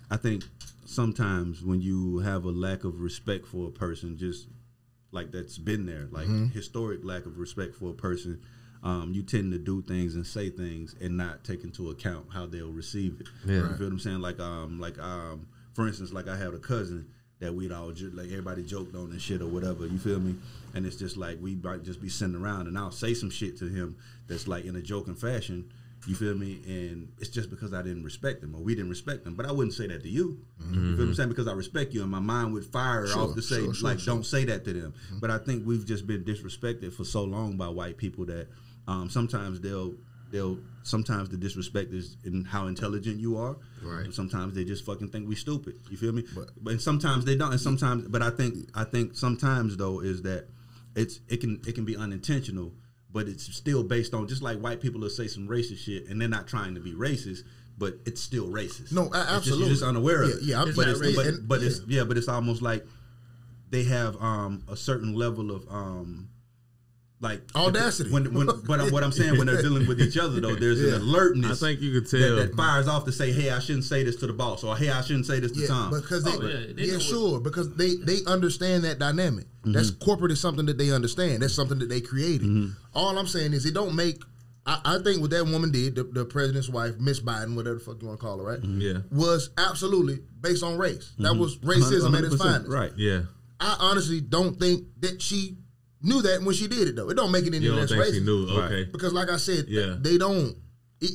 [SPEAKER 2] I think sometimes when you have a lack of respect for a person, just like that's been there, like historic lack of respect for a person, you tend to do things and say things and not take into account how they'll receive it.
[SPEAKER 3] Yeah.
[SPEAKER 2] You feel what I'm saying? Like for instance, like I have a cousin that we'd all like everybody joked on and shit or whatever, you feel me? And it's just like we might just be sitting around and I'll say some shit to him that's like in a joking fashion, you feel me? And it's just because I didn't respect him or we didn't respect him. But I wouldn't say that to you. You feel what I'm saying? Because I respect you and my mind would fire off to say don't say that to them. But I think we've just been disrespected for so long by white people that sometimes sometimes the disrespect is in how intelligent you are. Right. Sometimes they just fucking think we stupid. You feel me? But sometimes they don't. And sometimes, but I think sometimes though is that it can be unintentional, but it's still based on just like white people will say some racist shit and they're not trying to be racist, but it's still racist.
[SPEAKER 1] No, absolutely.
[SPEAKER 2] You're just unaware of it.
[SPEAKER 1] Yeah,
[SPEAKER 2] but it's almost like they have a certain level of like
[SPEAKER 1] audacity.
[SPEAKER 2] But what I'm saying, when they're dealing with each other, though, there's an alertness.
[SPEAKER 3] I think you could tell
[SPEAKER 2] that fires off to say, "Hey, I shouldn't say this to the boss," or "Hey, I shouldn't say this to Tom."
[SPEAKER 1] Because because they understand that dynamic. That's corporate is something that they understand. That's something that they created. All I'm saying is it don't make. I think what that woman did, the president's wife, Miss Biden, whatever the fuck you want to call her, right? Was absolutely based on race. That was racism at its finest.
[SPEAKER 2] Right.
[SPEAKER 3] Yeah.
[SPEAKER 1] I honestly don't think that she knew that when she did it, though. It don't make it any less racist.
[SPEAKER 3] She knew, okay.
[SPEAKER 1] Because like I said, they don't.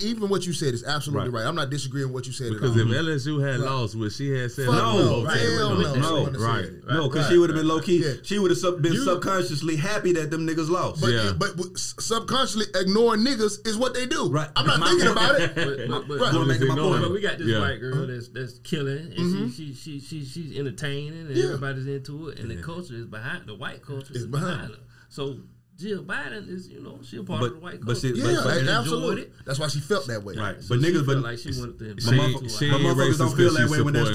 [SPEAKER 1] Even what you said is absolutely right. I'm not disagreeing with what you said
[SPEAKER 3] because
[SPEAKER 1] at all.
[SPEAKER 3] if LSU had lost, what she had said,
[SPEAKER 1] no,
[SPEAKER 2] because she would have been low key. Yeah. She would have been subconsciously happy that them niggas lost.
[SPEAKER 1] But subconsciously ignoring niggas is what they do.
[SPEAKER 2] Right.
[SPEAKER 1] I'm not thinking about it.
[SPEAKER 6] But we got this white girl that's killing, and she's entertaining, and everybody's into it, and the culture is behind the white culture is behind her. So Jill Biden is, she a part of the white culture.
[SPEAKER 1] Absolutely. That's why she felt that way.
[SPEAKER 2] Right.
[SPEAKER 6] So
[SPEAKER 2] but niggas,
[SPEAKER 6] felt like she wanted to
[SPEAKER 2] motherfuckers don't feel that way when there's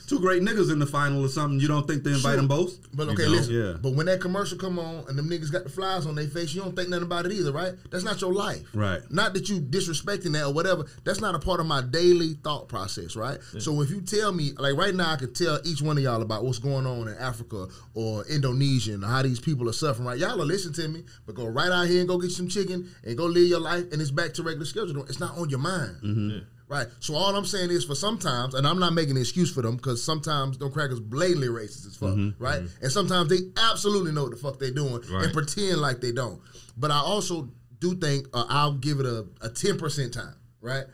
[SPEAKER 2] two great niggas in the final or something. You don't think they invite them both?
[SPEAKER 1] But okay, listen. Yeah. But when that commercial come on and them niggas got the flies on their face, you don't think nothing about it either, right? That's not your life.
[SPEAKER 2] Right.
[SPEAKER 1] Not that you disrespecting that or whatever. That's not a part of my daily thought process, right? Yeah. So if you tell me, like right now I could tell each one of y'all about what's going on in Africa or Indonesia and how these people are suffering, right? Y'all will listen to me, but go right out here and go get some chicken and go live your life and it's back to regular schedule. It's not on your mind. Right. So all I'm saying is for sometimes, and I'm not making an excuse for them because sometimes them crackers blatantly racist as fuck, right? And sometimes they absolutely know what the fuck they doing and pretend like they don't. But I also do think I'll give it a 10% time, right?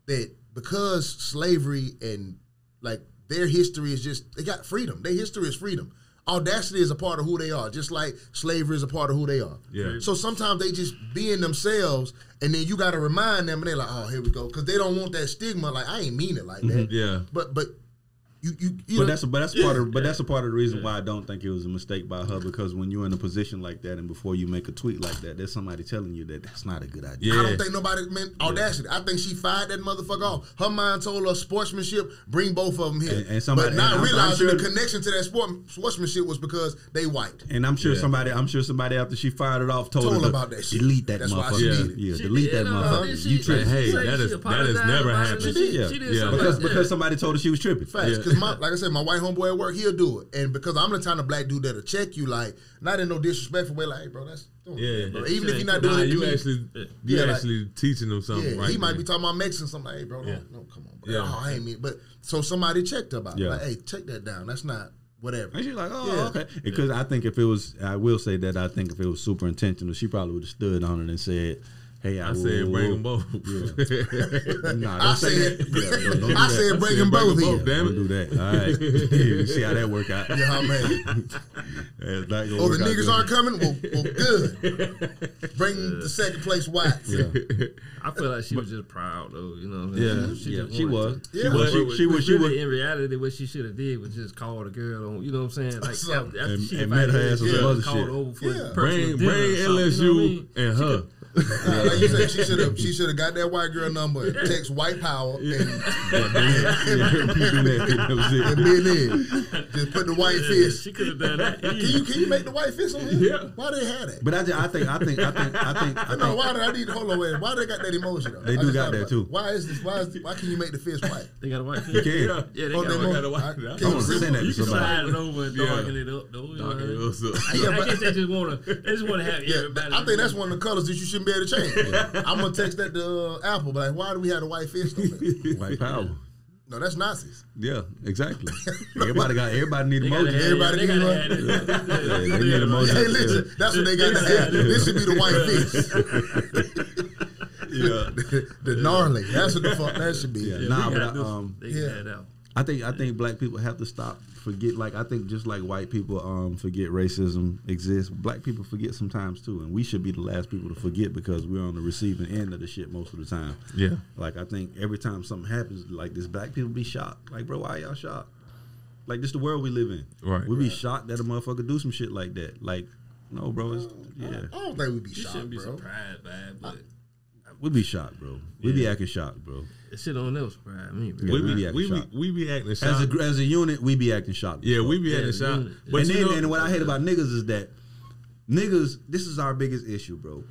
[SPEAKER 1] That because slavery and like their history is just, they got freedom. Their history is freedom. Audacity is a part of who they are, just like slavery is a part of who they are.
[SPEAKER 3] Yeah.
[SPEAKER 1] So sometimes they just being themselves, and then you got to remind them, and they're like, "Oh, here we go," because they don't want that stigma. Like I ain't mean it like that.
[SPEAKER 3] Yeah.
[SPEAKER 1] But you
[SPEAKER 2] But that's part of the reason why I don't think it was a mistake by her, because when you're in a position like that and before you make a tweet like that, there's somebody telling you that that's not a good idea.
[SPEAKER 3] Yeah.
[SPEAKER 1] I don't think nobody meant audacity. I think she fired that motherfucker off. Her mind told her sportsmanship, bring both of them here.
[SPEAKER 2] And somebody,
[SPEAKER 1] but not
[SPEAKER 2] and
[SPEAKER 1] realizing
[SPEAKER 2] I'm
[SPEAKER 1] the connection to that sportsmanship was because they white.
[SPEAKER 2] And I'm sure somebody after she fired it off told her
[SPEAKER 1] about that shit.
[SPEAKER 2] Delete that
[SPEAKER 1] That's why
[SPEAKER 2] motherfucker.
[SPEAKER 1] she did it.
[SPEAKER 2] Yeah, delete that motherfucker. You tripping.
[SPEAKER 3] Hey, that has never happened.
[SPEAKER 6] She did
[SPEAKER 2] Because somebody told her she was tripping.
[SPEAKER 1] Facts. Because like I said, my white homeboy at work, he'll do it. And because I'm the kind of black dude that'll check you, like, not in no disrespectful way, like, hey, bro, that's doing it, bro. Even if you're not doing it,
[SPEAKER 3] you actually teaching them something.
[SPEAKER 1] He might be talking about Mexican something. Like, hey, bro, no, come on, bro. Oh, I ain't mean. But so somebody checked her about it. Like, hey, take that down. That's not whatever.
[SPEAKER 2] And she's like, okay. Because I think if it was, I will say that I think if it was super intentional, she probably would have stood on it and said, hey,
[SPEAKER 3] I said bring them both.
[SPEAKER 1] I said bring them both here.
[SPEAKER 3] Damn
[SPEAKER 2] Don't
[SPEAKER 3] it.
[SPEAKER 2] do that. All right. You see how that work out.
[SPEAKER 1] Yeah, man. The niggas aren't coming? Well, good. Bring the second place whites.
[SPEAKER 2] Yeah.
[SPEAKER 6] I feel like she was just proud, though. You know what I'm saying?
[SPEAKER 2] She was.
[SPEAKER 6] She was. In reality, what she should have did was just call the girl on. You know what I'm saying? Like after she
[SPEAKER 2] met her ass on some other
[SPEAKER 6] called
[SPEAKER 2] shit.
[SPEAKER 6] Over for
[SPEAKER 3] Bring LSU and her.
[SPEAKER 1] Like you said, she should have got that white girl number and text white power and been in. Just put the white fist.
[SPEAKER 6] She could have done that.
[SPEAKER 1] Can you make the white fist on him?
[SPEAKER 3] Yeah.
[SPEAKER 1] Why they have that?
[SPEAKER 2] But I think.
[SPEAKER 1] No, why do I need? Hold on, wait. Why they got that emoji though?
[SPEAKER 2] They do got that too.
[SPEAKER 1] Why is this? Why can you make the fist white?
[SPEAKER 6] They got a white
[SPEAKER 2] You
[SPEAKER 6] fist.
[SPEAKER 2] can.
[SPEAKER 6] Yeah, they
[SPEAKER 1] Oh,
[SPEAKER 6] got
[SPEAKER 3] a white.
[SPEAKER 2] I want to send that to
[SPEAKER 6] You can slide
[SPEAKER 2] somebody.
[SPEAKER 6] it over and darken it up, though. I guess they just want to have everybody.
[SPEAKER 1] I think that's one of the colors that you shouldn't be able to change. I'm gonna text that to Apple, but like, why do we have the white fist on it?
[SPEAKER 2] White power.
[SPEAKER 1] No, that's Nazis.
[SPEAKER 2] Yeah, exactly. Everybody need emojis.
[SPEAKER 1] Everybody
[SPEAKER 6] they
[SPEAKER 1] need
[SPEAKER 6] gotta
[SPEAKER 1] emojis.
[SPEAKER 2] They need emojis.
[SPEAKER 1] Hey, listen, that's what they got to have. This should be the white fist. The gnarly. That's what the fuck that should be.
[SPEAKER 2] Yeah. But I think black people have to forget. Like I think just like white people forget racism exists, black people forget sometimes too, and we should be the last people to forget because we're on the receiving end of the shit most of the time.
[SPEAKER 3] Yeah.
[SPEAKER 2] Like I think every time something happens like this, black people be shocked. Like, bro, why y'all shocked? Like this the world we live in.
[SPEAKER 3] Right.
[SPEAKER 2] We be shocked that a motherfucker do some shit like that. Like, no, bro.
[SPEAKER 1] I don't think we'd be
[SPEAKER 6] You
[SPEAKER 1] shocked,
[SPEAKER 6] shouldn't be
[SPEAKER 1] bro.
[SPEAKER 6] surprised by it, but
[SPEAKER 2] We be shocked, bro. We be acting shocked, bro.
[SPEAKER 6] that shit don't never surprise me, bro.
[SPEAKER 2] We be acting shocked.
[SPEAKER 3] We be acting shocked.
[SPEAKER 2] As a unit, we be acting shocked.
[SPEAKER 3] Yeah, we be acting shocked. But
[SPEAKER 2] And what I hate about niggas is that niggas, this is our biggest issue, bro.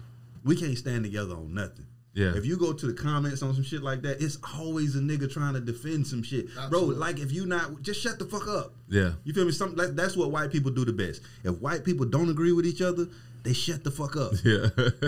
[SPEAKER 2] We can't stand together on nothing.
[SPEAKER 3] Yeah.
[SPEAKER 2] If you go to the comments on some shit like that, it's always a nigga trying to defend some shit.
[SPEAKER 1] Absolutely.
[SPEAKER 2] Bro, like if you not, just shut the fuck up.
[SPEAKER 3] Yeah.
[SPEAKER 2] You feel me? That's what white people do the best. If white people don't agree with each other, they shut the fuck up.
[SPEAKER 3] Yeah.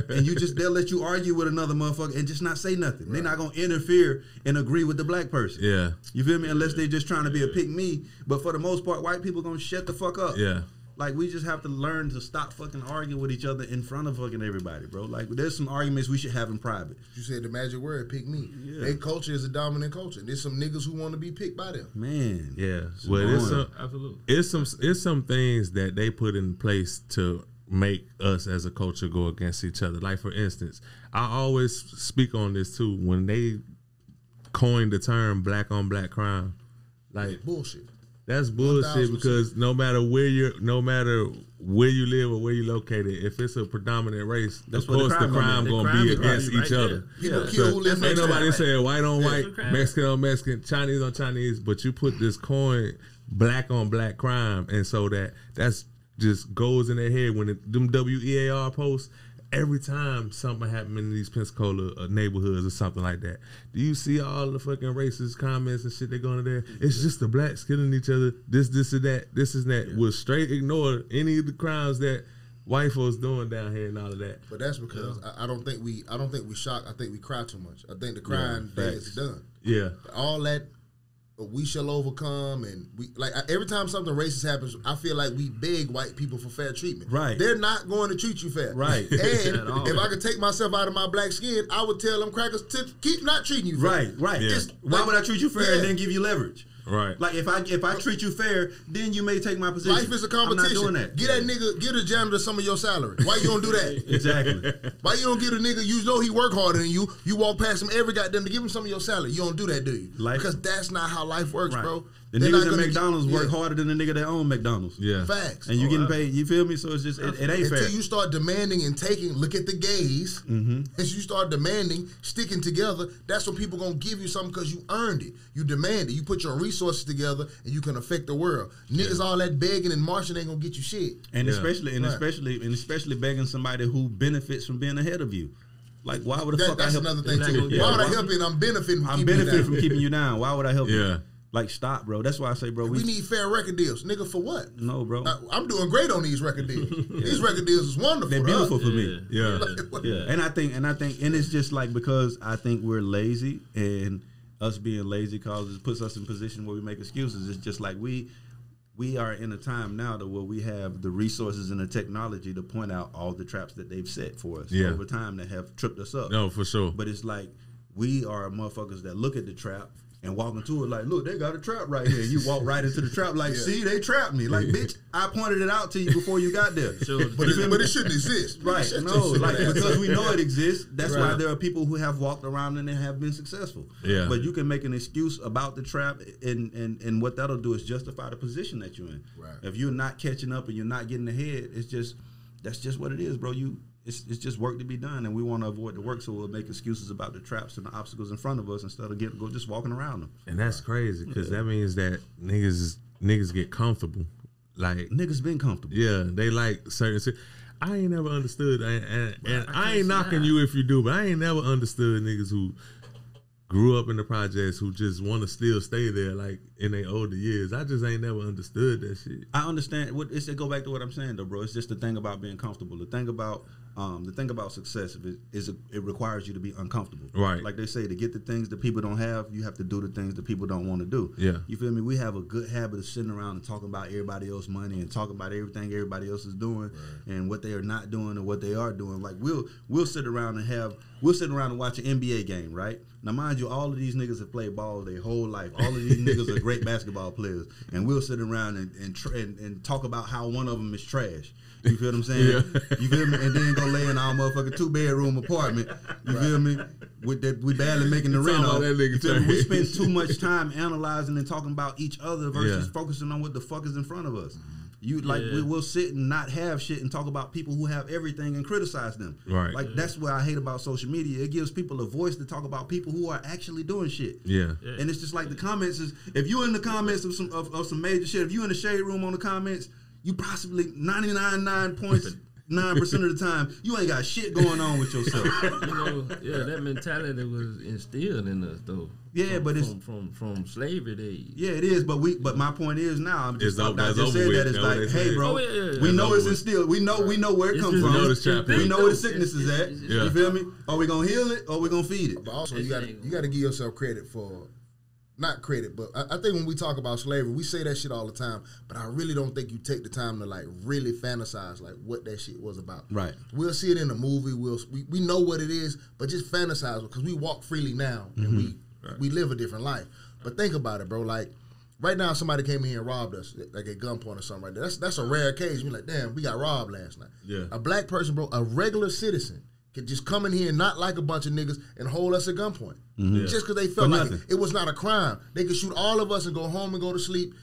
[SPEAKER 2] And they'll let you argue with another motherfucker and just not say nothing. Right. They're not gonna interfere and agree with the black person.
[SPEAKER 3] Yeah.
[SPEAKER 2] You feel me? Unless they're just trying to be a pick me. But for the most part, white people gonna shut the fuck up.
[SPEAKER 3] Yeah.
[SPEAKER 2] Like we just have to learn to stop fucking arguing with each other in front of fucking everybody, bro. Like there's some arguments we should have in private.
[SPEAKER 1] You said the magic word, pick me.
[SPEAKER 2] Yeah.
[SPEAKER 1] Their culture is a dominant culture. There's some niggas who want to be picked by them.
[SPEAKER 2] Man.
[SPEAKER 3] Yeah.
[SPEAKER 2] It's
[SPEAKER 3] Well,
[SPEAKER 6] Absolutely.
[SPEAKER 3] it's some things that they put in place to make us as a culture go against each other. Like for instance, I always speak on this too when they coined the term black on black crime. Like
[SPEAKER 1] Bullshit.
[SPEAKER 3] that's bullshit
[SPEAKER 1] 1000%.
[SPEAKER 3] because no matter where you live or where you located, if it's a predominant race,
[SPEAKER 2] That's
[SPEAKER 3] of
[SPEAKER 2] what the
[SPEAKER 3] course the
[SPEAKER 2] crime
[SPEAKER 3] crime
[SPEAKER 6] gonna
[SPEAKER 3] gonna
[SPEAKER 6] be.
[SPEAKER 3] be against
[SPEAKER 6] Right
[SPEAKER 3] each
[SPEAKER 6] there.
[SPEAKER 3] other.
[SPEAKER 1] People kill who live
[SPEAKER 3] Ain't
[SPEAKER 1] next to
[SPEAKER 3] nobody
[SPEAKER 1] them.
[SPEAKER 3] saying white on white,
[SPEAKER 6] crime.
[SPEAKER 3] Mexican on Mexican, Chinese on Chinese, but you put this coin black on black crime, and so that's just goes in their head when them WEAR posts. Every time something happen in these Pensacola neighborhoods or something like that, do you see all the fucking racist comments and shit they going there? It's just the blacks killing each other. This and that. This and that. Will straight ignore any of the crimes that white folks doing down here and all of that.
[SPEAKER 1] But that's because I don't think we shock. I think we cry too much. I think the crying day is done.
[SPEAKER 3] Yeah.
[SPEAKER 1] All that we shall overcome, and we every time something racist happens, I feel like we beg white people for fair treatment.
[SPEAKER 2] Right.
[SPEAKER 1] They're not going to treat you fair.
[SPEAKER 2] Right.
[SPEAKER 1] And if I could take myself out of my black skin, I would tell them crackers to keep not treating you fair.
[SPEAKER 2] Right.
[SPEAKER 3] Yeah.
[SPEAKER 2] Just, why would I treat you fair and then give you leverage?
[SPEAKER 3] Right.
[SPEAKER 2] Like if I treat you fair, then you may take my position.
[SPEAKER 1] Life is a competition.
[SPEAKER 2] I'm not doing that.
[SPEAKER 1] Get a janitor some of your salary. Why you don't do that?
[SPEAKER 2] Exactly.
[SPEAKER 1] Why you don't get a nigga, you know he work harder than you, you walk past him every goddamn to give him some of your salary. You don't do that, do you? Because that's not how life works, bro.
[SPEAKER 2] The niggas at McDonald's work harder than the nigga that own McDonald's.
[SPEAKER 3] Yeah.
[SPEAKER 1] Facts.
[SPEAKER 2] And you getting paid, you feel me? So it's just, it ain't fair.
[SPEAKER 1] Until you start demanding and taking, look at the gays. As you start demanding, sticking together, that's when people gonna give you something because you earned it. You demand it. You put your resources together and you can affect the world. Niggas all that begging and marching ain't gonna get you shit.
[SPEAKER 2] And especially begging somebody who benefits from being ahead of you. Like, why would the fuck I help?
[SPEAKER 1] That's another thing too. Why would I help you and I'm benefiting from
[SPEAKER 2] keeping you down? Why would I help you?
[SPEAKER 3] Yeah.
[SPEAKER 2] Like, stop, bro. That's why I say, bro.
[SPEAKER 1] We need fair record deals. Nigga, for what?
[SPEAKER 2] No, bro.
[SPEAKER 1] I'm doing great on these record deals. These record deals is wonderful.
[SPEAKER 2] They're beautiful for me.
[SPEAKER 3] Yeah.
[SPEAKER 2] Yeah. And I think, and it's just like, because I think we're lazy, and us being lazy puts us in position where we make excuses. It's just like we are in a time now where we have the resources and the technology to point out all the traps that they've set for us over time that have tripped us up.
[SPEAKER 3] No, for sure.
[SPEAKER 2] But it's like, we are motherfuckers that look at the trap and walk into it like, look, they got a trap right here. You walk right into the trap like, see, they trapped me. Like, bitch, I pointed it out to you before you got there.
[SPEAKER 1] But it shouldn't exist.
[SPEAKER 2] Right. No, like, because we know it exists. That's why there are people who have walked around and they have been successful.
[SPEAKER 3] Yeah.
[SPEAKER 2] But you can make an excuse about the trap, and what that'll do is justify the position that you're in.
[SPEAKER 1] Right.
[SPEAKER 2] If you're not catching up and you're not getting ahead, that's just what it is, bro. It's just work to be done, and we want to avoid the work, so we'll make excuses about the traps and the obstacles in front of us instead of just walking around them.
[SPEAKER 3] And that's crazy, because that means that niggas get comfortable. Like,
[SPEAKER 2] niggas been comfortable.
[SPEAKER 3] Yeah, they like certain shit. I ain't never understood, and I ain't knocking you if you do, but I ain't never understood niggas who grew up in the projects who just want to still stay there, like, in their older years. I just ain't never understood that shit.
[SPEAKER 2] I understand. It's to go back to what I'm saying, though, bro. It's just the thing about being comfortable. The thing about success is it requires you to be uncomfortable.
[SPEAKER 3] Right.
[SPEAKER 2] Like they say, to get the things that people don't have, you have to do the things that people don't want to do.
[SPEAKER 3] Yeah.
[SPEAKER 2] You feel me? We have a good habit of sitting around and talking about everybody else's money and talking about everything everybody else is doing and what they are not doing and what they are doing. Like, we'll sit around and watch an NBA game, right? Now, mind you, all of these niggas have played ball their whole life. All of these niggas are great basketball players, and we'll sit around and talk about how one of them is trash. You feel what I'm saying?
[SPEAKER 3] Yeah.
[SPEAKER 2] You feel me? And then go lay in our motherfucking 2-bedroom apartment. You feel me? We barely making the rent off. You feel me? We spend too much time analyzing and talking about each other versus focusing on what the fuck is in front of us. We will sit and not have shit and talk about people who have everything and criticize them.
[SPEAKER 3] Right.
[SPEAKER 2] Like, that's what I hate about social media. It gives people a voice to talk about people who are actually doing shit.
[SPEAKER 3] Yeah.
[SPEAKER 2] And it's just like the comments is, if you're in the comments of some major shit, if you're in the shade room on the comments, you possibly 99.9% of the time, you ain't got shit going on with yourself.
[SPEAKER 6] That mentality was instilled in us, though.
[SPEAKER 2] Yeah, but it's
[SPEAKER 6] from slavery days.
[SPEAKER 2] Yeah, it is. But my point is now, I just said that it's like, hey, bro,
[SPEAKER 6] we
[SPEAKER 2] know it's instilled. We know where it comes from. We know where the sickness is at. You feel me? Are we gonna heal it or we gonna feed it?
[SPEAKER 1] But also, you got to give yourself credit for. Not credit, but I think when we talk about slavery, we say that shit all the time, but I really don't think you take the time to, like, really fantasize, like, what that shit was about.
[SPEAKER 2] Right.
[SPEAKER 1] We'll see it in a movie. We know what it is, but just fantasize, because we walk freely now, and we live a different life. But think about it, bro. Like, right now, somebody came in here and robbed us, like at gunpoint or something like that. That's a rare occasion. You're like, damn, we got robbed last night.
[SPEAKER 3] Yeah.
[SPEAKER 1] A black person, bro, a regular citizen, could just come in here and not like a bunch of niggas and hold us at gunpoint. Just because they felt like it was not a crime. They could shoot all of us and go home and go to sleep.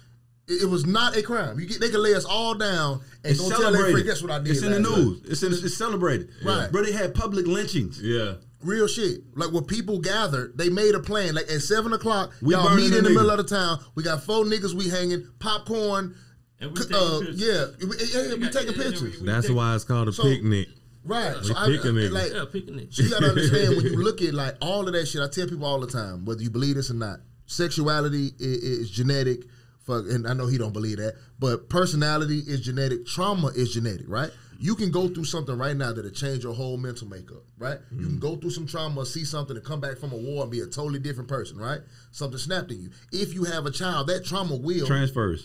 [SPEAKER 1] It was not a crime. They could lay us all down and go tell their friends, guess what I did.
[SPEAKER 2] It's in the news. It's celebrated.
[SPEAKER 1] Right.
[SPEAKER 2] Bro, they had public lynchings.
[SPEAKER 3] Yeah.
[SPEAKER 1] Real shit. Like, when people gathered, they made a plan. Like, at 7 o'clock, y'all meet in the middle of the town. We got 4 niggas we hanging, popcorn.
[SPEAKER 5] And we taking
[SPEAKER 1] we taking pictures.
[SPEAKER 3] That's why it's called a picnic.
[SPEAKER 1] Right. So
[SPEAKER 6] picnic.
[SPEAKER 1] So you gotta understand, when you look at, like, all of that shit, I tell people all the time, whether you believe this or not, sexuality is genetic. And I know he don't believe that, but personality is genetic. Trauma is genetic, right? you can go through something right now that'll change your whole mental makeup, right? You can go through some trauma, see something, and come back from a war and be a totally different person, right? Something snapped in you. If you have a child, that trauma will transfer.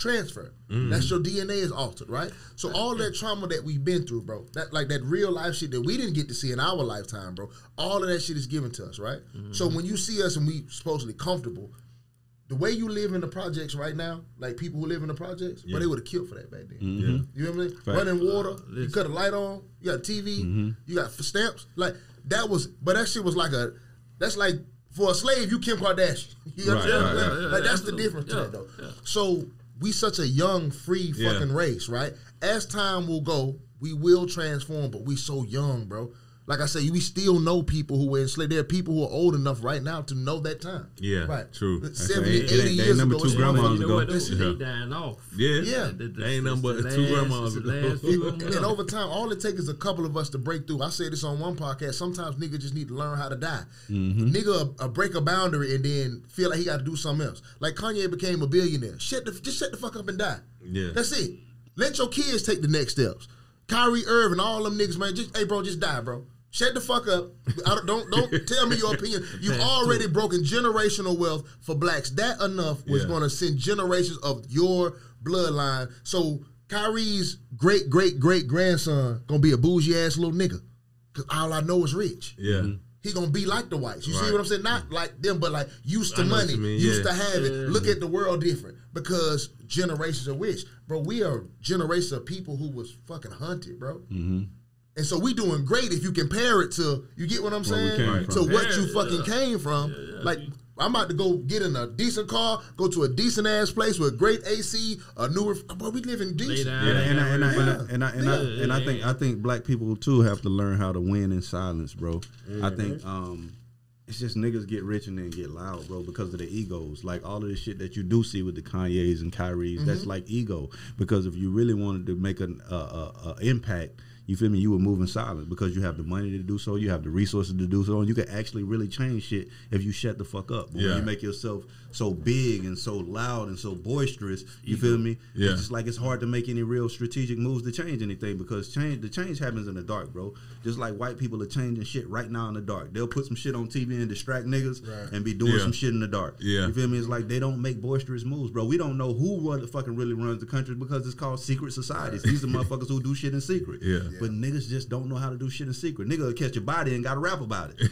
[SPEAKER 1] That's your DNA is altered, right? So all that trauma that we've been through, bro, that real life shit that we didn't get to see in our lifetime, bro, all of that shit is given to us, right? So when you see us and we supposedly comfortable, the way you live in the projects right now, like people who live in the projects, but they would have killed for that back then. You know what I mean? Running water, you cut a light on, you got TV, you got stamps. Like that was, but that shit was like that's like for a slave, you Kim Kardashian. You know what I'm saying? Like that's the difference to that though. So we such a young, free fucking race, right? As time will go, we will transform, but we so young, bro. Like I said, we still know people who were enslaved. There are people who are old enough right now to know that time.
[SPEAKER 3] Yeah,
[SPEAKER 1] right.
[SPEAKER 3] True.
[SPEAKER 1] 70, 80 years ago.
[SPEAKER 2] Two grandmas ago.
[SPEAKER 6] They dying off.
[SPEAKER 3] Yeah. They ain't nothing but two grandmas ago.
[SPEAKER 1] And over time, all it takes is a couple of us to break through. I said this on one podcast. Sometimes niggas just need to learn how to die. Nigga break a boundary and then feel like he got to do something else. Like Kanye became a billionaire. Just shut the fuck up and die.
[SPEAKER 3] Yeah.
[SPEAKER 1] That's it. Let your kids take the next steps. Kyrie Irving, all them niggas, man, hey, bro, just die, bro. Shut the fuck up. Don't tell me your opinion. You've already broken generational wealth for blacks. That enough was going to send generations of your bloodline. So Kyrie's great-great-great-grandson going to be a bougie-ass little nigga. Because all I know is rich.
[SPEAKER 3] Yeah.
[SPEAKER 1] He going to be like the whites. You see what I'm saying? Not like them, but like used to money, used to have it. Look at the world different because generations of rich. Bro, we are generations of people who was fucking hunted, bro. And so we doing great if you compare it to, you get what I'm saying? To what you fucking came from. Like, I'm about to go get in a decent car, go to a decent ass place with great AC, a newer. Bro, we living decent.
[SPEAKER 2] And I think black people too have to learn how to win in silence, bro. I think it's just niggas get rich and then get loud, bro, because of their egos. Like all of the shit that you do see with the Kanyes and Kyries, that's like ego. Because if you really wanted to make an impact, you feel me? You would move in silence because you have the money to do so, you have the resources to do so, and you can actually really change shit if you shut the fuck up. When you make yourself so big and so loud and so boisterous, you feel me?
[SPEAKER 3] Yeah.
[SPEAKER 2] It's just like it's hard to make any real strategic moves to change anything because the change happens in the dark, bro. Just like white people are changing shit right now in the dark. They'll put some shit on TV and distract niggas and be doing some shit in the dark. You feel me? It's like they don't make boisterous moves, bro. We don't know who fucking really runs the country because it's called secret societies. These are motherfuckers who do shit in secret. But niggas just don't know how to do shit in secret. Nigga will catch your body and gotta rap about it.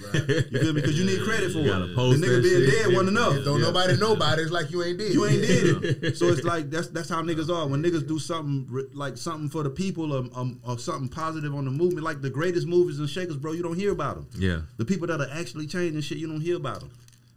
[SPEAKER 2] You feel me? Because you need credit for it. The nigga being dead wasn't enough.
[SPEAKER 1] Don't nobody know about it. It's like you ain't dead.
[SPEAKER 2] You ain't dead. So it's like that's how niggas are. When niggas do something like something for the people or something positive on the movement, like the greatest movers and shakers, bro, you don't hear about them.
[SPEAKER 3] Yeah.
[SPEAKER 2] The people that are actually changing shit, you don't hear about them.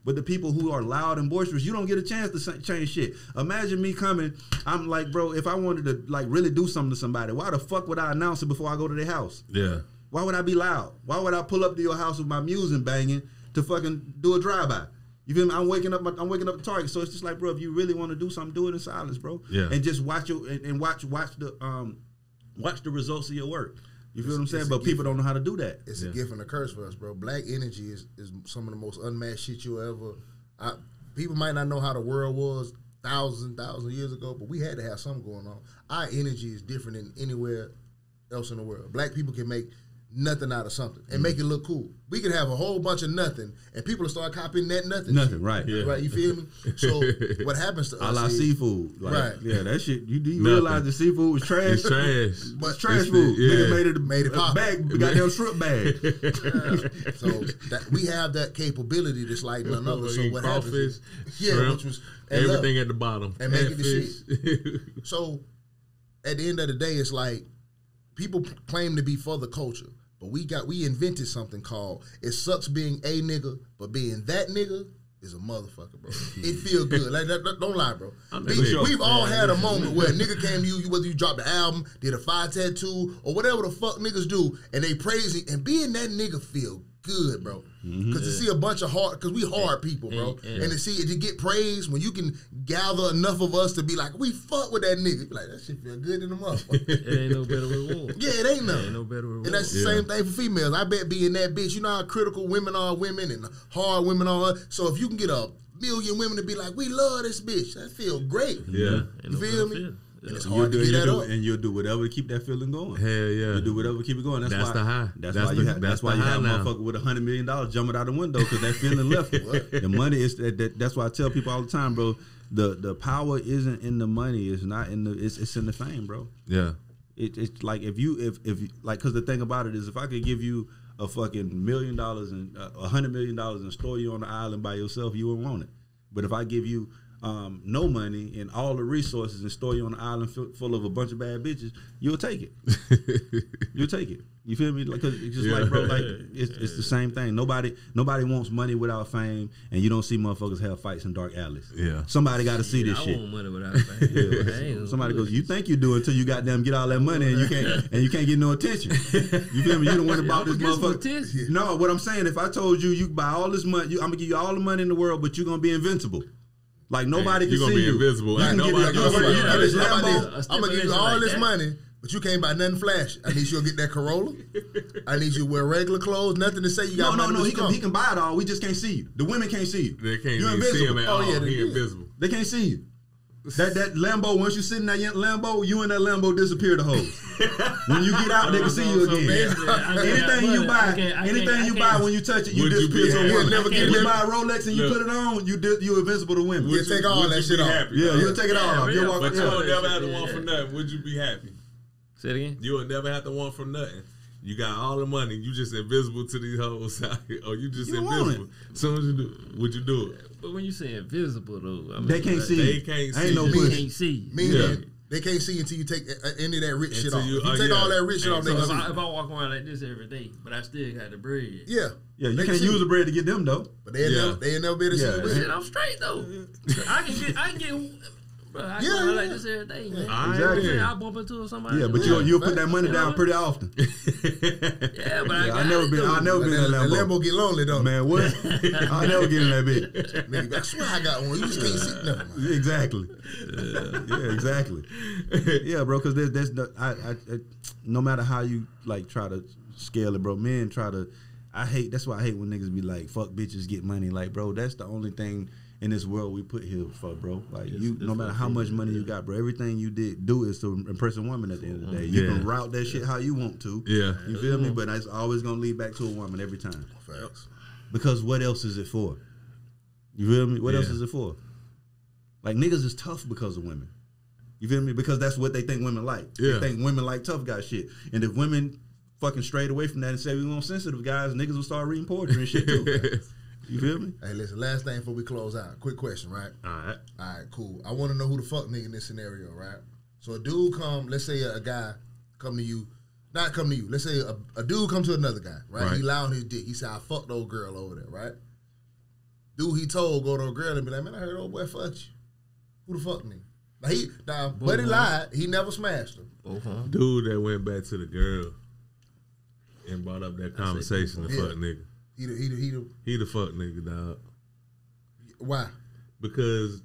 [SPEAKER 2] But the people who are loud and boisterous, you don't get a chance to change shit. Imagine me coming, I'm like, bro, if I wanted to like really do something to somebody, why the fuck would I announce it before I go to their house?
[SPEAKER 3] Yeah.
[SPEAKER 2] Why would I be loud? Why would I pull up to your house with my music banging to fucking do a drive-by? You feel me? I'm waking up the target. So it's just like, bro, if you really want to do something, do it in silence, bro. Yeah. And just watch the results of your work. You feel what I'm saying? But people don't know how to do that.
[SPEAKER 1] It's a gift and a curse for us, bro. Black energy is some of the most unmatched shit you'll ever. People might not know how the world was thousand years ago, but we had to have something going on. Our energy is different than anywhere else in the world. Black people can make nothing out of something and make it look cool. We can have a whole bunch of nothing and people will start copying that nothing.
[SPEAKER 2] Nothing, right.
[SPEAKER 1] Yeah. Right, you feel me? So what happens to us
[SPEAKER 2] la
[SPEAKER 1] is,
[SPEAKER 2] seafood. Like,
[SPEAKER 1] right.
[SPEAKER 2] Yeah, that shit, you realize the seafood was trash?
[SPEAKER 3] It's trash.
[SPEAKER 1] But
[SPEAKER 2] it's trash food. Nigga made it pop. Goddamn shrimp bag.
[SPEAKER 1] So we have that capability that's like none other. So what happens is,
[SPEAKER 3] shrimp,
[SPEAKER 1] which was
[SPEAKER 3] everything at the bottom.
[SPEAKER 1] And make it the shit. So at the end of the day, it's like people claim to be for the culture. But we invented something called it sucks being a nigga, but being that nigga is a motherfucker, bro. It feel good. Like don't lie, bro. We've all had a moment where a nigga came to you, whether you dropped the album, did a 5 tattoo, or whatever the fuck niggas do, and they praise it, and being that nigga feel good, bro. Because to see a bunch of because we hard people, bro. And to see it, to get praise when you can gather enough of us to be like, we fuck with that nigga. Like, that shit feel good in the motherfucker.
[SPEAKER 6] It ain't no better reward.
[SPEAKER 1] Yeah, it ain't nothing.
[SPEAKER 6] Ain't no better reward.
[SPEAKER 1] And that's the same thing for females. I bet being that bitch, you know how critical women are women and hard women are. So if you can get 1 million women to be like, we love this bitch, that feel great.
[SPEAKER 3] Yeah.
[SPEAKER 1] You feel me? And it's hard to get that up.
[SPEAKER 2] And you'll do whatever to keep that feeling going.
[SPEAKER 3] Hell yeah.
[SPEAKER 2] You do whatever to keep it going. That's why,
[SPEAKER 3] the high.
[SPEAKER 2] That's why you have a motherfucker with $100 million jumping out the window because that feeling left. The money is that's why I tell people all the time, bro. The power isn't in the money. It's not in the. It's in the fame, bro.
[SPEAKER 3] Yeah.
[SPEAKER 2] It's like if because the thing about it is if I could give you a fucking $1 million and $100 million and store you on the island by yourself, you wouldn't want it. But if I give you no money and all the resources and store you on an island full of a bunch of bad bitches, you'll take it. You'll take it. You feel me? Like, 'cause it's just like, bro, like it's the same thing. Nobody wants money without fame, and you don't see motherfuckers have fights in dark alleys.
[SPEAKER 3] Yeah.
[SPEAKER 2] Somebody got to see this shit.
[SPEAKER 6] I want money without fame.
[SPEAKER 2] Somebody goes, you think you do until you goddamn get all that money and you can't get no attention. You feel me? You don't want to buy this motherfucker. No, what I'm saying, if I told you you buy all this money, I'm gonna give you all the money in the world, but you're gonna be invincible. Like nobody can see you.
[SPEAKER 3] You're gonna be invisible.
[SPEAKER 2] I'm
[SPEAKER 1] gonna give you all this money, but you can't buy nothing flashy. I need you to get that Corolla. I need you to wear regular clothes. Nothing to say you got money.
[SPEAKER 2] No. He can buy it all. We just can't see you. The women can't see you.
[SPEAKER 3] They can't
[SPEAKER 2] You're
[SPEAKER 3] even see him
[SPEAKER 2] invisible.
[SPEAKER 3] at all. He invisible.
[SPEAKER 2] They can't see you. That Lambo, once you sit in that Lambo, you and that Lambo disappear the hoes. When you get out, they can see you again. Anything you buy, when you touch it, you disappear to a woman. If you buy a Rolex and you put it on, you're invisible to women.
[SPEAKER 1] You take all that shit off.
[SPEAKER 2] Yeah, you'll take it all off.
[SPEAKER 3] But you will never have to want for nothing. Would you be happy?
[SPEAKER 6] Say it again.
[SPEAKER 3] You will never have to want for nothing. You got all the money. You just invisible to these hoes out here. Or you just invisible. As soon as you do, would you do it?
[SPEAKER 6] But when you say invisible, though, I mean,
[SPEAKER 2] they can't see.
[SPEAKER 3] They can't see.
[SPEAKER 2] Ain't no
[SPEAKER 6] They
[SPEAKER 2] push.
[SPEAKER 6] can't see.
[SPEAKER 1] They can't see until you take any of that rich shit off.
[SPEAKER 3] You,
[SPEAKER 1] If you take all that rich shit off, they
[SPEAKER 6] So
[SPEAKER 1] can see.
[SPEAKER 6] if I walk around like this every day, but I still got the bread.
[SPEAKER 1] Yeah,
[SPEAKER 2] Yeah, you can't use the bread to get them though.
[SPEAKER 1] but they ain't never be able to see the
[SPEAKER 6] Shit,
[SPEAKER 1] bread.
[SPEAKER 6] I'm straight though. I can get. Bro, I go around like this every day, man.
[SPEAKER 2] Exactly.
[SPEAKER 6] I bump into somebody.
[SPEAKER 2] Yeah, but you'll put that money down pretty often.
[SPEAKER 6] Yeah, but
[SPEAKER 2] I never been in that
[SPEAKER 1] The
[SPEAKER 2] Lambo.
[SPEAKER 1] Lambo get lonely though.
[SPEAKER 2] Man, what? I never get in that bitch.
[SPEAKER 1] Nigga, I swear I got one. You just can't see nothing.
[SPEAKER 2] Exactly. Yeah, exactly. Yeah, bro. Because there's no matter how you like try to scale it, bro. Men try to. That's why I hate when niggas be like, "Fuck bitches, get money." Like, bro, that's the only thing in this world we put here for, bro. Like, no matter how much money you got, bro, everything you do is to impress a woman at the end of the day. You can route that shit how you want to.
[SPEAKER 3] Yeah.
[SPEAKER 2] You feel me? But it's always gonna lead back to a woman every time.
[SPEAKER 1] Facts.
[SPEAKER 2] Because what else is it for? You feel me? What else is it for? Like, niggas is tough because of women. You feel me? Because that's what they think women like.
[SPEAKER 3] Yeah.
[SPEAKER 2] They think women like tough guy shit. And if women fucking strayed away from that and say we want sensitive guys, niggas will start reading poetry and shit too. You feel me?
[SPEAKER 1] Hey, listen, last thing before we close out. Quick question, right?
[SPEAKER 3] All
[SPEAKER 1] right, cool. I want to know who the fuck nigga in this scenario, right? So a dude let's say a guy come to you, not come to you. Let's say a dude come to another guy, right? He lie on his dick. He said, I fucked old girl over there, right? Dude he told go to a girl and be like, man, I heard old boy fucked you. Who the fuck nigga? But he lied. He never smashed her.
[SPEAKER 3] Dude that went back to the girl and brought up that conversation, the fuck nigga.
[SPEAKER 1] He
[SPEAKER 3] the fuck nigga, dog.
[SPEAKER 1] Why?
[SPEAKER 3] Because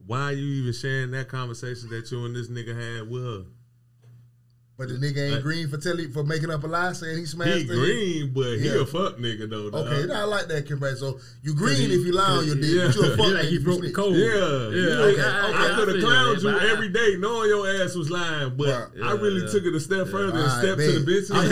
[SPEAKER 3] why are you even sharing that conversation that you and this nigga had with her?
[SPEAKER 1] But the nigga ain't green for making up a lie saying he smashed
[SPEAKER 3] He green, but he a fuck nigga though. Dog.
[SPEAKER 1] Okay, I like that comparison. So you green if you lie on your dick, but you a fuck nigga.
[SPEAKER 6] He broke the code.
[SPEAKER 3] I could have clowned you every day knowing your ass was lying, but I really took it a step further and stepped to the bitch.
[SPEAKER 2] I'm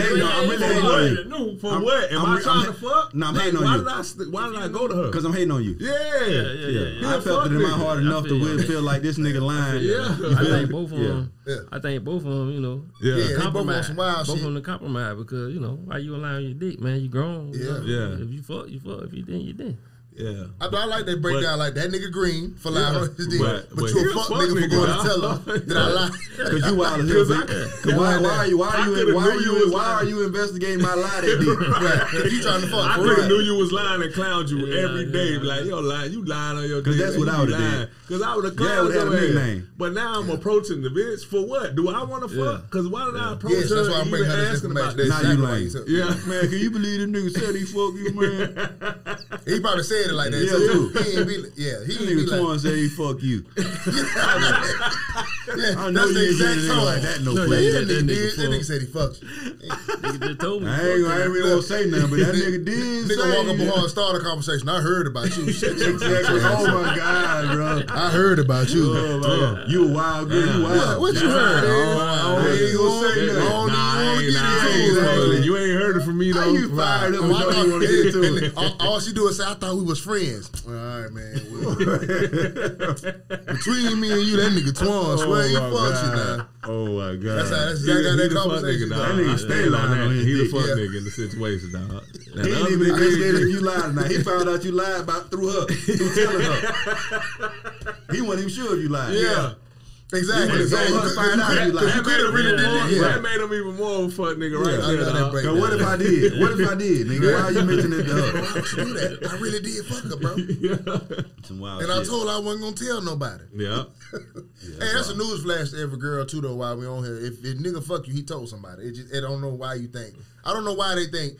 [SPEAKER 2] really hating on you.
[SPEAKER 3] For what? Am I trying to fuck?
[SPEAKER 2] No, I'm hating on you.
[SPEAKER 3] Why did I go to her?
[SPEAKER 2] Because I'm hating on you.
[SPEAKER 3] Yeah.
[SPEAKER 2] I felt it in my heart enough to feel like this nigga lying.
[SPEAKER 3] Yeah.
[SPEAKER 6] I think both of them. I think both of them, you know.
[SPEAKER 1] Yeah, compromise.
[SPEAKER 6] Both of them to compromise because, you know, why you allowing your dick, man? You grown.
[SPEAKER 3] Yeah.
[SPEAKER 6] If you fuck, you fuck. If you didn't, you didn't.
[SPEAKER 3] Yeah.
[SPEAKER 1] I like that breakdown like that nigga green for lying on his dick. But
[SPEAKER 3] you
[SPEAKER 1] you a fuck nigga for going to tell her that I lied.
[SPEAKER 2] Because you wild as hell. Why are you investigating my lie that deep?
[SPEAKER 1] Because you trying to fuck.
[SPEAKER 3] I could have knew you was lying and clowned you every day. Like, yo, lying, you lying on your dick.
[SPEAKER 2] Because that's what I would have did.
[SPEAKER 3] Because I would have clowned
[SPEAKER 2] your
[SPEAKER 3] nickname. But now I'm approaching the bitch for what? Do I want to fuck? Because why did I approach her?
[SPEAKER 1] That's why I'm bringing her this
[SPEAKER 3] asking about
[SPEAKER 1] information.
[SPEAKER 3] this?
[SPEAKER 2] Now you lame.
[SPEAKER 3] Yeah.
[SPEAKER 2] Man, can you believe the nigga said he fucked you, man?
[SPEAKER 1] He probably said said it like that.
[SPEAKER 2] Yeah,
[SPEAKER 1] So
[SPEAKER 2] too.
[SPEAKER 1] he ain't be, yeah, he ain't be
[SPEAKER 2] Nigga
[SPEAKER 1] like.
[SPEAKER 2] Twan said he fuck you.
[SPEAKER 1] Yeah,
[SPEAKER 2] I know
[SPEAKER 1] that's the
[SPEAKER 2] you
[SPEAKER 1] exact
[SPEAKER 2] ain't
[SPEAKER 1] tone.
[SPEAKER 2] like that no
[SPEAKER 6] No,
[SPEAKER 2] place.
[SPEAKER 6] yeah,
[SPEAKER 1] That
[SPEAKER 6] that
[SPEAKER 1] nigga
[SPEAKER 6] nigga
[SPEAKER 1] did. That
[SPEAKER 6] fuck.
[SPEAKER 1] nigga said he fucked you.
[SPEAKER 6] Nigga just told me.
[SPEAKER 2] I ain't really gonna say nothing, but that nigga did
[SPEAKER 1] Nigga
[SPEAKER 2] say
[SPEAKER 1] walk up behind and start a conversation. I heard about you. Shit,
[SPEAKER 2] exactly. Oh my God, bro.
[SPEAKER 1] I heard about you.
[SPEAKER 2] Oh, man. You a wild girl. You wild.
[SPEAKER 1] What you heard?
[SPEAKER 2] I ain't gonna say nothing.
[SPEAKER 3] Exactly. You ain't heard it from me though.
[SPEAKER 2] How you fired up?
[SPEAKER 1] Oh,
[SPEAKER 2] You don't want to get into it.
[SPEAKER 1] all she do is say, I thought we was friends. All right, man. Between me and you, that nigga Twan swear he fucks you now.
[SPEAKER 3] Oh my God.
[SPEAKER 1] That's exactly how that conversation
[SPEAKER 3] dog.
[SPEAKER 2] That nigga
[SPEAKER 3] I
[SPEAKER 2] stay
[SPEAKER 3] stand on
[SPEAKER 2] lying
[SPEAKER 3] that.
[SPEAKER 2] on his
[SPEAKER 3] He the
[SPEAKER 2] dick.
[SPEAKER 3] fuck
[SPEAKER 1] Yeah.
[SPEAKER 3] nigga in the situation, dog.
[SPEAKER 2] He ain't even investigated if you lied or not. He found out you lied about through her, through telling her. He wasn't even sure if you lied.
[SPEAKER 3] Yeah.
[SPEAKER 1] Exactly.
[SPEAKER 2] He
[SPEAKER 1] So,
[SPEAKER 2] was find out you lied.
[SPEAKER 1] you could have really did it. Yeah.
[SPEAKER 3] That made him even more of a fuck nigga right
[SPEAKER 1] I
[SPEAKER 3] there,
[SPEAKER 1] know that
[SPEAKER 3] dog.
[SPEAKER 1] break.
[SPEAKER 2] So what if I did? What if I did, nigga? Why are you mentioning it to her?
[SPEAKER 1] Why would you do that? I really did fuck her, bro.
[SPEAKER 2] Some wild
[SPEAKER 1] And I
[SPEAKER 2] shit.
[SPEAKER 1] told her I wasn't gonna tell nobody.
[SPEAKER 3] Yeah.
[SPEAKER 1] Hey, that's a news flash to every girl too, though. While we on here, if nigga fuck you, he told somebody. I don't know why you think. I don't know why they think.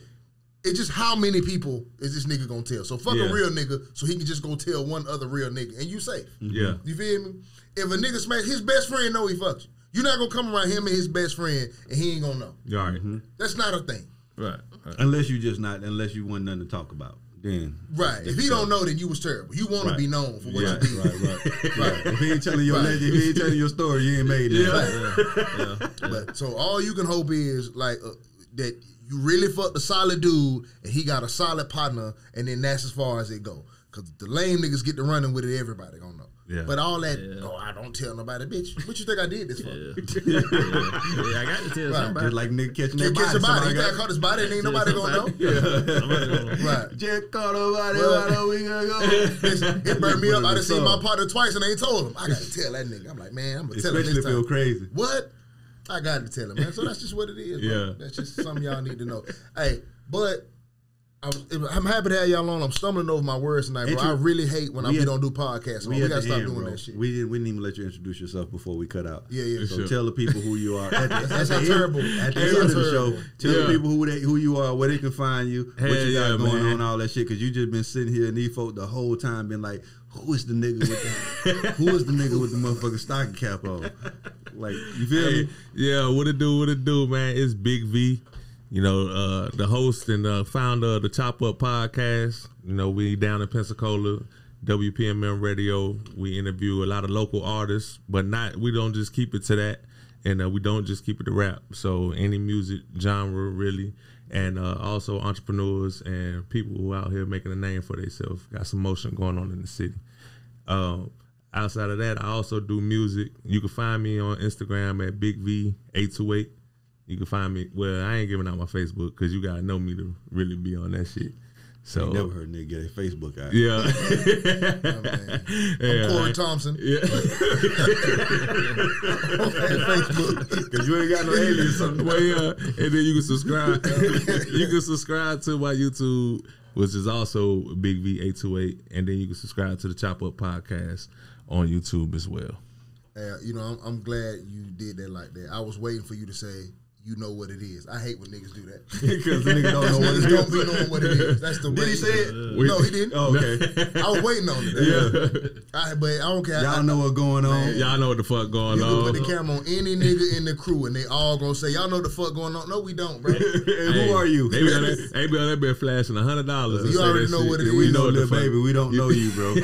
[SPEAKER 1] It's just how many people is this nigga gonna tell? So fuck
[SPEAKER 3] Yeah.
[SPEAKER 1] a real nigga, so he can just go tell one other real nigga, and you safe.
[SPEAKER 3] Yeah.
[SPEAKER 1] You feel me? If a nigga smash his best friend, know he fucks you. You're not gonna come around him and his best friend, and he ain't gonna know.
[SPEAKER 3] All right.
[SPEAKER 1] That's not a thing.
[SPEAKER 6] Right.
[SPEAKER 2] Unless you want nothing to talk about. Then
[SPEAKER 1] Right. If he don't know, then you was terrible. You want to
[SPEAKER 2] Right.
[SPEAKER 1] be known for what
[SPEAKER 2] right,
[SPEAKER 1] you did.
[SPEAKER 2] right. If he ain't telling your legend, if he ain't telling your story, you ain't made it.
[SPEAKER 1] But so all you can hope is like that you really fucked a solid dude and he got a solid partner, and then that's as far as it go. Cause the lame niggas get to running with it, everybody gonna know.
[SPEAKER 3] Yeah.
[SPEAKER 1] But all that, I don't tell nobody, bitch. What you think I did this for?
[SPEAKER 6] Yeah, I got to tell somebody.
[SPEAKER 2] Just like nigga catching
[SPEAKER 1] Catch
[SPEAKER 2] that
[SPEAKER 1] your body.
[SPEAKER 2] body.
[SPEAKER 1] He got caught his body and ain't nobody gonna know.
[SPEAKER 6] Somebody gonna-
[SPEAKER 1] Right.
[SPEAKER 2] Just caught nobody.
[SPEAKER 1] Well,
[SPEAKER 2] Why don't we gonna go?
[SPEAKER 1] Listen, it burned me up. I done seen my
[SPEAKER 2] Song.
[SPEAKER 1] partner twice and I ain't told him. I gotta tell that nigga. I'm like, man, I'm gonna tell him
[SPEAKER 2] Especially
[SPEAKER 1] this
[SPEAKER 2] feel
[SPEAKER 1] time.
[SPEAKER 2] crazy.
[SPEAKER 1] What? I got to tell him, man. So that's just what it is, bro.
[SPEAKER 3] Yeah.
[SPEAKER 1] That's just something y'all need to know. Hey, but I'm happy to have y'all on. I'm stumbling over my words tonight, bro. I really hate when we don't do podcasts. We gotta stop doing that shit.
[SPEAKER 2] We didn't even let you introduce yourself before we cut out.
[SPEAKER 1] Yeah.
[SPEAKER 2] So tell the people who you are.
[SPEAKER 1] That's how terrible.
[SPEAKER 2] At the
[SPEAKER 1] That's
[SPEAKER 2] end
[SPEAKER 1] how
[SPEAKER 2] of the show,
[SPEAKER 1] terrible.
[SPEAKER 2] tell the people who you are, where they can find you, what
[SPEAKER 3] Hell
[SPEAKER 2] you got
[SPEAKER 3] yeah,
[SPEAKER 2] going
[SPEAKER 3] man.
[SPEAKER 2] on, all that shit. Because you just been sitting here and these folk the whole time been like, who is the nigga with the who is the nigga with the motherfucking stocking cap on? Like, you feel me?
[SPEAKER 3] Yeah, what it do, man? It's Big V. You know, the host and founder of the Chop Up Podcast. You know, we down in Pensacola, WPMM Radio. We interview a lot of local artists, but we don't just keep it to that, and we don't just keep it to rap. So any music genre, really, and also entrepreneurs and people who out here making a name for themselves. Got some motion going on in the city. Outside of that, I also do music. You can find me on Instagram at Big V828. You can find me. Well, I ain't giving out my Facebook because you gotta know me to really be on that shit. So
[SPEAKER 2] I ain't never heard a nigga get a Facebook out.
[SPEAKER 3] yeah,
[SPEAKER 1] Oh, man. I'm Corey Thompson.
[SPEAKER 3] yeah.
[SPEAKER 1] Facebook.
[SPEAKER 2] Because you ain't got no alias.
[SPEAKER 3] Well, yeah, and then you can subscribe. You can subscribe to my YouTube, which is also Big V828, and then you can subscribe to the Chop Up Podcast on YouTube as well.
[SPEAKER 1] You know, I'm glad you did that like that. I was waiting for you to say, you know what it is. I hate when niggas do that.
[SPEAKER 2] Because the nigga don't know what
[SPEAKER 1] Niggas
[SPEAKER 2] it
[SPEAKER 1] don't
[SPEAKER 2] is.
[SPEAKER 1] be knowing what it is. That's the way.
[SPEAKER 2] Did he say it?
[SPEAKER 1] No, he didn't.
[SPEAKER 2] Oh, okay.
[SPEAKER 1] I was waiting on it. But I don't care.
[SPEAKER 2] Y'all know what's going on.
[SPEAKER 3] Y'all know what the fuck going
[SPEAKER 1] You can
[SPEAKER 3] on.
[SPEAKER 1] put the camera on any nigga in the crew, and they all gonna say, "Y'all know the fuck going on." No, we don't, bro.
[SPEAKER 2] And who are you?
[SPEAKER 3] They be on that been flashing $100.
[SPEAKER 1] You already know what it is.
[SPEAKER 2] We know,
[SPEAKER 3] what the
[SPEAKER 2] little
[SPEAKER 3] fuck-
[SPEAKER 2] baby, we don't know you, bro.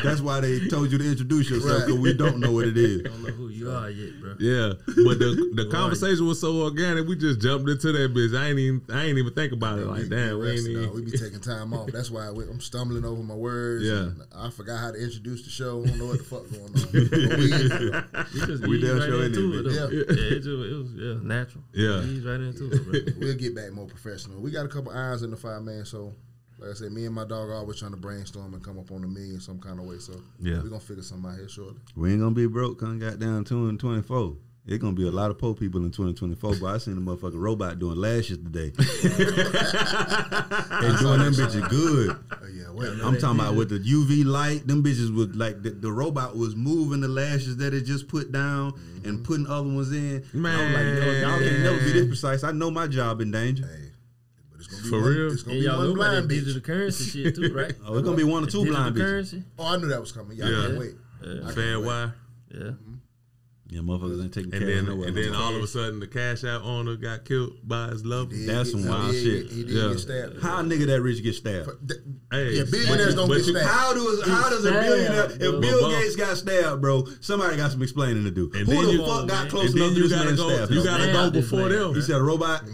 [SPEAKER 2] That's why they told you to introduce yourself,
[SPEAKER 1] Right.
[SPEAKER 2] because we don't know what it is.
[SPEAKER 6] I don't know who you are yet, bro.
[SPEAKER 3] Yeah, but the conversation was so organic. We just jumped into that bitch. I ain't even think about it. Like, damn, we ain't
[SPEAKER 1] rested,
[SPEAKER 3] even.
[SPEAKER 1] dog. We be taking time off. That's why I'm stumbling over my words.
[SPEAKER 3] Yeah.
[SPEAKER 1] and I forgot how to introduce the show. I don't know what the fuck going on. But we in it, though.
[SPEAKER 6] We just
[SPEAKER 2] We
[SPEAKER 6] ease
[SPEAKER 2] damn
[SPEAKER 6] right
[SPEAKER 2] sure
[SPEAKER 6] into
[SPEAKER 2] in
[SPEAKER 6] it.
[SPEAKER 2] it,
[SPEAKER 6] Though. It was natural.
[SPEAKER 3] Yeah.
[SPEAKER 6] We ease right into it, bro.
[SPEAKER 1] We'll get back more professional. We got a couple irons in the fire, man. So, like I said, me and my dog are always trying to brainstorm and come up on a million some kind of way. So,
[SPEAKER 3] Yeah.
[SPEAKER 1] we're gonna figure something out here shortly.
[SPEAKER 2] We ain't gonna be broke. Come got down 2024. It's gonna be a lot of poor people in 2024. But I seen a motherfucking robot doing lashes today. They doing them bitches good.
[SPEAKER 1] Yeah, well,
[SPEAKER 2] I'm talking about with the UV light. Them bitches was like the robot was moving the lashes that it just put down and putting other ones in.
[SPEAKER 3] Man.
[SPEAKER 2] I was like, yo, y'all can't never be this precise. I know my job in danger.
[SPEAKER 1] hey, but it's gonna be
[SPEAKER 3] For
[SPEAKER 1] one,
[SPEAKER 3] real?
[SPEAKER 1] It's gonna
[SPEAKER 6] And
[SPEAKER 1] be
[SPEAKER 6] y'all
[SPEAKER 1] one
[SPEAKER 6] know about
[SPEAKER 1] blind
[SPEAKER 6] that
[SPEAKER 1] bitch.
[SPEAKER 6] digital currency shit too, right?
[SPEAKER 2] Oh, it's gonna be one or two
[SPEAKER 6] Digital
[SPEAKER 2] blind bitches.
[SPEAKER 6] currency.
[SPEAKER 1] Oh, I knew that was coming. Yeah,
[SPEAKER 3] Yeah.
[SPEAKER 1] I can't wait.
[SPEAKER 3] Fan Y.
[SPEAKER 6] Yeah.
[SPEAKER 2] Yeah, motherfuckers ain't taking
[SPEAKER 3] And
[SPEAKER 2] care of
[SPEAKER 3] then,
[SPEAKER 2] nowhere.
[SPEAKER 3] and then all of a sudden, the Cash App owner got killed by his lover.
[SPEAKER 2] That's some wild shit.
[SPEAKER 1] He did
[SPEAKER 3] Yeah.
[SPEAKER 1] get stabbed.
[SPEAKER 2] How a nigga that rich get stabbed?
[SPEAKER 3] Hey,
[SPEAKER 1] Yeah, billionaires don't
[SPEAKER 3] but
[SPEAKER 1] get
[SPEAKER 3] you-
[SPEAKER 1] stabbed.
[SPEAKER 2] How does a billionaire? If
[SPEAKER 6] bro.
[SPEAKER 2] Bill Gates got stabbed, bro, somebody got some explaining to do.
[SPEAKER 3] And
[SPEAKER 2] Who
[SPEAKER 3] then
[SPEAKER 2] the
[SPEAKER 3] you-
[SPEAKER 2] fuck got
[SPEAKER 6] man.
[SPEAKER 2] close
[SPEAKER 3] And then
[SPEAKER 2] enough to
[SPEAKER 3] you
[SPEAKER 2] this
[SPEAKER 3] gotta
[SPEAKER 2] man
[SPEAKER 3] go.
[SPEAKER 2] stab
[SPEAKER 3] You
[SPEAKER 2] him?
[SPEAKER 3] gotta go
[SPEAKER 6] Stabbed this
[SPEAKER 3] before
[SPEAKER 6] man.
[SPEAKER 3] them.
[SPEAKER 2] He said a robot.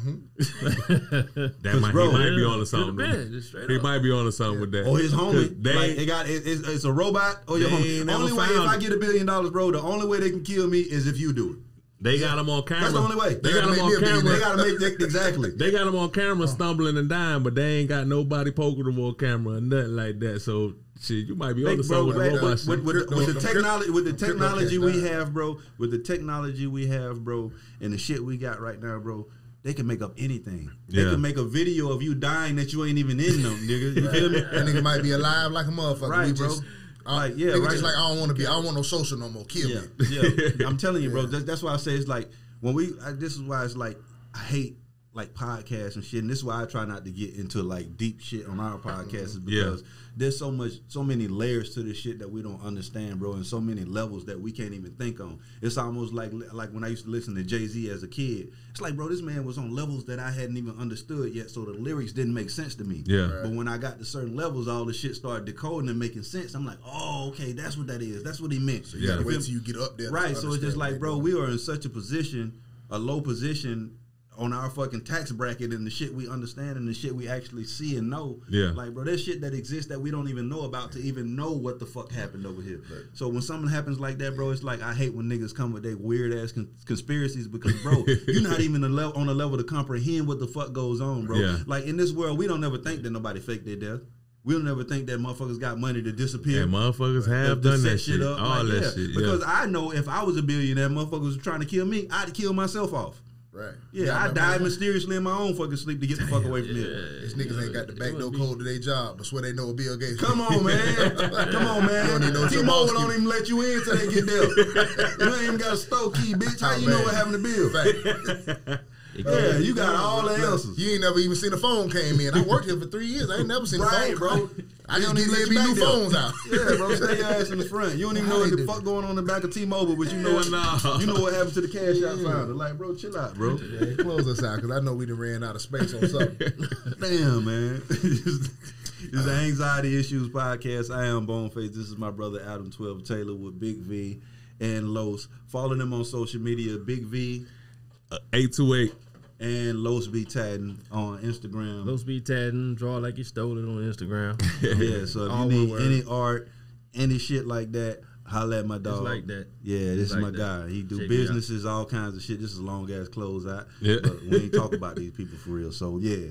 [SPEAKER 3] That might,
[SPEAKER 2] bro,
[SPEAKER 3] he might be
[SPEAKER 6] yeah,
[SPEAKER 3] on to something.
[SPEAKER 6] could've been, just straight
[SPEAKER 3] He
[SPEAKER 6] up.
[SPEAKER 3] might be on to something with that.
[SPEAKER 2] Or his homie.
[SPEAKER 3] They
[SPEAKER 2] Like,
[SPEAKER 3] ain't-
[SPEAKER 2] it's a robot or your
[SPEAKER 3] They
[SPEAKER 2] homie.
[SPEAKER 3] ain't never
[SPEAKER 2] Only way if
[SPEAKER 3] found
[SPEAKER 2] I
[SPEAKER 3] it.
[SPEAKER 2] get $1 billion, bro, the only way they can kill me is if you do it.
[SPEAKER 3] They got him on camera.
[SPEAKER 2] That's the only way.
[SPEAKER 3] They
[SPEAKER 1] They
[SPEAKER 3] got
[SPEAKER 1] gotta
[SPEAKER 3] him
[SPEAKER 1] make
[SPEAKER 3] on
[SPEAKER 1] me a
[SPEAKER 2] They
[SPEAKER 3] camera.
[SPEAKER 2] gotta make that exactly.
[SPEAKER 3] They got him on camera stumbling and dying, but they ain't got nobody poking him on camera or nothing like that. So shit, you might be on to something with the robot shit.
[SPEAKER 2] With the technology, with the
[SPEAKER 1] crypto
[SPEAKER 2] technology
[SPEAKER 1] cats
[SPEAKER 2] we
[SPEAKER 1] die.
[SPEAKER 2] have, bro, with the technology we have, bro, and the shit we got right now, bro, they can make up anything. They
[SPEAKER 3] Yeah.
[SPEAKER 2] can make a video of you dying that you ain't even in them, nigga. You feel me?
[SPEAKER 1] That nigga might be alive like a motherfucker.
[SPEAKER 2] Right,
[SPEAKER 1] We
[SPEAKER 2] bro.
[SPEAKER 1] just,
[SPEAKER 2] Like, yeah,
[SPEAKER 1] nigga
[SPEAKER 2] right.
[SPEAKER 1] just like, I don't want to be. I don't want no social no more. Kill
[SPEAKER 2] Yeah,
[SPEAKER 1] me.
[SPEAKER 2] yeah. I'm telling you, bro. That's why I say it's like when this is why it's like I hate like podcasts and shit, and this is why I try not to get into like deep shit on our podcasts is because there's so many layers to this shit that we don't understand, bro, and so many levels that we can't even think on. It's almost like when I used to listen to Jay-Z as a kid. It's like, bro, this man was on levels that I hadn't even understood yet, so the lyrics didn't make sense to me.
[SPEAKER 3] Yeah.
[SPEAKER 2] But when I got to certain levels, all the shit started decoding and making sense. I'm like, oh, okay, that's what that is. That's what he meant.
[SPEAKER 1] You gotta
[SPEAKER 3] Yeah.
[SPEAKER 1] wait till you get up there. to
[SPEAKER 2] Right, so it's just
[SPEAKER 1] understand
[SPEAKER 2] like,
[SPEAKER 1] what
[SPEAKER 2] bro,
[SPEAKER 1] they
[SPEAKER 2] we are in such a low position on our fucking tax bracket and the shit we understand and the shit we actually see and know.
[SPEAKER 3] Yeah.
[SPEAKER 2] Like, bro, there's shit that exists that we don't even know about to even know what the fuck happened over here. So when something happens like that, bro, it's like I hate when niggas come with their weird ass conspiracies because, bro, you're not even on a level to comprehend what the fuck goes on, bro.
[SPEAKER 3] Yeah.
[SPEAKER 2] Like in this world, we don't ever think that nobody faked their death. We don't ever think that motherfuckers got money to disappear.
[SPEAKER 3] And motherfuckers have
[SPEAKER 2] to
[SPEAKER 3] done
[SPEAKER 2] set
[SPEAKER 3] that shit.
[SPEAKER 2] up.
[SPEAKER 3] All
[SPEAKER 2] Like,
[SPEAKER 3] that
[SPEAKER 2] yeah.
[SPEAKER 3] shit. Yeah.
[SPEAKER 2] Because I know if I was a billionaire, motherfuckers was trying to kill me, I'd kill myself off.
[SPEAKER 1] Right.
[SPEAKER 2] Yeah, I died mysteriously in my own fucking sleep to get the fuck away from here.
[SPEAKER 1] These niggas ain't got the back door code to their job, but swear they know Bill Gates.
[SPEAKER 2] Come on, man. Come on, man.
[SPEAKER 1] You don't even know what your
[SPEAKER 2] T-Mobile
[SPEAKER 1] boss
[SPEAKER 2] don't
[SPEAKER 1] give
[SPEAKER 2] even let you in till they get there. You ain't even got a store key, bitch. How
[SPEAKER 1] Oh,
[SPEAKER 2] you know
[SPEAKER 1] man.
[SPEAKER 2] what happened to Bill?
[SPEAKER 1] Fact.
[SPEAKER 2] Yeah, you got all the answers.
[SPEAKER 1] You ain't never even seen a phone came in. I worked here for 3 years. I ain't never seen a
[SPEAKER 2] Right,
[SPEAKER 1] phone,
[SPEAKER 2] bro.
[SPEAKER 1] I just
[SPEAKER 2] They
[SPEAKER 1] get
[SPEAKER 2] don't
[SPEAKER 1] let
[SPEAKER 2] even
[SPEAKER 1] me
[SPEAKER 2] let
[SPEAKER 1] new
[SPEAKER 2] you back
[SPEAKER 1] phones
[SPEAKER 2] there.
[SPEAKER 1] out.
[SPEAKER 2] Yeah, bro, stay your ass in the front. You don't even know what the fuck going on in the back of T-Mobile, but you know what?
[SPEAKER 3] Nah.
[SPEAKER 2] You know what happened to the cash out founder. Like, bro, chill out, bro.
[SPEAKER 1] Yeah, close us out because I know we done ran out of space on something.
[SPEAKER 2] Damn, man. This is the Anxiety Issues Podcast. I am Boneface. This is my brother Adam 12 Taylor with Big V and Los. Follow them on social media, Big V
[SPEAKER 3] 828.
[SPEAKER 2] and Los B Tatton on Instagram.
[SPEAKER 6] Those be tatting, draw like you stole it on Instagram.
[SPEAKER 2] Yeah, so if
[SPEAKER 6] All
[SPEAKER 2] you need
[SPEAKER 6] one word.
[SPEAKER 2] any art, any shit like that, holla at my dog.
[SPEAKER 6] Just like that.
[SPEAKER 2] Yeah, this is
[SPEAKER 6] Like
[SPEAKER 2] my
[SPEAKER 6] that.
[SPEAKER 2] guy. He do
[SPEAKER 6] Check it
[SPEAKER 2] businesses, all kinds of shit. This is a long ass close out.
[SPEAKER 3] Yeah.
[SPEAKER 2] But we ain't talk about these people for real. So yeah.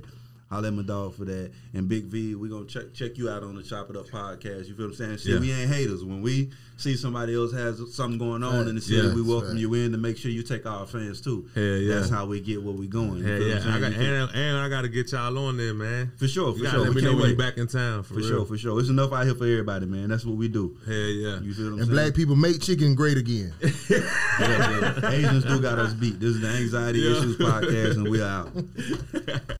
[SPEAKER 2] Holla at my dog for that. And Big V, we gonna check you out on the Chop It Up podcast. You feel what I'm saying? Shit,
[SPEAKER 3] Yeah.
[SPEAKER 2] we ain't haters. When we see somebody else has something going on in the city,
[SPEAKER 3] Yeah.
[SPEAKER 2] we welcome you in to make sure you take our fans too.
[SPEAKER 3] Hell yeah.
[SPEAKER 2] That's how we get where we going. You
[SPEAKER 3] Hell
[SPEAKER 2] feel
[SPEAKER 3] yeah.
[SPEAKER 2] what I'm saying?
[SPEAKER 3] And I got to get y'all on there, man.
[SPEAKER 2] For sure,
[SPEAKER 3] You
[SPEAKER 2] for
[SPEAKER 3] gotta
[SPEAKER 2] sure.
[SPEAKER 3] let
[SPEAKER 2] We
[SPEAKER 3] me know
[SPEAKER 2] can't
[SPEAKER 3] when you
[SPEAKER 2] wait.
[SPEAKER 3] back in town. For
[SPEAKER 2] For
[SPEAKER 3] real.
[SPEAKER 2] sure, for sure. It's enough out here for everybody, man. That's what we do.
[SPEAKER 3] Hell yeah.
[SPEAKER 2] You feel what I'm
[SPEAKER 1] And
[SPEAKER 2] saying?
[SPEAKER 1] black people make chicken great again.
[SPEAKER 2] Yeah. Asians do got us beat. This is the Anxiety Issues Podcast, and we out.